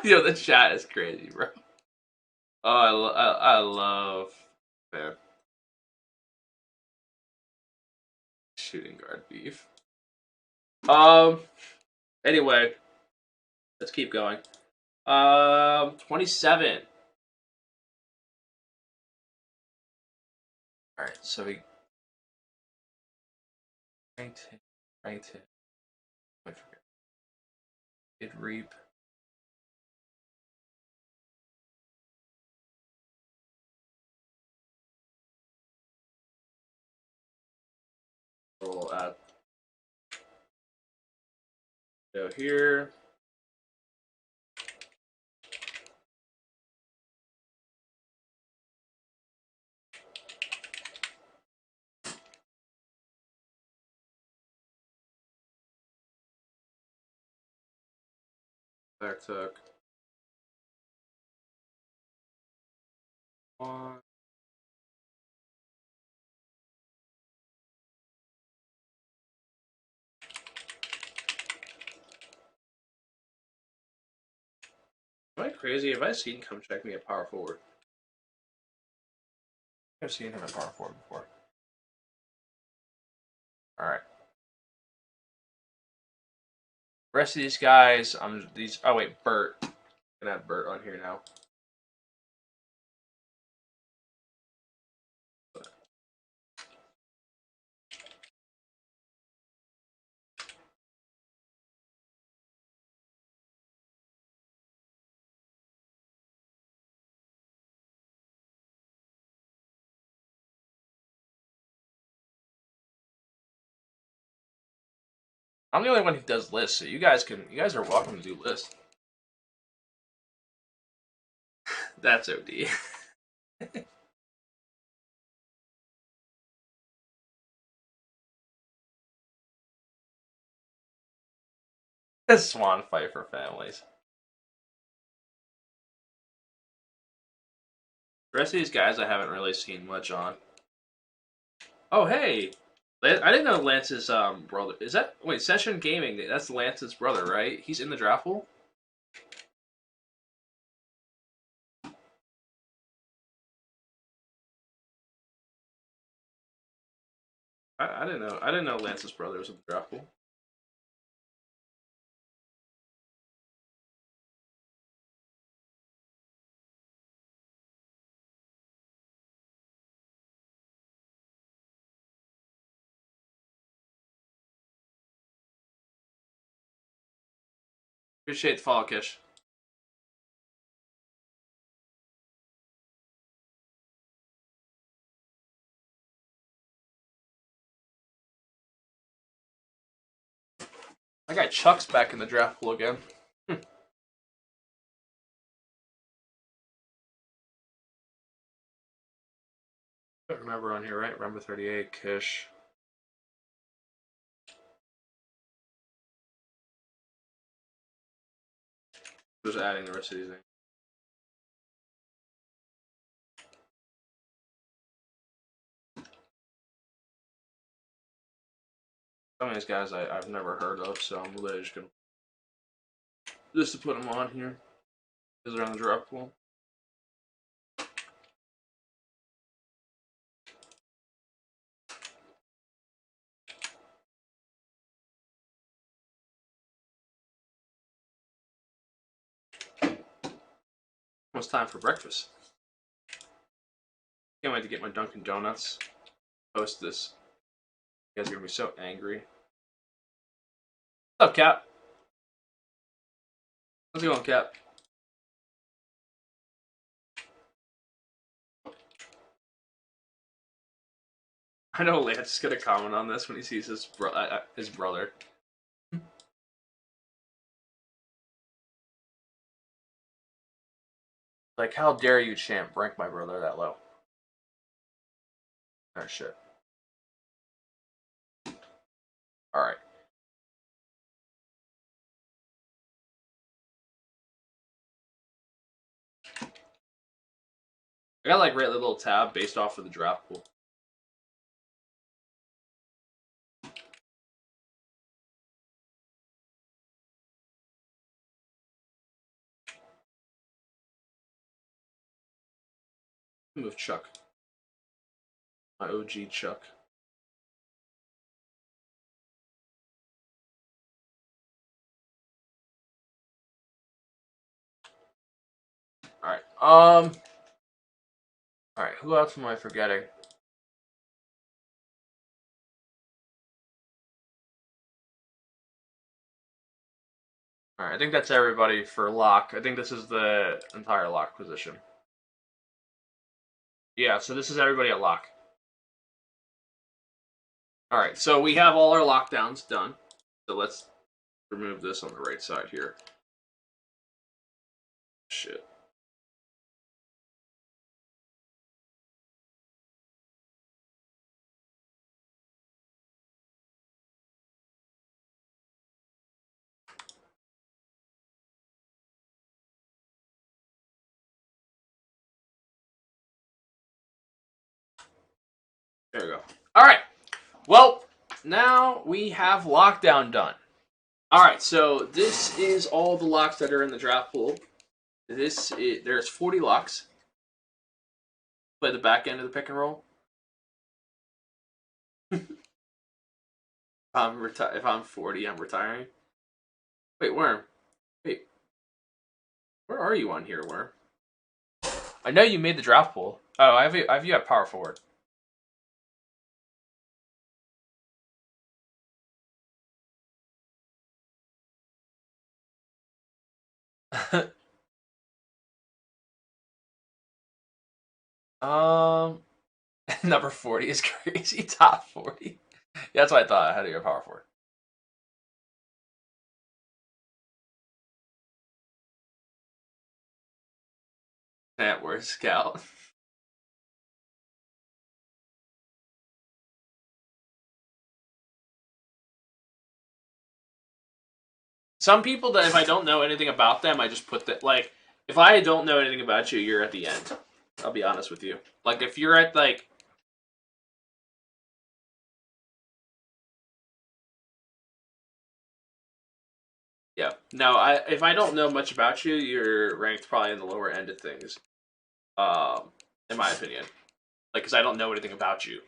Yo, the chat is crazy, bro. Oh, I love, man, shooting guard beef. Anyway, let's keep going. 27. All right, so we ranked him. I forget. Did reap. We'll add go here. Back tuck. One. Am I crazy? Have I seen come check me at power forward? I've seen him at power forward before. All right. Rest of these guys, Oh wait, Bert. I'm gonna have Bert on here now. I'm the only one who does lists, so you guys are welcome to do lists. That's OD. A swan fight for families. The rest of these guys I haven't really seen much on. Oh hey, I didn't know Lance's brother. Is that wait Session Gaming? That's Lance's brother, right? He's in the draft pool. I didn't know. I didn't know Lance's brother was in the draft pool. Appreciate the follow, Kish. That guy Chuck's back in the draft pool again. I remember on here, right? Remember 38, Kish. Just adding the rest of these things. Some of these guys I've never heard of, so I'm literally just gonna to put them on here because they're on the draft pool. Almost time for breakfast. Can't wait to get my Dunkin' Donuts. Post this. You guys are gonna be so angry. What's up, Cap? How's it going, Cap? I know Lance is gonna comment on this when he sees his brother. Like, how dare you, champ, rank my brother that low? Oh, shit. Alright. I got like right little tab based off of the draft pool. Move Chuck. My OG Chuck. Alright. Alright, who else am I forgetting? Alright, I think that's everybody for lock. I think this is the entire lock position. Yeah, so this is everybody at lock. Alright, so we have all our lockdowns done. So let's remove this on the right side here. Shit. There we go. Alright. Well, now we have lockdown done. Alright, so this is all the locks that are in the draft pool. There's 40 locks. Play the back end of the pick and roll. If I'm 40, I'm retiring. Wait, Worm. Wait. Where are you on here, Worm? I know you made the draft pool. Oh, I have you at PowerForward. Number 40 is crazy. Top 40. Yeah, that's what I thought. I had to go PowerForward. Net worth scout. Some people that if I don't know anything about them, I just put that like if I don't know anything about you, you're at the end. I'll be honest with you. Like if you're at like yeah. No, if I don't know much about you, you're ranked probably in the lower end of things. In my opinion. Like cuz I don't know anything about you.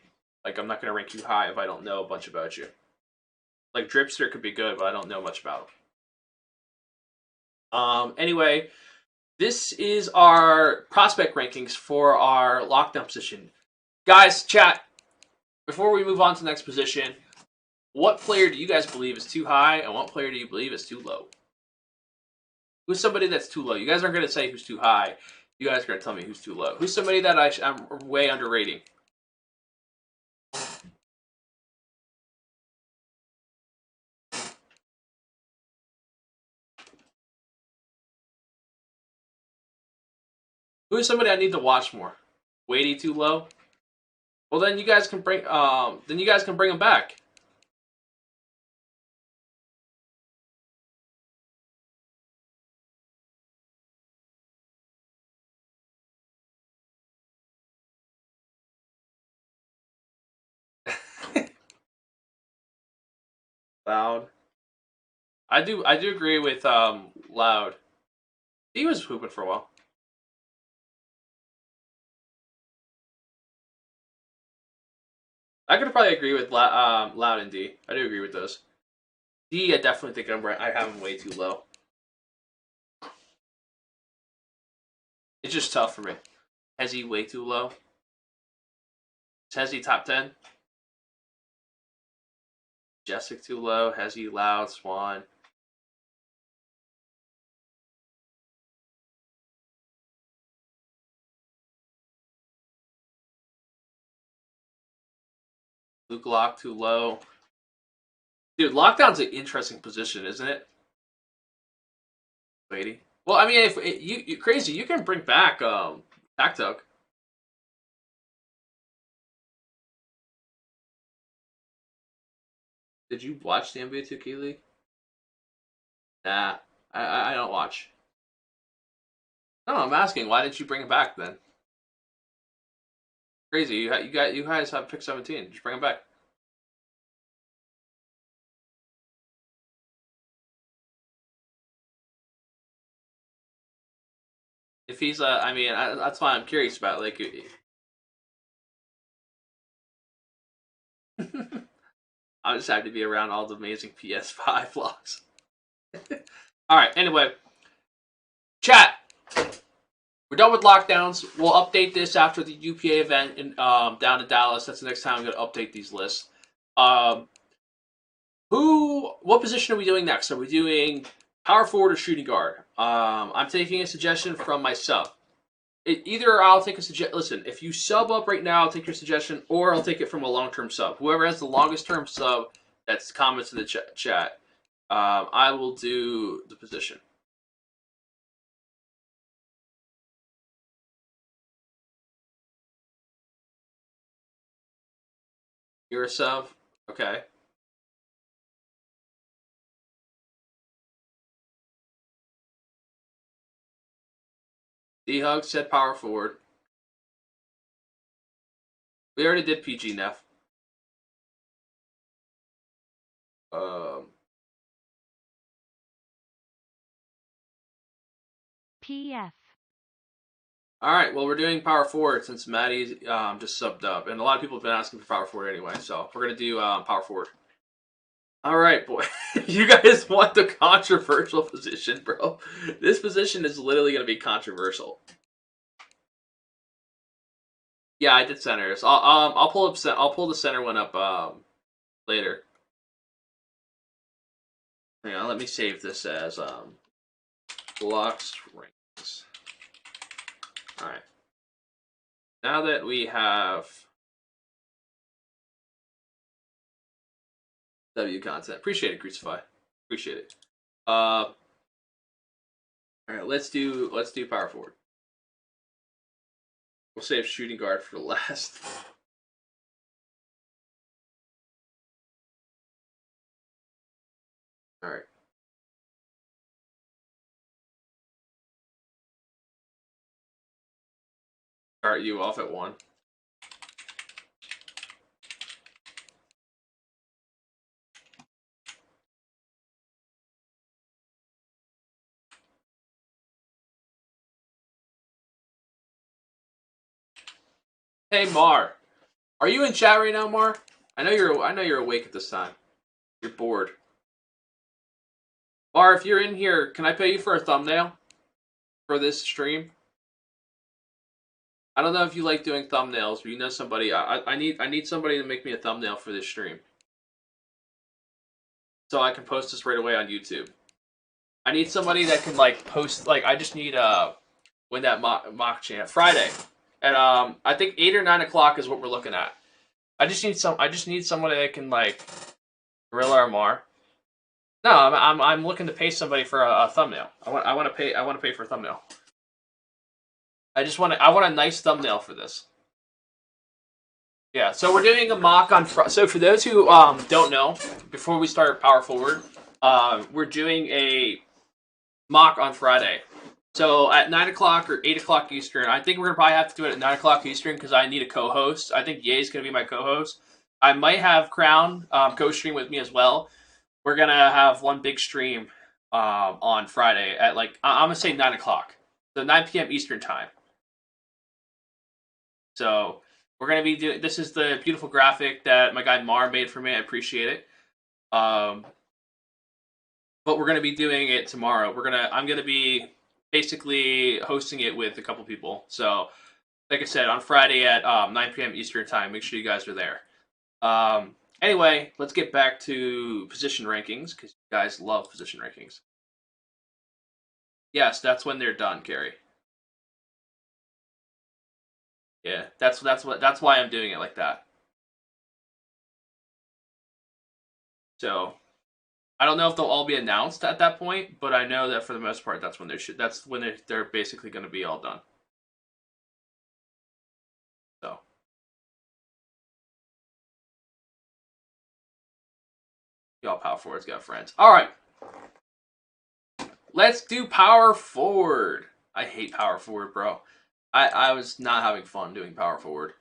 Like I'm not going to rank you high if I don't know a bunch about you. Like Dripster could be good, but I don't know much about him. Anyway, this is our prospect rankings for our lockdown position. Guys, chat, before we move on to the next position, what player do you guys believe is too high and what player do you believe is too low? Who's somebody that's too low? You guys aren't going to say who's too high. You guys are going to tell me who's too low. Who's somebody that I'm way underrating? Who's somebody I need to watch more? Weighty too low? Well, then you guys can bring him back. Loud. I do agree with Loud. He was pooping for a while. I could probably agree with Loud and D. I do agree with those. D, I definitely think I have him way too low. It's just tough for me. Has he way too low? Has he top 10? Jessic too low. Has he Loud, Swan? Luke Locke too low. Dude, Lockdown's an interesting position, isn't it? Weighty. Well, I mean, if you crazy, you can bring back Tactug. Did you watch the NBA2KLeague? Nah, I don't watch. No, I'm asking, why didn't you bring him back then? Crazy, you guys have pick 17. Just bring him back. If he's I mean, that's why I'm curious about like. I just have to be around all the amazing PS5 vlogs. All right. Anyway, chat. We're done with lockdowns. We'll update this after the UPA event in down in Dallas. That's the next time I'm going to update these lists. What position are we doing next? Are we doing power forward or shooting guard? I'm taking a suggestion from my sub. Either I'll take a suggestion. Listen, if you sub up right now, I'll take your suggestion, or I'll take it from a long-term sub. Whoever has the longest-term sub that's comments in the chat, I will do the position. You're a sub? Okay. D-Hug said power forward. We already did PG Neff. PF. All right, well, we're doing power forward since Maddie just subbed up. And a lot of people have been asking for power forward anyway, so we're going to do power forward. All right, boy. You guys want the controversial position, bro. This position is literally going to be controversial. Yeah, I did centers. I'll pull the center one up later. Hang on, let me save this as block strings. All right. Now that we have W content, appreciate it, Crucify. Appreciate it. All right, let's do power forward. We'll save shooting guard for last. All right. Start you off at 1. Hey Mar, are you in chat right now, Mar? I know you're awake at this time. You're bored. Mar, if you're in here, can I pay you for a thumbnail for this stream? I don't know if you like doing thumbnails, but you know somebody. I need somebody to make me a thumbnail for this stream, so I can post this right away on YouTube. I need somebody that can like post. Like I just need win that mock chant Friday, and I think 8 or 9 o'clock is what we're looking at. I just need somebody that can like Gorilla or Mar. No, I'm looking to pay somebody for a thumbnail. I want to pay for a thumbnail. I want a nice thumbnail for this. Yeah, so we're doing a mock on so for those who don't know, before we start Power Forward, we're doing a mock on Friday. So at 9 o'clock or 8 o'clock Eastern, I think we're gonna probably have to do it at 9 o'clock Eastern because I need a co-host. I think Ye's gonna be my co-host. I might have Crown co-stream with me as well. We're gonna have one big stream on Friday at like I'm gonna say 9 o'clock, so 9 p.m. Eastern time. So we're gonna be doing. This is the beautiful graphic that my guy Mar made for me. I appreciate it. But we're gonna be doing it tomorrow. I'm gonna be basically hosting it with a couple people. So, like I said, on Friday at 9 p.m. Eastern time. Make sure you guys are there. Anyway, let's get back to position rankings because you guys love position rankings. Yes, that's when they're done, Carrie. Yeah, that's why I'm doing it like that. So, I don't know if they'll all be announced at that point, but I know that for the most part, that's when they're basically going to be all done. So, y'all power forwards got friends. All right, let's do power forward. I hate power forward, bro. I was not having fun doing power forward.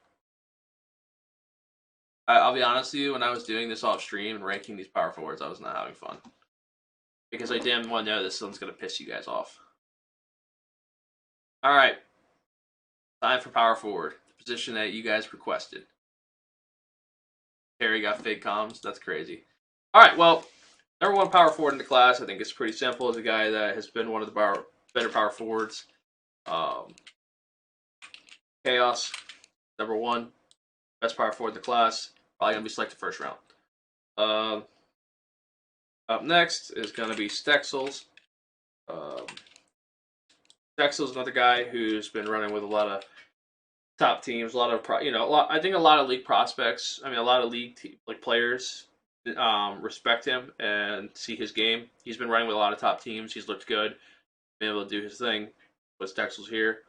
I'll be honest with you, when I was doing this off stream and ranking these power forwards, I was not having fun. Because I damn well know this one's going to piss you guys off. Alright. Time for power forward. The position that you guys requested. Terry got fake comms. That's crazy. Alright, well, number one power forward in the class, I think it's pretty simple. As a guy that has been one of the better power forwards. Chaos, number one. Best power forward in the class. Probably going to be selected first round. Up next is going to be Stexels. Stexels is another guy who's been running with a lot of top teams, I think a lot of league prospects. I mean, a lot of league players respect him and see his game. He's been running with a lot of top teams. He's looked good, been able to do his thing. With Stexels here.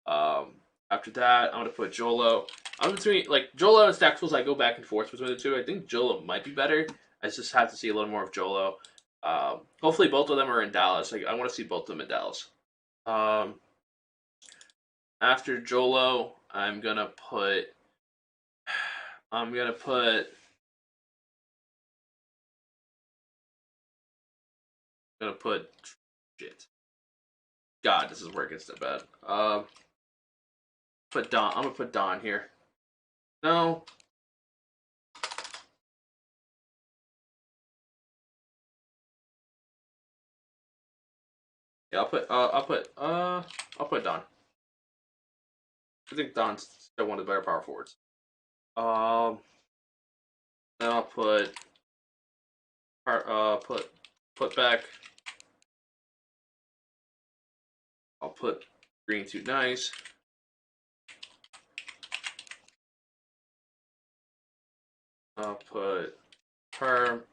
After that, I'm gonna put Jolo. I'm between Jolo and Stexels. I go back and forth between the two. I think Jolo might be better. I just have to see a little more of Jolo. Hopefully, both of them are in Dallas. I want to see both of them in Dallas. After Jolo, I'm gonna put shit. God, this is where it gets so bad. Put Don. I'm gonna put Don here. No. Yeah, I'll put Don. I think Don's still one of the better power forwards. Then I'll put back. I'll put Green Too Nice. I'll put Perm.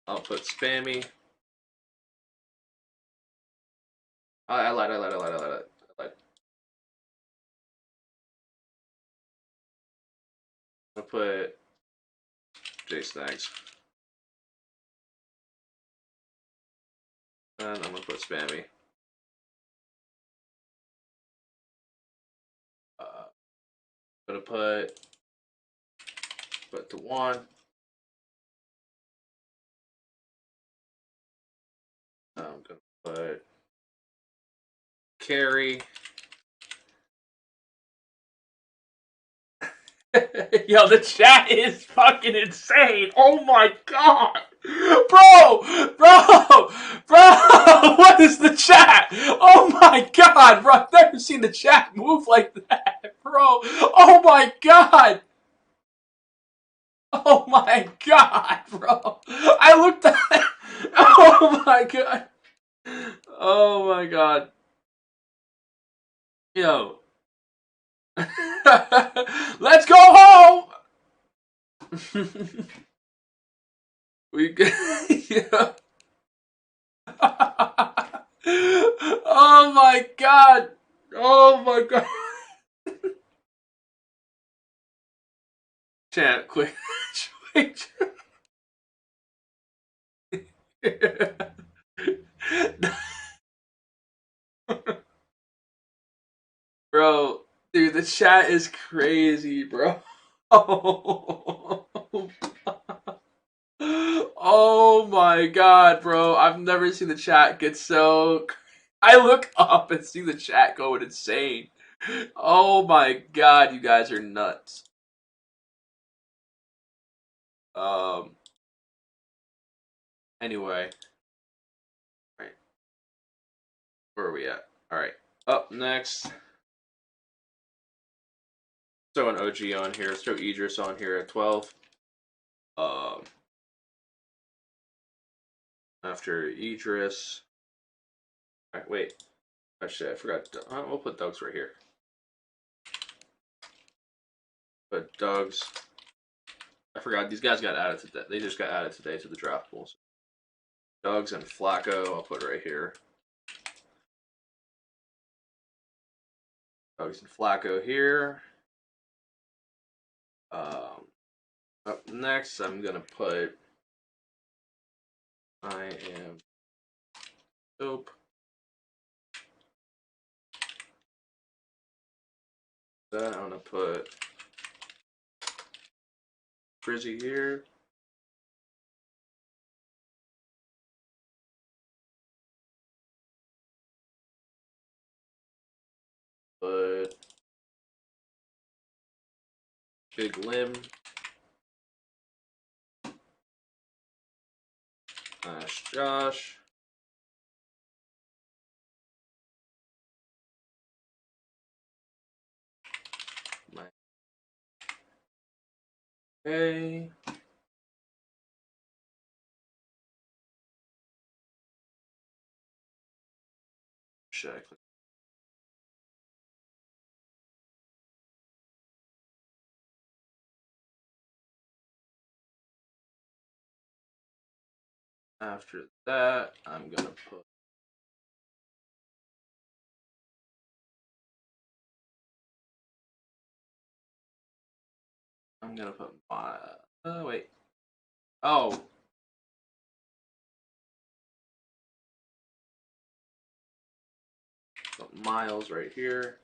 I'll put Spammy. I lied. I'll put J Snags. And I'm gonna put Spammy. I'm gonna put DeJuan. I'm gonna put Carry. Yo, the chat is fucking insane. Oh my god. Bro, what is the chat? Oh my god, bro, I've never seen the chat move like that, bro. Oh my god. Oh my god, bro. I looked at it. Oh my god. Oh my god. Yo. Let's go home. We yeah. Oh my god. Oh my god. Chat, quick. Bro, dude, the chat is crazy, bro. Oh, oh my god, bro. I've never seen the chat get so. I look up and see the chat going insane. Oh my god, you guys are nuts. Um. Anyway, right. Where are we at? All right. Up next. Throw an OG on here. Let's throw Idris on here at 12. Um. After Idris. All right. Wait. Actually, I forgot. We'll put Doug's right here. But Doug's. I forgot. These guys got added today. They just got added today to the draft pools. Doug's and Flacco. I'll put right here. Doug's and Flacco here. Up next, I'm gonna put. I am dope. Then I'm gonna put Frizzy here. Put Big Limb. Josh. Okay. Should I click? After that, I'm gonna put. I'm gonna put my. Oh wait. Oh. Put Miles right here.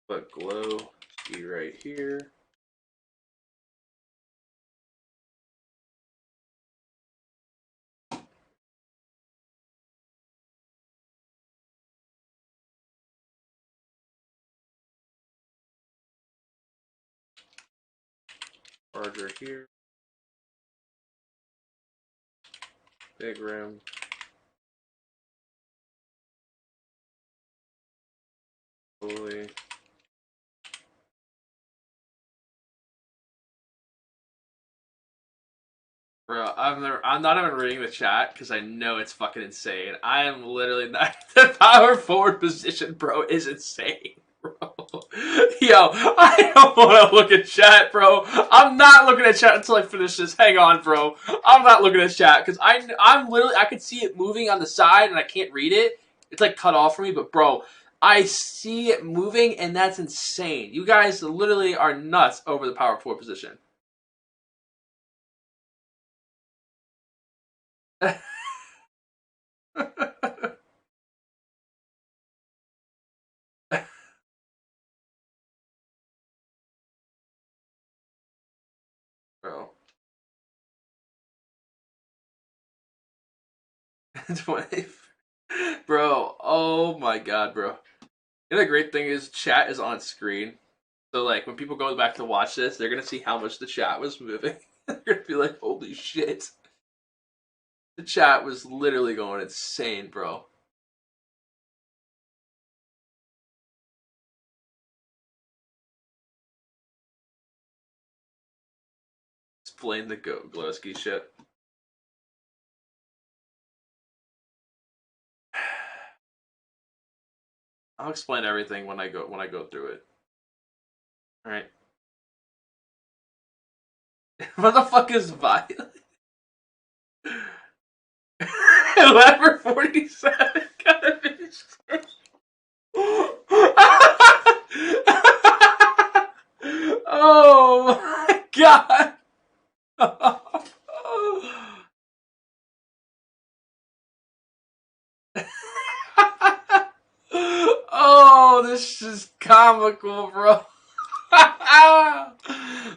Put Glow Ski right here. Charger here. Big Rim. Bully. Bro, I'm not even reading the chat because I know it's fucking insane. I am literally not. The power forward position, bro, is insane, bro. Yo, I don't want to look at chat, bro. I'm not looking at chat until I finish this. Hang on, bro. I'm not looking at chat because I'm literally, I could see it moving on the side and I can't read it. It's like cut off for me, but bro, I see it moving and that's insane. You guys literally are nuts over the power forward position. Bro. 20. Bro, oh my god, bro. You know the great thing is chat is on screen. So like when people go back to watch this, they're gonna see how much the chat was moving. They're gonna be like, holy shit. The chat was literally going insane, bro. explain the Glowski shit. I'll explain everything when I go through it. All right. What the fuck is Violet? Whoever 47 gotta be. Oh my god. Oh, this is comical, bro. Oh,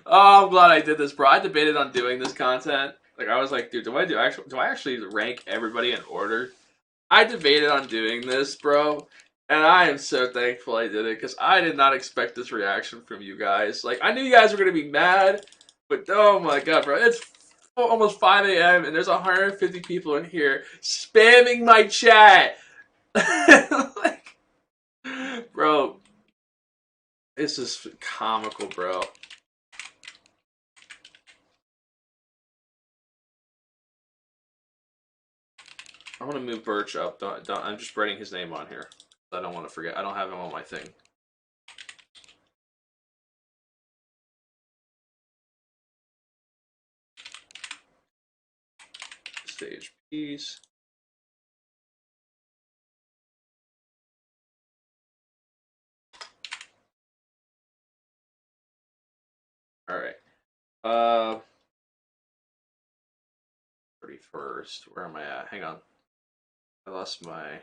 I'm glad I did this, bro. I debated on doing this content. Like, I was like, dude, do I actually rank everybody in order? I debated on doing this, bro, and I am so thankful I did it because I did not expect this reaction from you guys. Like, I knew you guys were gonna be mad, but oh my god, bro, it's almost 5 a.m. and there's 150 people in here spamming my chat. Like, bro, this is comical, bro. I want to move Birch up. Don't. I'm just writing his name on here. I don't want to forget. I don't have him on my thing. Stage piece. All right. 31st. Where am I at? Hang on. I lost my.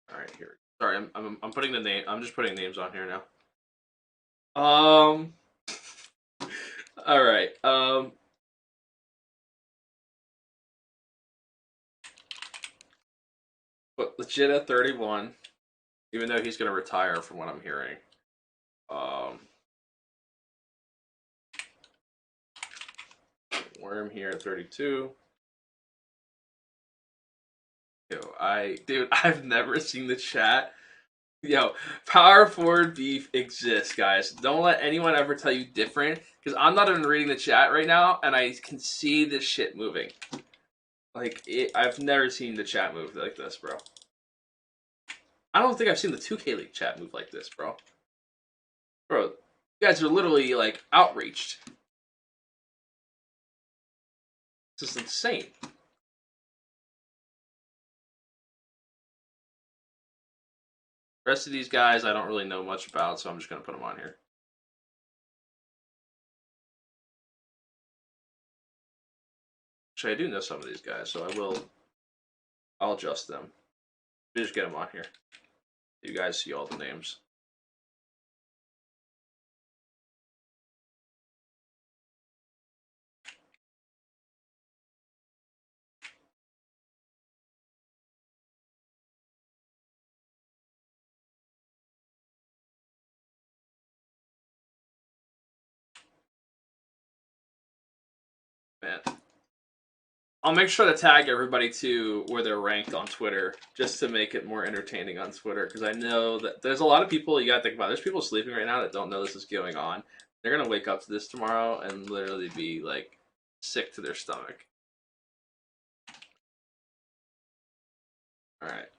All right, here. Sorry, I'm putting the name. I'm just putting names on here now. All right. But legit at 31, even though he's gonna retire from what I'm hearing. Worm here at 32. Yo, dude, I've never seen the chat. Yo, power forward beef exists, guys. Don't let anyone ever tell you different, because I'm not even reading the chat right now, and I can see this shit moving. Like, I've never seen the chat move like this, bro. I don't think I've seen the 2K League chat move like this, bro. Bro, you guys are literally, like, outraged. This is insane. The rest of these guys I don't really know much about, so I'm just going to put them on here. Actually, I do know some of these guys, so I'll adjust them. Just get them on here. You guys see all the names. Man. I'll make sure to tag everybody to where they're ranked on Twitter, just to make it more entertaining on Twitter, because I know that there's a lot of people you gotta think about. There's people sleeping right now that don't know this is going on. They're gonna wake up to this tomorrow and literally be like sick to their stomach. Alright.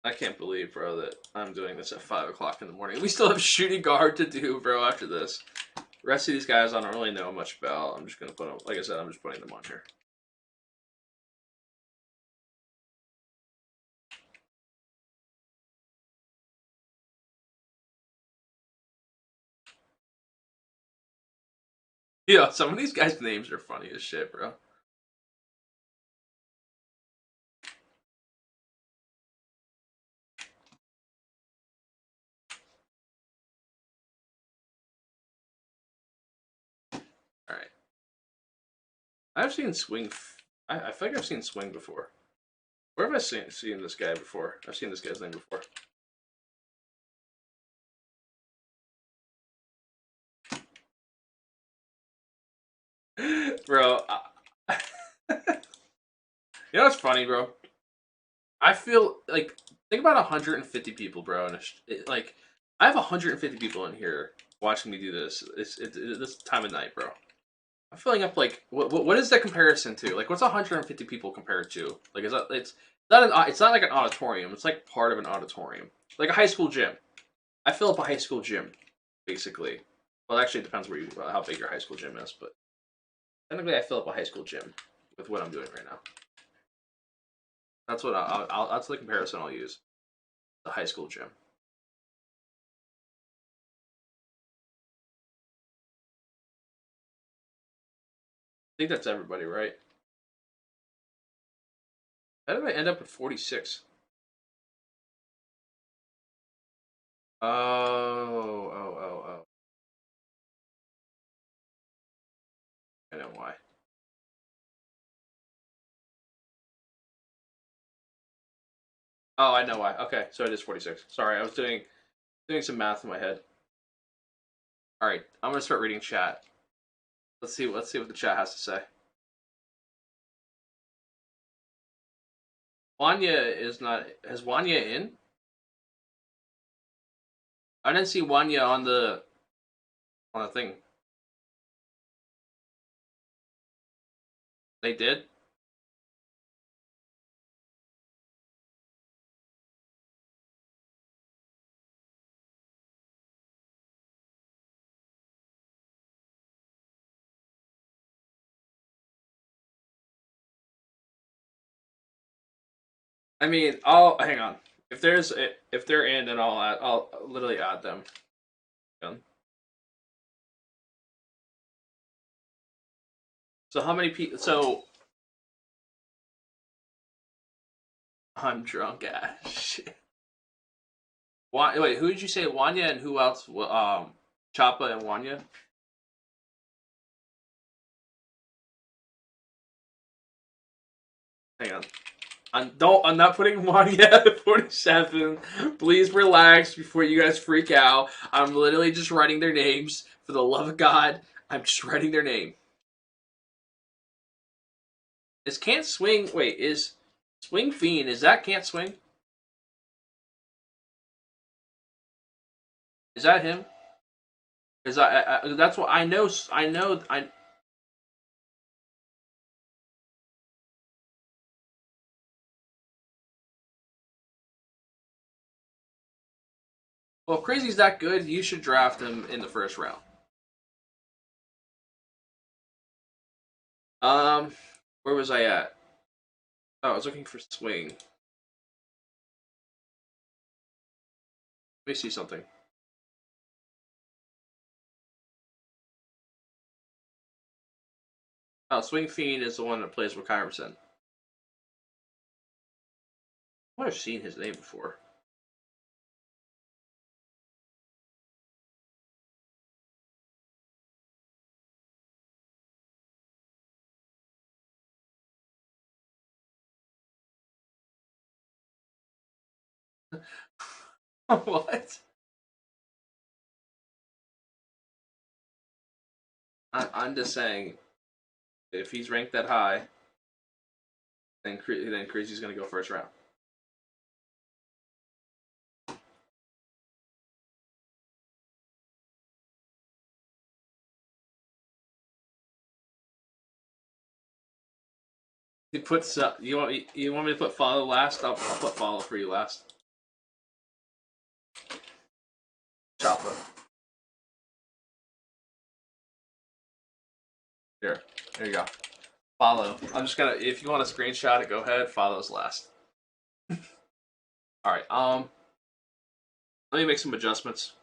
I can't believe, bro, that I'm doing this at 5 o'clock in the morning. We still have shooting guard to do, bro, after this. The rest of these guys I don't really know much about. I'm just gonna put them, like I said, I'm just putting them on here. Yeah, some of these guys' names are funny as shit, bro. Alright. I've seen Swing. I feel like I've seen Swing before. Where have I seen this guy before? I've seen this guy's name before. Bro. You know what's funny, bro? I feel like, think about 150 people, bro. And like, I have 150 people in here watching me do this. It's this time of night, bro. I'm filling up like what is that comparison to? Like, what's 150 people compared to? Like, is that it's not like an auditorium. It's like part of an auditorium, like a high school gym. I fill up a high school gym, basically. Well, actually, it depends how big your high school gym is, but technically, I fill up a high school gym with what I'm doing right now. That's what that's the comparison I'll use. The high school gym. I think that's everybody, right? How did I end up with 46? Oh. I know why. Oh, I know why. Okay, so it is 46. Sorry, I was doing some math in my head. All right, I'm gonna start reading chat. Let's see what the chat has to say. Wanya is not. Has Wanya in? I didn't see Wanya on the thing. They did. I mean, I'll hang on. If they're in, then I'll literally add them. So how many people? So I'm drunk. Shit. Wait, who did you say? Wanya and who else? Choppa and Wanya. Hang on. I'm not putting Wanya at 47. Please relax before you guys freak out. I'm literally just writing their names. For the love of God, I'm just writing their name. Is Can't Swing? Wait, is Swing Fiend? Is that Can't Swing? Is that him? Because that's what I know. I know. Well, if Crazy's that good, you should draft him in the first round. Um, where was I at? Oh, I was looking for Swing. Let me see something. Oh, Swing Fiend is the one that plays with Kyverson. I might have seen his name before. What? I'm just saying, if he's ranked that high, then Crazy's gonna go first round. You put you want me to put follow last? I'll put follow for you last. Choppa. Here, there you go. Follow. I'm just gonna. If you want to screenshot it, go ahead. Follows last. All right. Let me make some adjustments.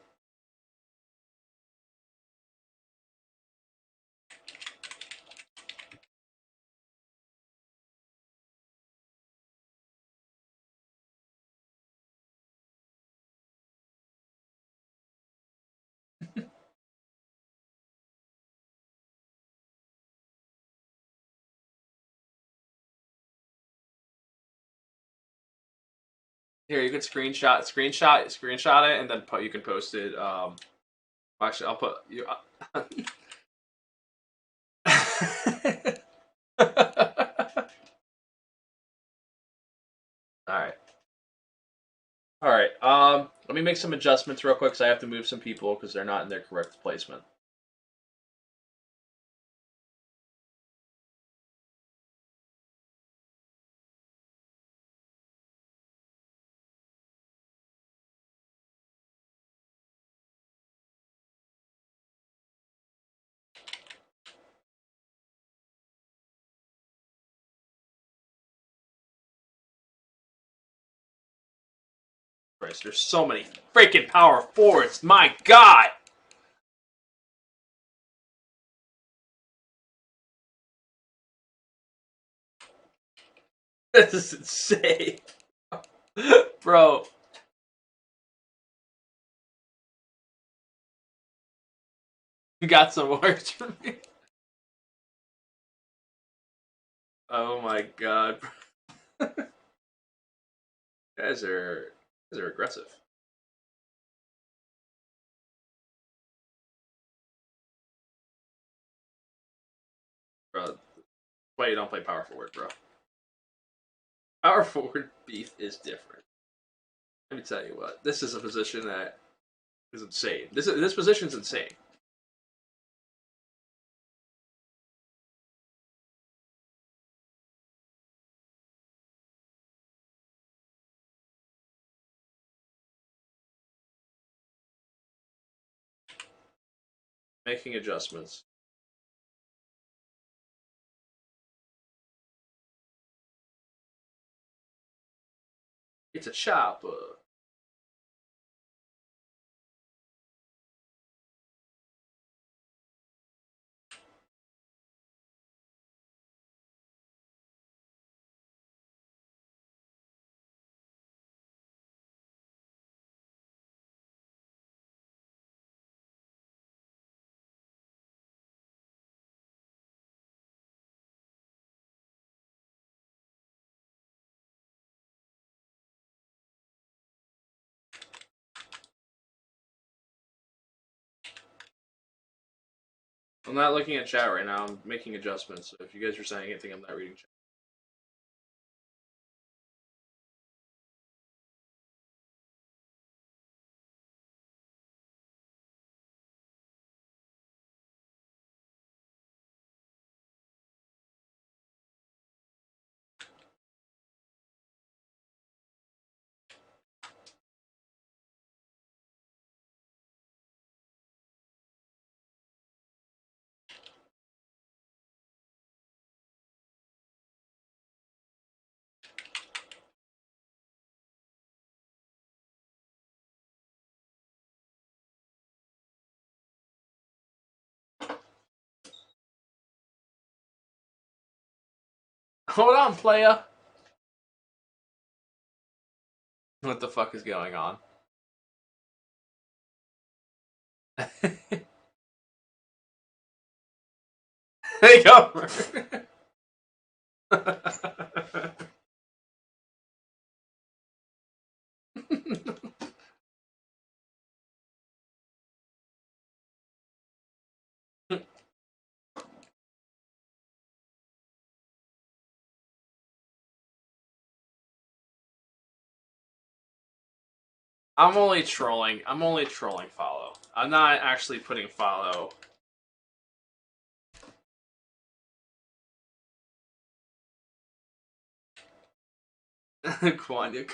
Here, you can screenshot it, and then you can post it. Actually, I'll put you. All right. All right. Let me make some adjustments real quick because I have to move some people because they're not in their correct placement. Christ, there's so many freaking power forwards. My God! This is insane. Bro. You got some words for me? Oh my God. Guys are aggressive. Bro, that's why you don't play power forward, bro. Power forward beef is different. Let me tell you what. This is a position that is insane. This position is insane. Making adjustments. It's a chopper. I'm not looking at chat right now. I'm making adjustments. So if you guys are saying anything, I'm not reading chat. Hold on, playa. What the fuck is going on? Hey, go. I'm only trolling. I'm only trolling follow. I'm not actually putting follow. Kwanya.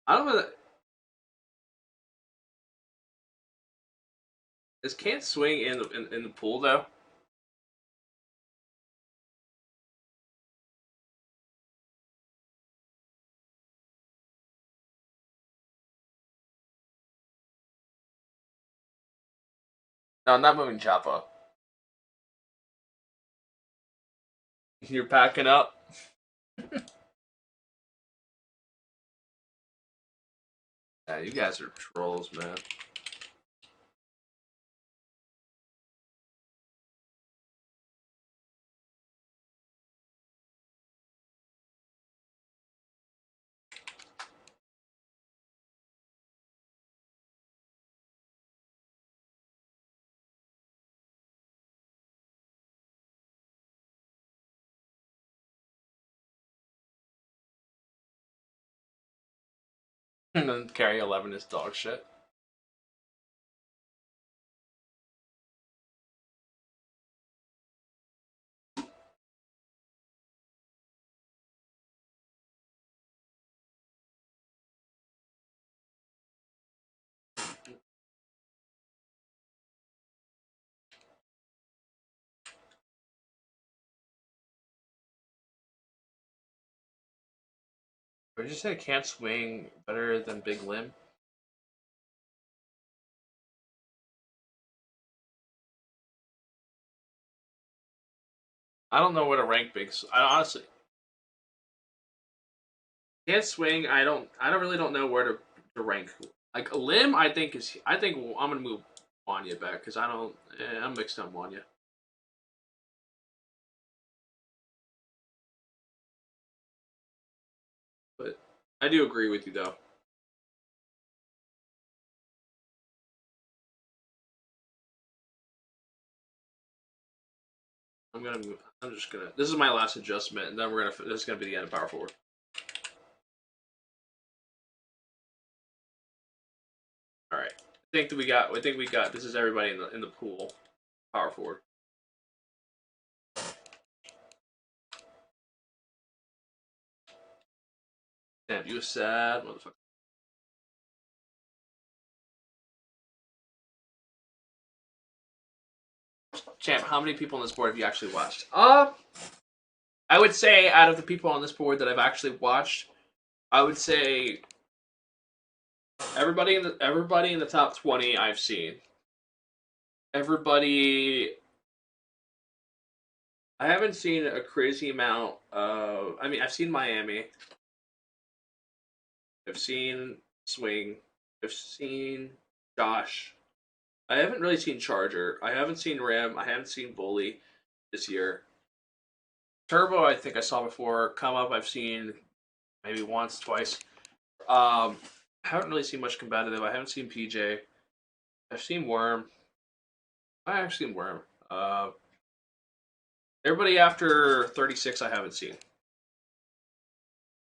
I don't know. Is can't swing in the pool though? No, I'm not moving Choppa. You're packing up. Yeah, you guys are trolls, man. And then carry 11 is dog shit. Did you say can't swing better than big limb? I don't know where to rank big. I honestly can't swing. I don't really don't know where to rank. Like a limb, I think is. I think I'm gonna move Wanya back because I don't. I'm mixed on Wanya. But I do agree with you though. I'm gonna move. I'm just gonna. This is my last adjustment, and then we're gonna. This is gonna be the end of PowerForward. All right. I think that we got. I think we got. This is everybody in the pool. PowerForward. Damn, you a sad motherfucker. Champ, how many people on this board have you actually watched? I would say out of the people on this board that I've actually watched, I would say everybody in the top 20 I've seen. Everybody I haven't seen a crazy amount of I mean, I've seen Miami. I've seen Swing. I've seen Josh. I haven't really seen Charger. I haven't seen Ram. I haven't seen Bully this year. Turbo, I think I saw before. Come Up, I've seen maybe once, twice. I haven't really seen much competitive. I haven't seen PJ. I've seen Worm. I actually seen Worm. Everybody after 36, I haven't seen.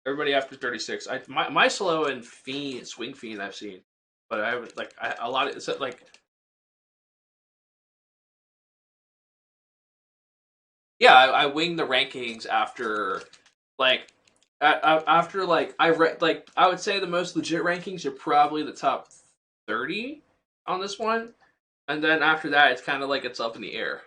Everybody after 36, my slow and Fiend, Swing Fiend, I've seen, but I haven't a lot of it's like yeah, I wing the rankings after like after like I read like I would say the most legit rankings are probably the top 30 on this one, and then after that it's kind of like it's up in the air.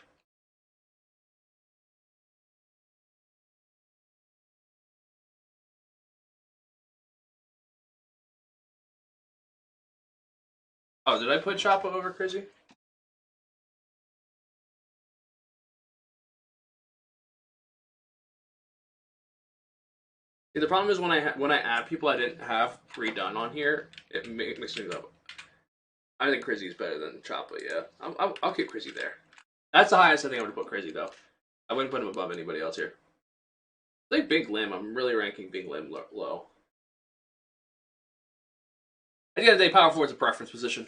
Oh, did I put Choppa over Crazy? Yeah, the problem is when I add people I didn't have pre-done on here, it makes things up. I think Crazy is better than Choppa. Yeah, I'll keep Crazy there. That's the highest I think I would put Crazy though. I wouldn't put him above anybody else here. I think Big Lim. I'm really ranking Big Lim low. At the end of the day, power forward's a preference position.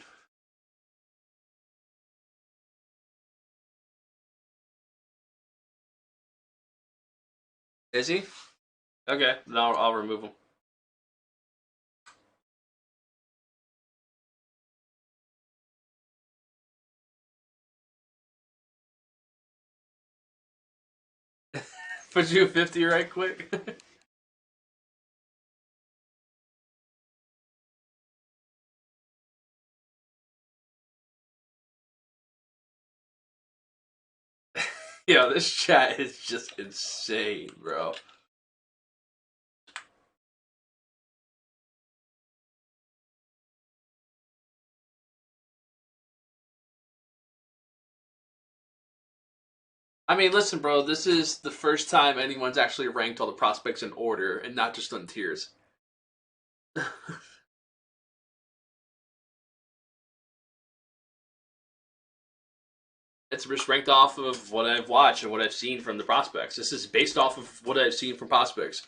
Is he? Okay, then I'll remove him. Put you 50 right quick. Yo, this chat is just insane, bro. I mean, listen, bro. This is the first time anyone's actually ranked all the prospects in order and not just on tiers. It's just ranked off of what I've watched and what I've seen from the prospects. This is based off of what I've seen from prospects.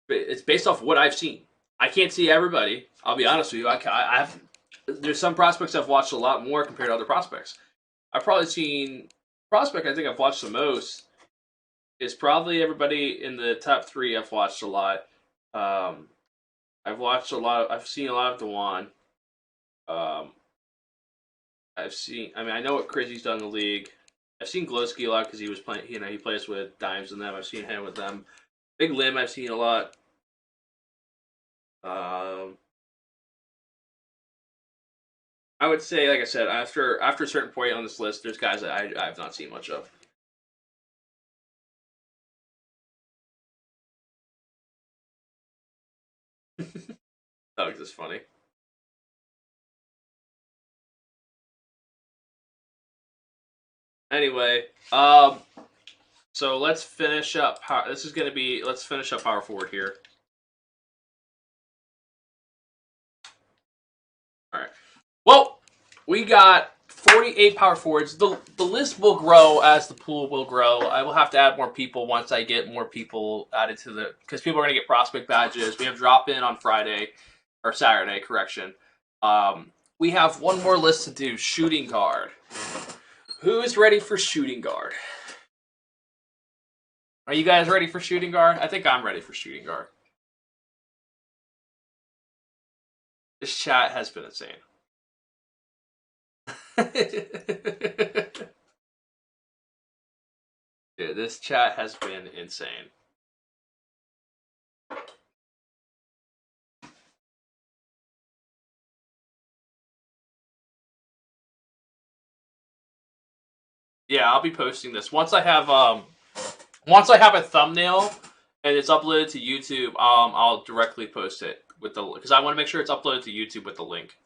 It's based off what I've seen. I can't see everybody. I'll be honest with you. I've there's some prospects I've watched a lot more compared to other prospects. I've probably seen prospect I think I've watched the most is probably everybody in the top three I've watched a lot. Um, I've watched a lot. I've seen a lot of Dewan. I've seen. I mean, I know what Crazy's done in the league. I've seen Glowski a lot because he was playing. You know, he plays with Dimes and them. I've seen him with them. Big Lim, I've seen a lot. I would say, like I said, after a certain point on this list, there's guys that I have not seen much of. That was just funny. Anyway, so let's finish up. This is gonna be. Let's finish up power forward here. All right. Well, we got 48 power forwards. The list will grow as the pool will grow. I will have to add more people once I get more people added to the, because people are gonna get prospect badges. We have drop in on Friday or Saturday. Correction. We have one more list to do. Shooting guard. Who is ready for shooting guard? Are you guys ready for shooting guard? I think I'm ready for shooting guard. This chat has been insane. Dude, this chat has been insane. Yeah, I'll be posting this once I have a thumbnail and it's uploaded to YouTube. I'll directly post it with the, because I want to make sure it's uploaded to YouTube with the link.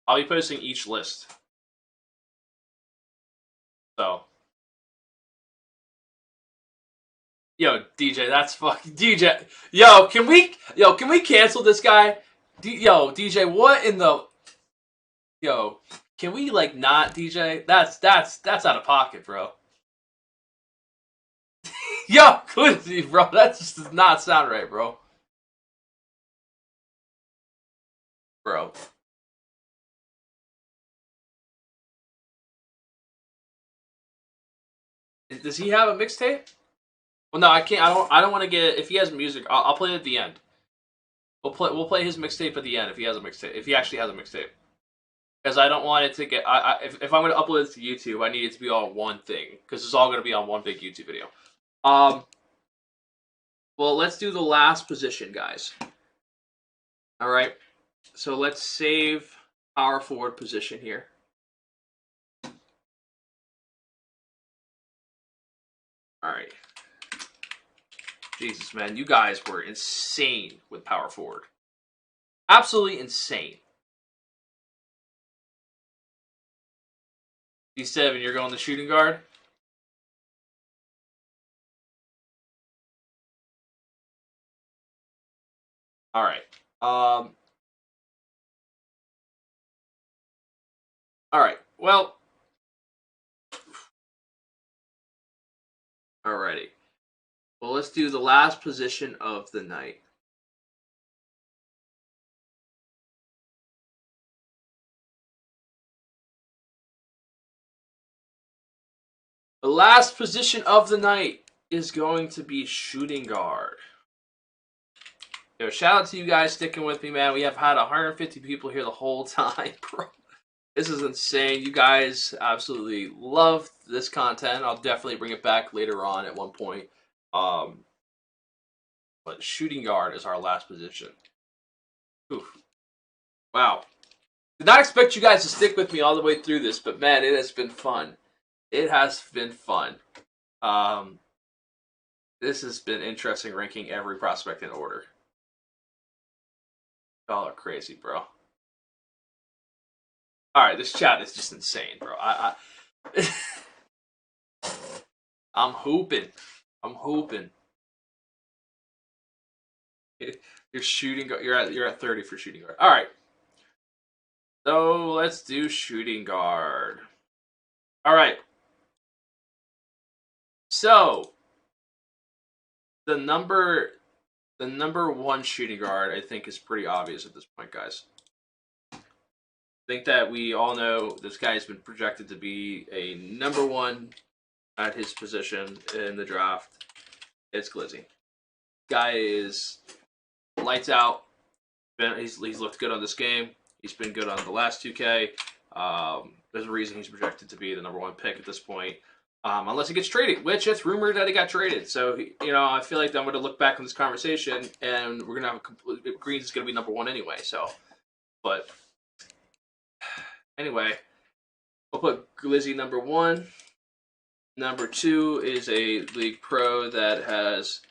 I'll be posting each list. So, yo, DJ, that's fucking DJ. Yo, can we cancel this guy? Yo, DJ, what in the? Yo, can we like not DJ? That's out of pocket, bro. Yo, Quincy, bro, that just does not sound right, bro. Bro. Does he have a mixtape? Well, no, I can't. I don't want to get. If he has music, I'll play it at the end. We'll play his mixtape at the end if he has a mixtape. If he actually has a mixtape, because I don't want it to get. If I'm going to upload it to YouTube, I need it to be on one thing because it's all going to be on one big YouTube video. Well, let's do the last position, guys. All right. So let's save power forward position here. All right. Jesus, man, you guys were insane with power forward. Absolutely insane. D7, you're going the shooting guard? All right. All right. Well. Alrighty. Well, let's do the last position of the night. The last position of the night is going to be shooting guard. Yo, shout out to you guys sticking with me, man. We have had 150 people here the whole time, bro. This is insane. You guys absolutely love this content. I'll definitely bring it back later on at one point. But shooting guard is our last position. Oof. Wow. Did not expect you guys to stick with me all the way through this, but man, it has been fun. It has been fun. This has been interesting, ranking every prospect in order. Y'all are crazy, bro. Alright, this chat is just insane, bro. I'm hooping. I'm hooping. You're shooting. You're at 30 for shooting guard. All right. So let's do shooting guard. All right. So the number one shooting guard, I think, is pretty obvious at this point, guys. I think that we all know this guy has been projected to be a number one at his position in the draft. It's Glizzy. Guy is lights out. He's looked good on this game. He's been good on the last 2K. There's a reason he's projected to be the number 1 pick at this point. Unless he gets traded, which it's rumored that he got traded. So, I feel like I'm going to look back on this conversation, and we're going to have a complete... Greens is going to be number 1 anyway, so... But, anyway, we'll put Glizzy number 1. Number 2 is a League Pro that has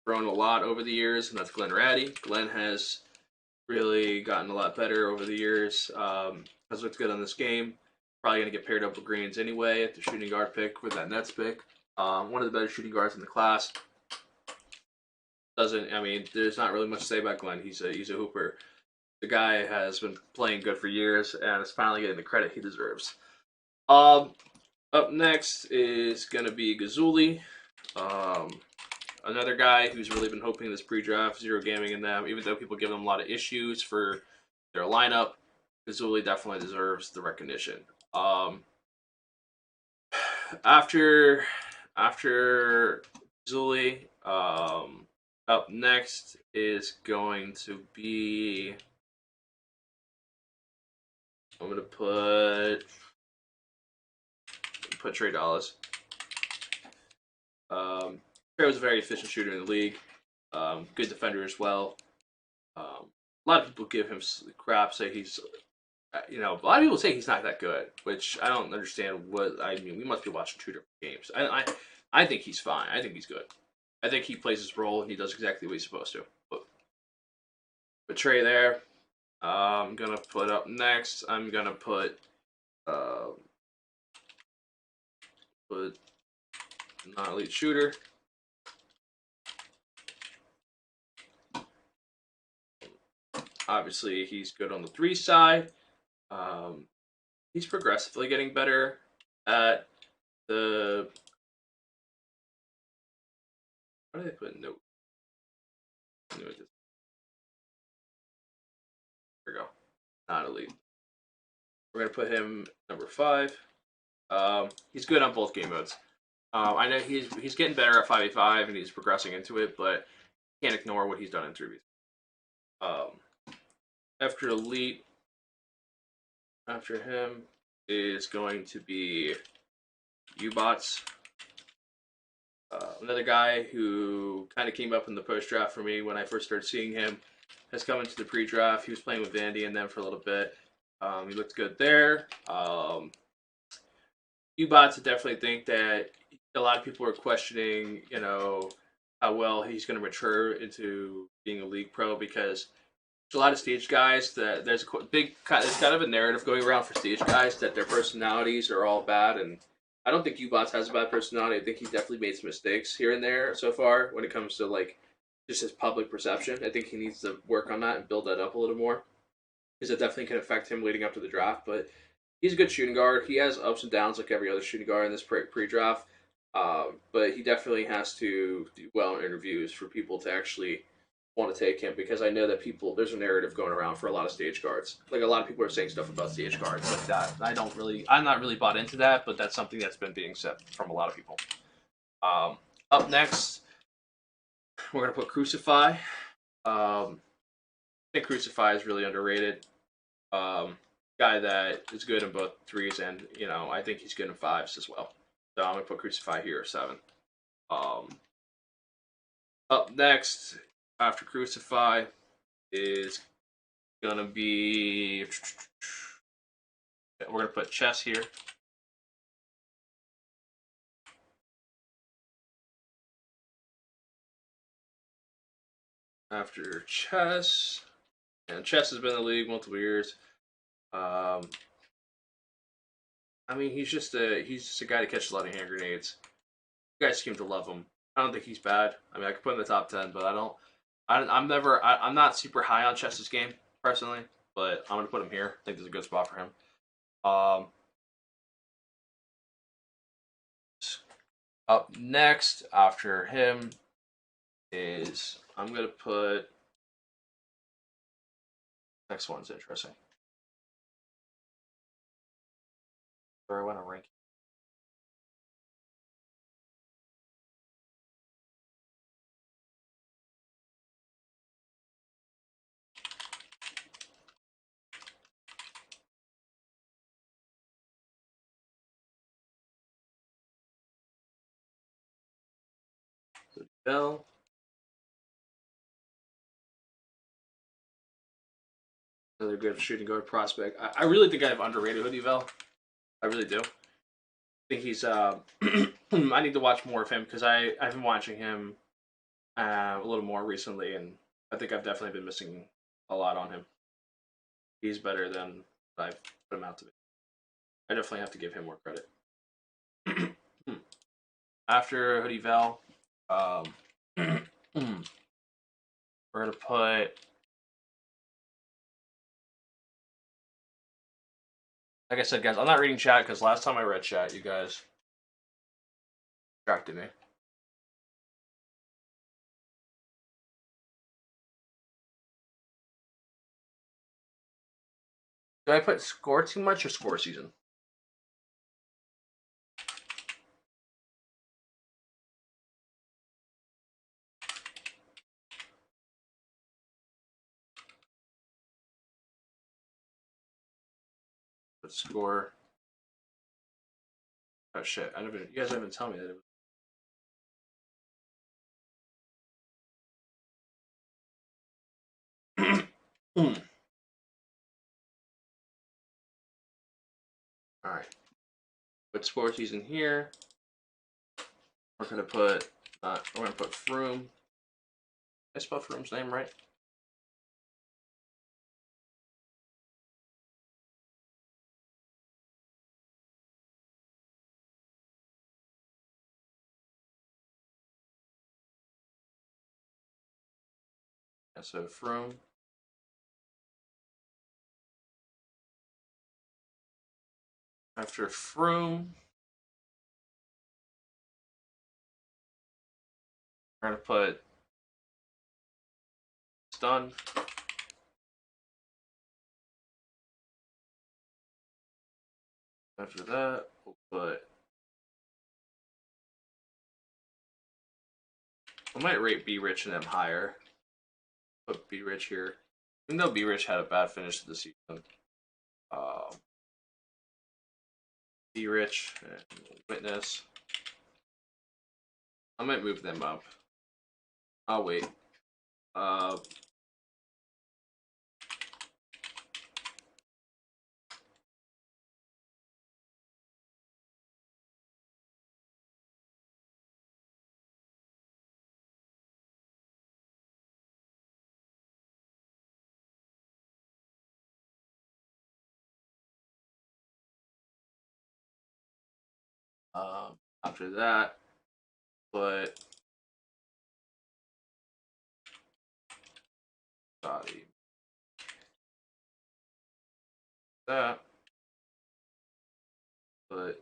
grown a lot over the years, and that's Glenn Ratty. Glenn has really gotten a lot better over the years. Has looked good on this game. Probably going to get paired up with Greens anyway at the shooting guard pick with that Nets pick. One of the better shooting guards in the class. There's not really much to say about Glenn. He's a hooper. The guy has been playing good for years and is finally getting the credit he deserves. Up next is going to be Gazuli. Another guy who's really been hoping this pre-draft, zero gaming in them, even though people give them a lot of issues for their lineup. Gazuli definitely deserves the recognition. After Gazuli, up next is going to be... I'm going to put Trey Dawes. Trey was a very efficient shooter in the league. Good defender as well. A lot of people give him crap, say he's... a lot of people say he's not that good, which I don't understand. We must be watching 2 different games. I think he's fine. I think he's good. I think he plays his role and he does exactly what he's supposed to. But Trey there. I'm gonna put up next. I'm gonna put non-elite shooter. Obviously, he's good on the 3 side. He's progressively getting better at the... Why did I put note? There we go. Not elite. We're going to put him number 5. He's good on both game modes. I know he's getting better at 5v5 and he's progressing into it, but can't ignore what he's done in 3v3. After elite, after him is going to be U-Bots. Another guy who kind of came up in the post-draft for me when I first started seeing him has come into the pre-draft. He was playing with Vandy and them for a little bit. He looked good there. U-Bots, I definitely think that a lot of people are questioning, how well he's going to mature into being a league pro, because there's a lot of stage guys that there's kind of a narrative going around for stage guys that their personalities are all bad, and I don't think U-Bots has a bad personality. I think he's definitely made some mistakes here and there so far when it comes to just his public perception. I think he needs to work on that and build that up a little more, because it definitely can affect him leading up to the draft. But he's a good shooting guard. He has ups and downs like every other shooting guard in this pre-draft, but he definitely has to do well in interviews for people to actually want to take him, because I know that there's a narrative going around for a lot of stage guards. Like, a lot of people are saying stuff about stage guards like that. I'm not really bought into that, but that's something that's been being said from a lot of people. Up next, we're going to put Crucify. I think Crucify is really underrated. Guy that is good in both 3s, and, I think he's good in 5s as well. So I'm going to put Crucify here, 7. Up next, after Crucify, is going to be... We're going to put Chess here. After Chess, and Chess has been in the league multiple years. He's just a guy to catch a lot of hand grenades. You guys seem to love him. I don't think he's bad. I could put him in the top 10, but I'm not super high on Chess's game personally, but I'm gonna put him here. I think there's a good spot for him. Up next after him is, I'm gonna put, next one's interesting. Where I want to rank. Bell. Another good shooting guard prospect. I really think I've underrated Hoodie Bell. I really do. I think he's. I need to watch more of him because I've been watching him a little more recently, and I think I've definitely been missing a lot on him. He's better than I've put him out to be. I definitely have to give him more credit. After Hoodie Val, we're gonna put. Like I said, guys, I'm not reading chat because last time I read chat, you guys distracted me. Do I put score too much or score season? Put score. Oh shit! I never. You guys didn't even tell me that it was. All right. Put score season here. We're gonna put. We're gonna put Froome. I spell Froome's name right? Yeah, so Froome. After Froome, we're gonna put Stun. After that, we'll put. I might rate B Rich and them higher. Put B Rich here. Even though B Rich had a bad finish to the season. B Rich and Witness. I might move them up. I'll wait. After that, put body. That. Put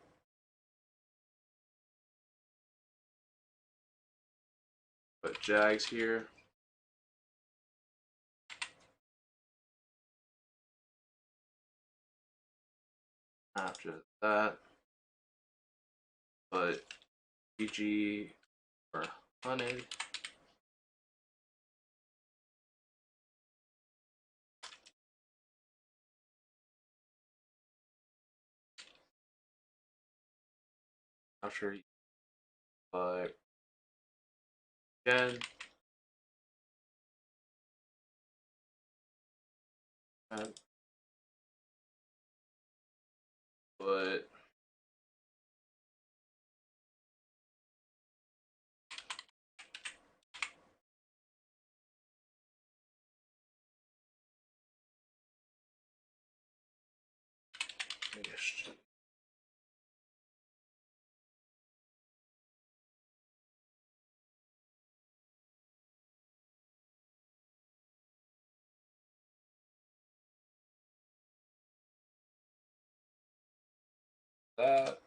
Jags here. After that, put GG or Hunted. After put again. And put that.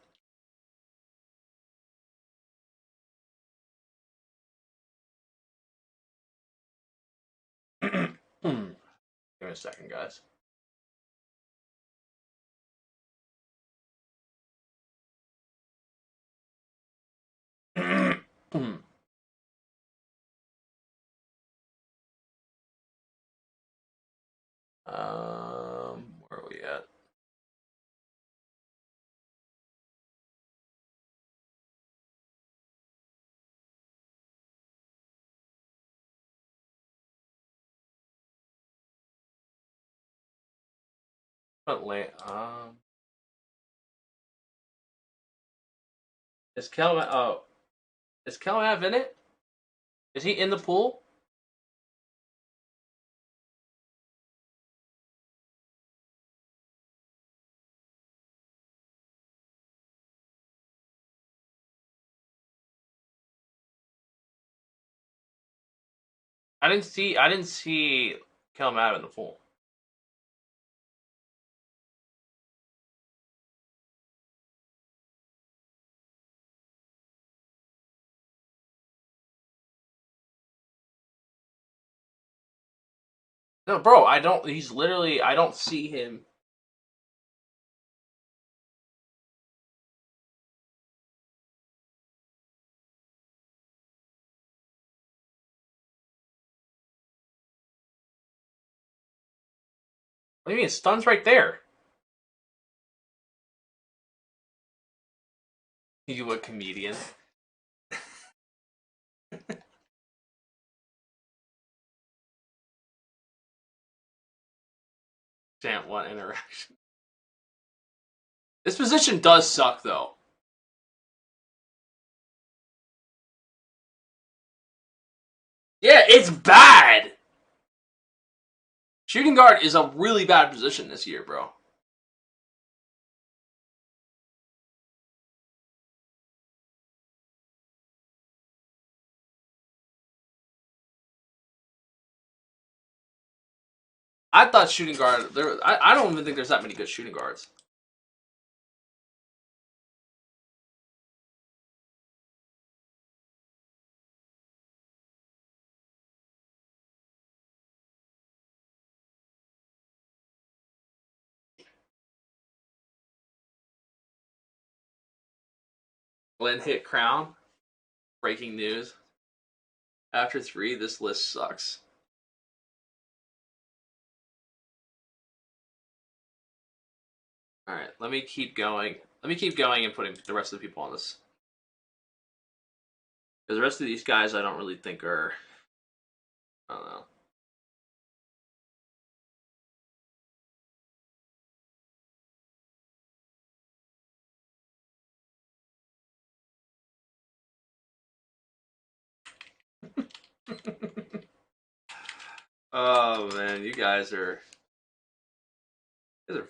Give me a second, guys. Where are we at? Is is Kelmav in it? Is he in the pool? I didn't see Kelmav in the pool. No, bro, I don't. He's literally. I don't see him. What do you mean? Stun's right there. You a comedian? Can't want interaction. This position does suck, though. Yeah, it's bad. Shooting guard is a really bad position this year, bro. I thought shooting guard. I don't even think there's that many good shooting guards. Glenn hit crown. Breaking news. After 3, this list sucks. Alright, let me keep going. Let me keep going and putting the rest of the people on this. Because the rest of these guys I don't really think are... I don't know. Oh man, you guys are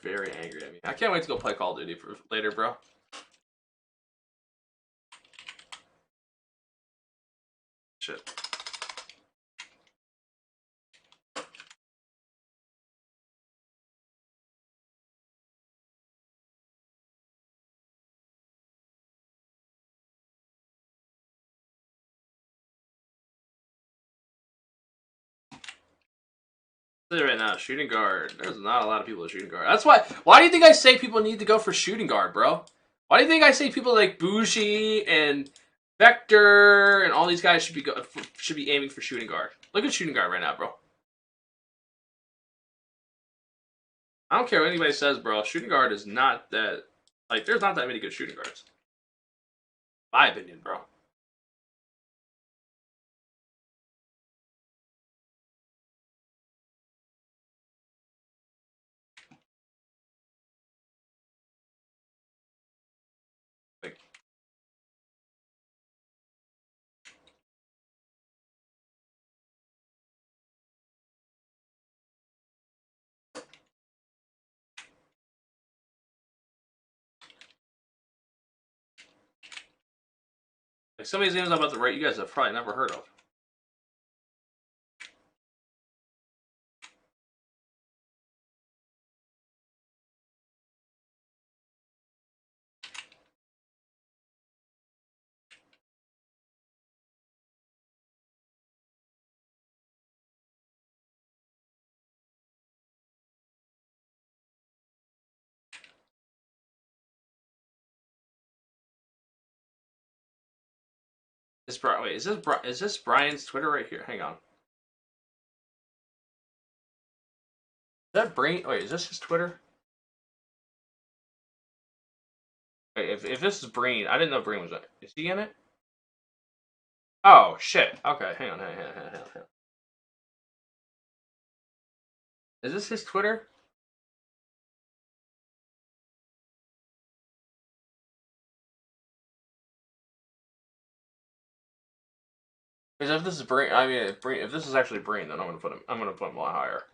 very angry at me. I can't wait to go play Call of Duty for later, bro. Shit. Right now, shooting guard. There's not a lot of people at shooting guard. That's why. Why do you think I say people need to go for shooting guard, bro? Why do you think I say people like Bougie and Vector and all these guys should be aiming for shooting guard? Look at shooting guard right now, bro. I don't care what anybody says, bro. Shooting guard is not that. Like, there's not that many good shooting guards. My opinion, bro. Like, some of these names I'm about to write, you guys have probably never heard of. Wait, is this Brian's Twitter right here? Hang on. Is that Brain? Wait, is this his Twitter? Wait, if this is Brain, I didn't know Brain was in it. Is he in it? Oh shit. Okay, hang on. Is this his Twitter? Because if this is brain, I mean, if this is actually brain, then I'm gonna put him. I'm gonna put him a lot higher.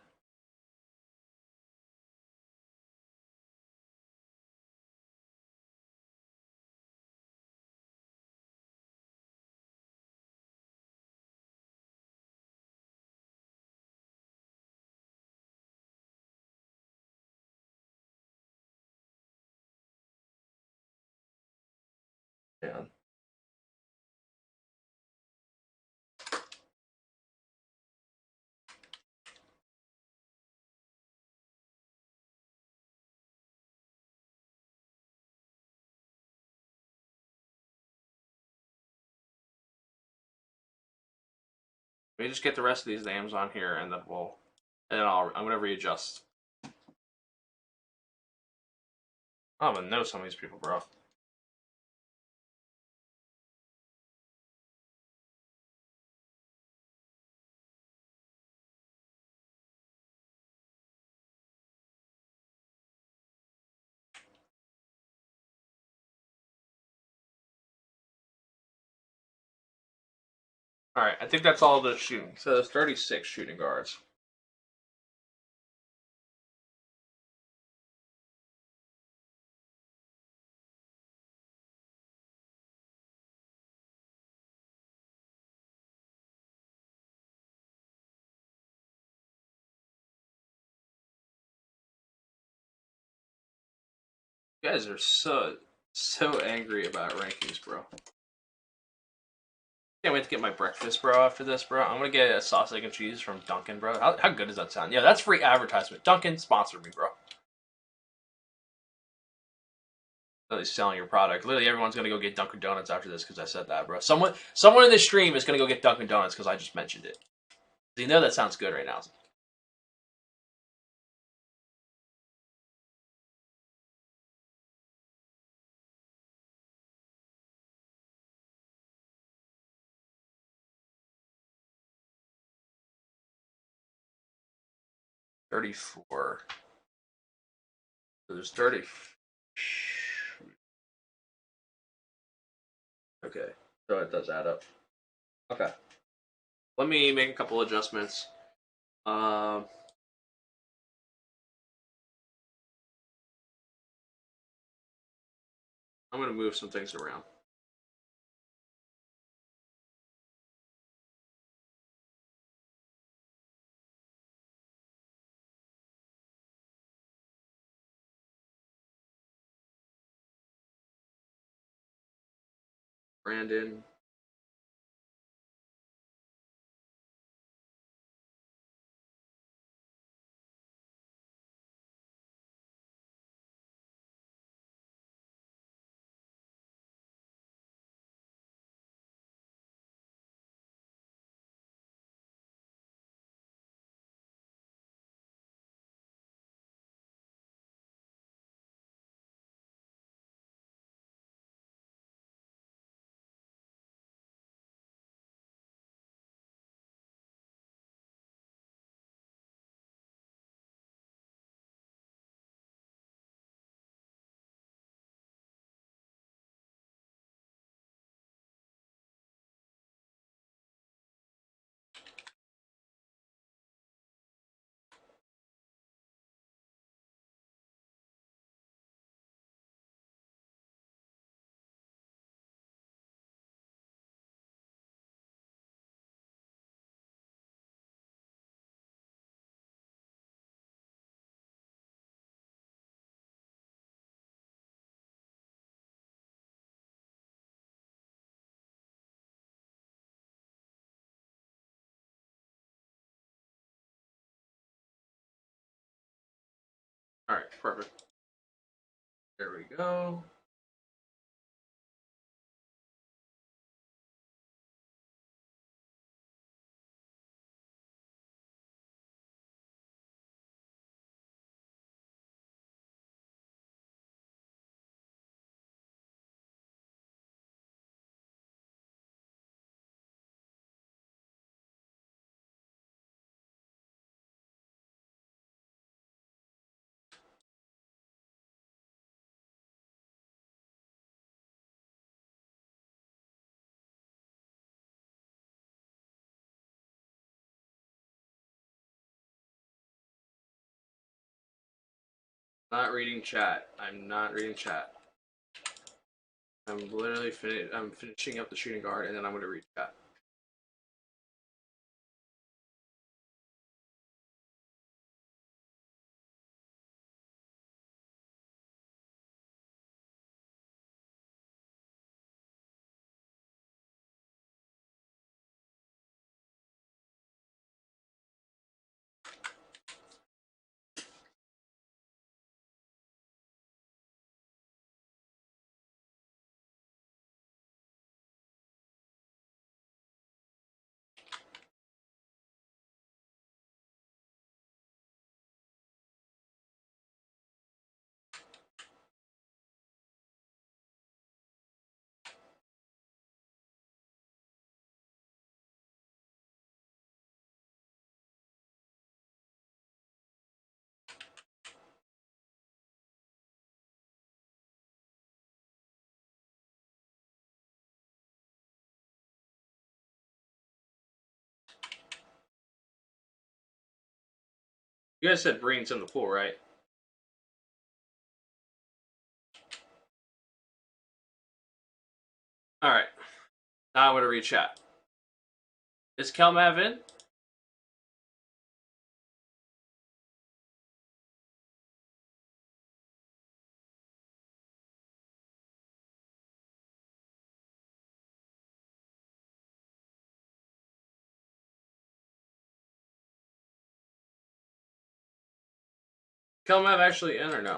Yeah. Let me just get the rest of these names on here, and then I'm gonna readjust. I don't even know some of these people, bro. All right, I think that's all the shooting. So there's 36 shooting guards. You guys are so angry about rankings, bro. Can't wait to get my breakfast, bro. After this, bro, I'm gonna get a sausage and cheese from Dunkin', bro. How good does that sound? Yeah, that's free advertisement. Dunkin', sponsor me, bro. Really selling your product. Literally, everyone's gonna go get Dunkin' Donuts after this because I said that, bro. Someone in this stream is gonna go get Dunkin' Donuts because I just mentioned it. You know that sounds good right now. 34. So there's 30. Okay, so it does add up. Okay, let me make a couple adjustments. Um, I'm gonna move some things around. Brandon. All right, perfect. There we go. Not reading chat. I'm not reading chat. I'm literally I'm finishing up the shooting guard, and then I'm going to read chat. You guys said Breen's in the pool, right? Alright. Now I'm going to read chat. Is Kelmav in? Kelmav actually in or no?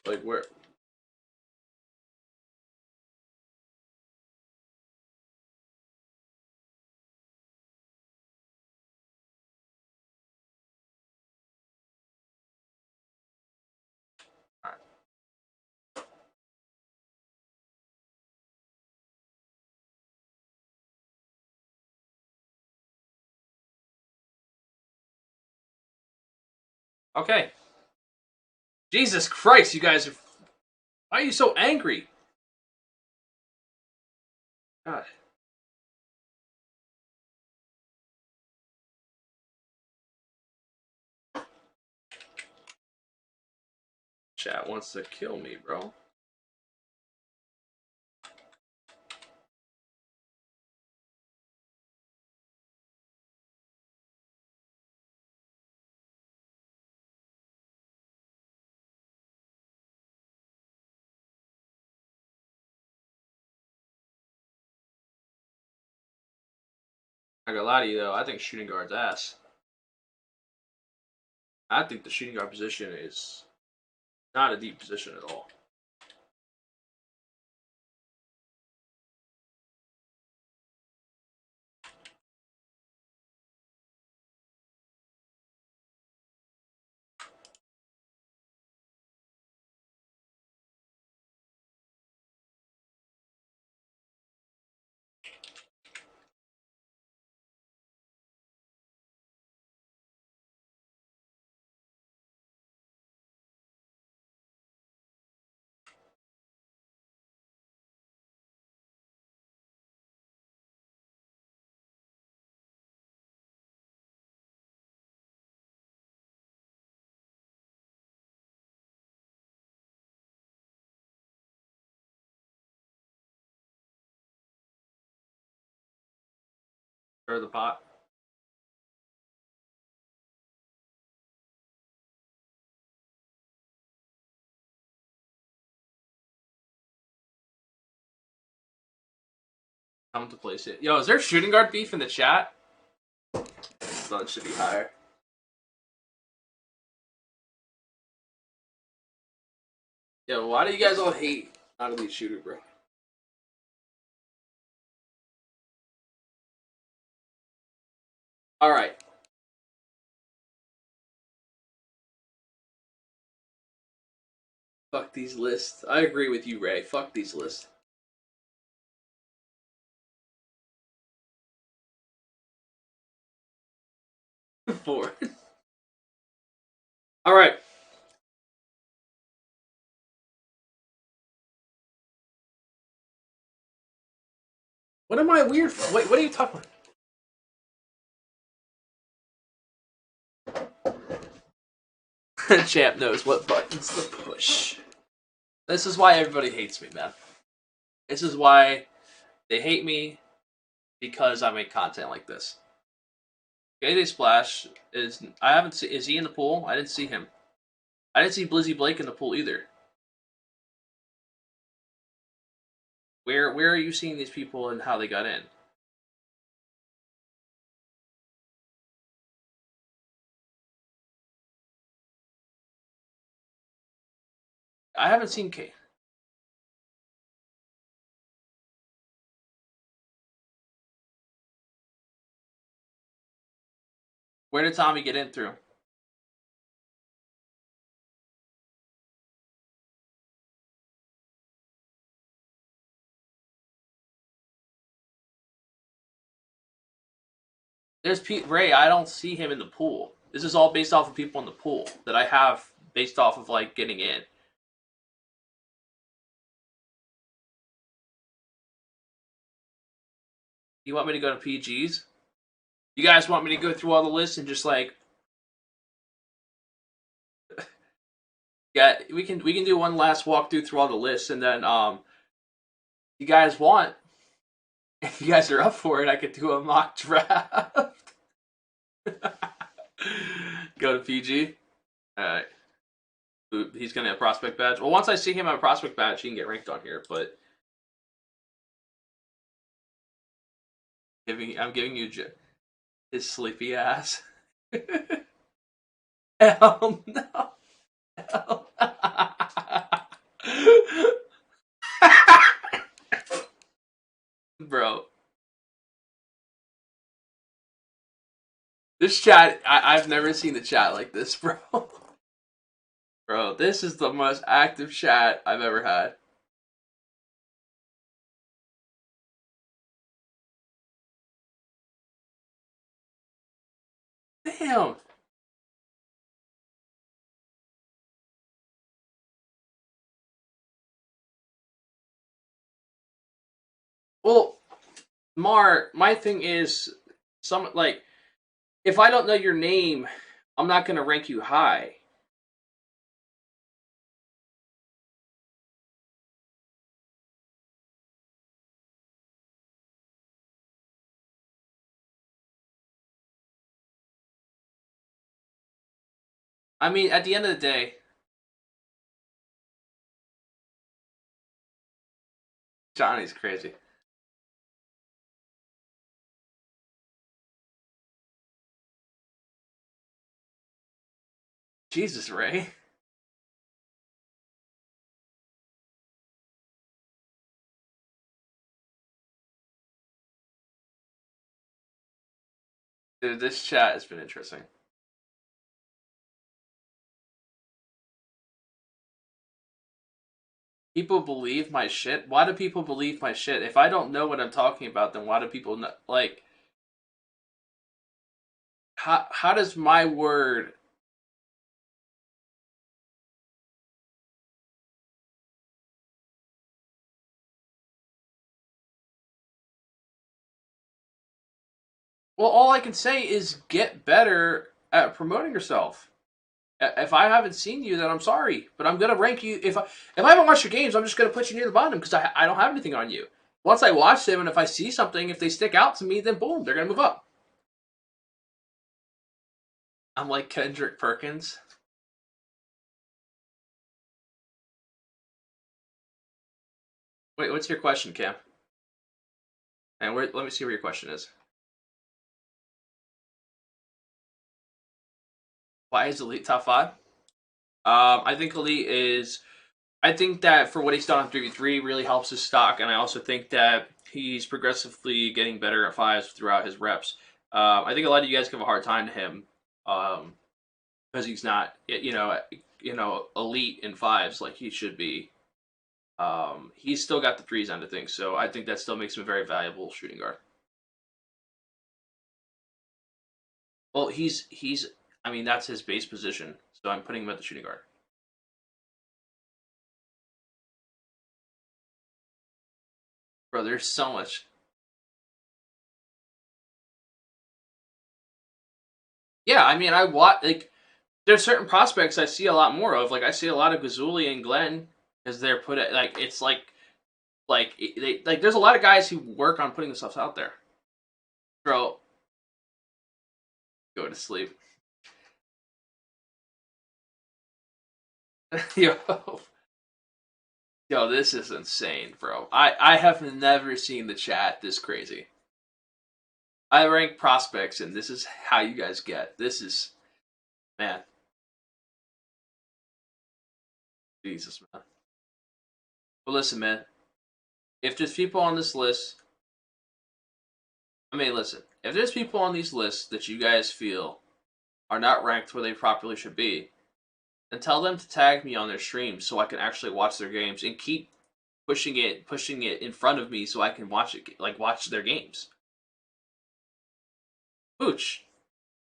Like, where? Alright. Okay. Jesus Christ, you guys are... Why are you so angry? God. Chat wants to kill me, bro. I gotta lie to you, though. I think shooting guard's ass. I think the shooting guard position is not a deep position at all. Or the pot. Come to place it. Yo, is there shooting guard beef in the chat? So it should be higher. Yo, why do you guys all hate not elite shooter, bro? Alright. Fuck these lists. I agree with you, Ray. Fuck these lists. Four. Alright. What am I weird for? Wait, what are you talking about? Champ knows what buttons to push. This is why everybody hates me, man. This is why they hate me, because I make content like this. Gayday Splash is... I haven't seen... Is he in the pool? I didn't see him. I didn't see Blizzy Blake in the pool either. Where are you seeing these people and how they got in? I haven't seen K. Where did Tommy get in through? There's Pete Ray. I don't see him in the pool. This is all based off of people in the pool that I have based off of like getting in. You want me to go to PGs? You guys want me to go through all the lists and just like... Yeah, we can do one last walkthrough through all the lists, and then you guys want, if you guys are up for it, I could do a mock draft. Go to PG. Alright. He's gonna have a prospect badge. Well, once I see him have a prospect badge, he can get ranked on here, but I'm giving you his sleepy ass. Hell no. Hell. Bro. This chat, I've never seen the chat like this, bro. Bro, this is the most active chat I've ever had. Damn. Well, Mar, my thing is, if I don't know your name, I'm not gonna rank you high. I mean, at the end of the day, Johnny's crazy. Jesus, Ray. Dude, this chat has been interesting. People believe my shit? Why do people believe my shit? If I don't know what I'm talking about, then why do people know? Like, how does my word... Well, all I can say is get better at promoting yourself. If I haven't seen you, then I'm sorry, but I'm gonna rank you. If I haven't watched your games, I'm just gonna put you near the bottom because I don't have anything on you. Once I watch them, and if I see something, if they stick out to me, then boom, they're gonna move up. I'm like Kendrick Perkins. Wait, what's your question, Cam? And let me see where your question is. Why is Elite top 5? I think Elite is... I think that for what he's done on 3v3 really helps his stock, and I also think that he's progressively getting better at 5s throughout his reps. I think a lot of you guys give a hard time to him because he's not, elite in 5s like he should be. He's still got the 3s end of things, so I think that still makes him a very valuable shooting guard. Well, I mean, that's his base position, so I'm putting him at the shooting guard. Bro, there's so much. Yeah, I mean, there's certain prospects I see a lot more of. Like I see a lot of Gazuli and Glenn because they're put it like it's like there's a lot of guys who work on putting themselves out there. Bro, go to sleep. Yo, yo, this is insane, bro. I have never seen the chat this crazy. I rank prospects, and this is how you guys get. This is, man. Jesus, man. But listen, man. If there's people on this list, I mean, listen. If there's people on these lists that you guys feel are not ranked where they properly should be, then tell them to tag me on their stream so I can actually watch their games and keep pushing it in front of me so I can watch it, like watch their games. Booch,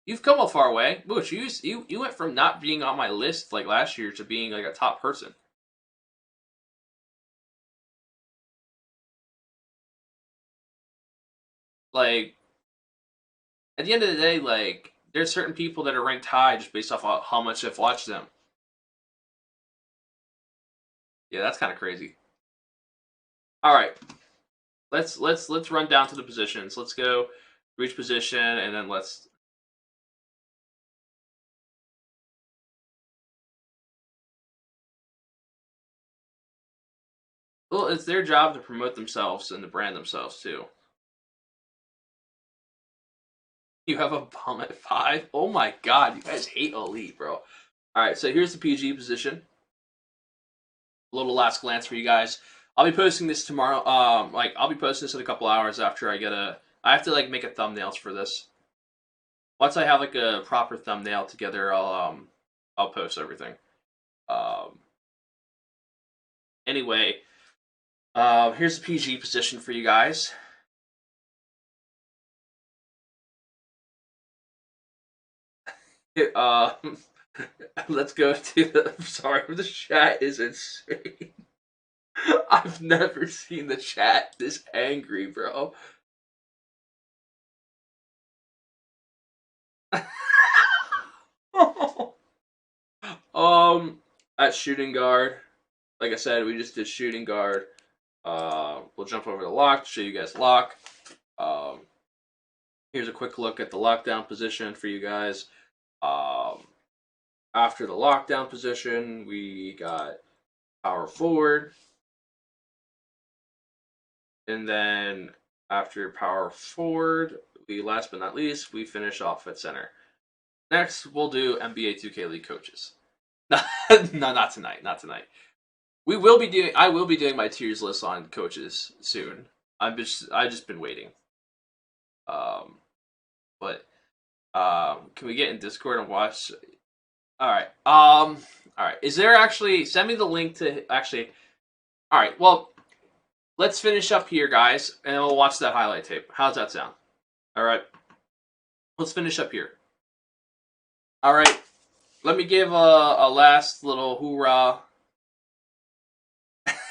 you've come a far way. Booch, you went from not being on my list like last year to being like a top person. Like, at the end of the day, like, there's certain people that are ranked high just based off how much I've watched them. Yeah, that's kind of crazy. All right, let's run down to the positions. Let's go for each position, and then let's. Well, it's their job to promote themselves and to brand themselves too. You have a bum at 5? Oh my god, you guys hate Elite, bro. Alright, so here's the PG position. A little last glance for you guys. I'll be posting this tomorrow. I'll be posting this in a couple hours after I get a... I have to, like, make a thumbnails for this. Once I have, like, a proper thumbnail together, I'll post everything. Anyway, here's the PG position for you guys. Let's go to the. Sorry, the chat is insane. I've never seen the chat this angry, bro. At shooting guard, like I said, we just did shooting guard. We'll jump over the lock to show you guys lock. Here's a quick look at the lockdown position for you guys. After the lockdown position, we got power forward. And then after power forward, last but not least, we finish off at center. Next, we'll do NBA2KLeague coaches. No, not tonight. Not tonight. I will be doing my tiers list on coaches soon. I just been waiting. Can we get in Discord and watch? All right. All right. Is there actually? Send me the link to actually. All right. Well, let's finish up here, guys, and we'll watch that highlight tape. How's that sound? All right. Let's finish up here. All right. Let me give a last little hoorah.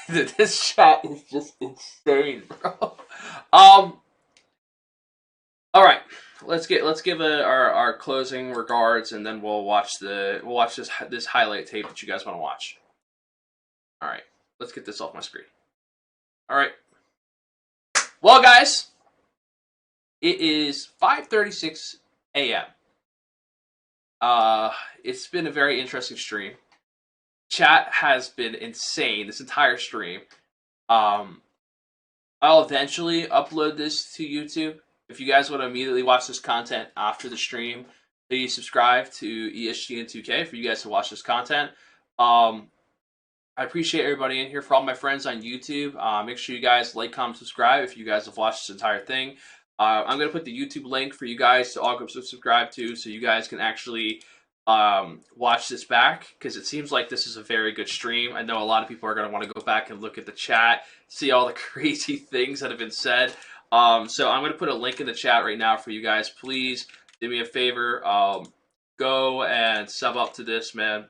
This chat is just insane, bro. All right. Let's give our closing regards, and then we'll watch this highlight tape that you guys want to watch. All right. Let's get this off my screen. All right. Well, guys, it is 5:36 a.m. It's been a very interesting stream. Chat has been insane this entire stream. I'll eventually upload this to YouTube. If you guys want to immediately watch this content after the stream, please subscribe to ESGN2K for you guys to watch this content. I appreciate everybody in here. For all my friends on YouTube, make sure you guys like, comment, subscribe if you guys have watched this entire thing. I'm going to put the YouTube link for you guys to all go subscribe to so you guys can actually watch this back, because it seems like this is a very good stream. I know a lot of people are going to want to go back and look at the chat, see all the crazy things that have been said. So I'm going to put a link in the chat right now for you guys. Please do me a favor. Go and sub up to this, man.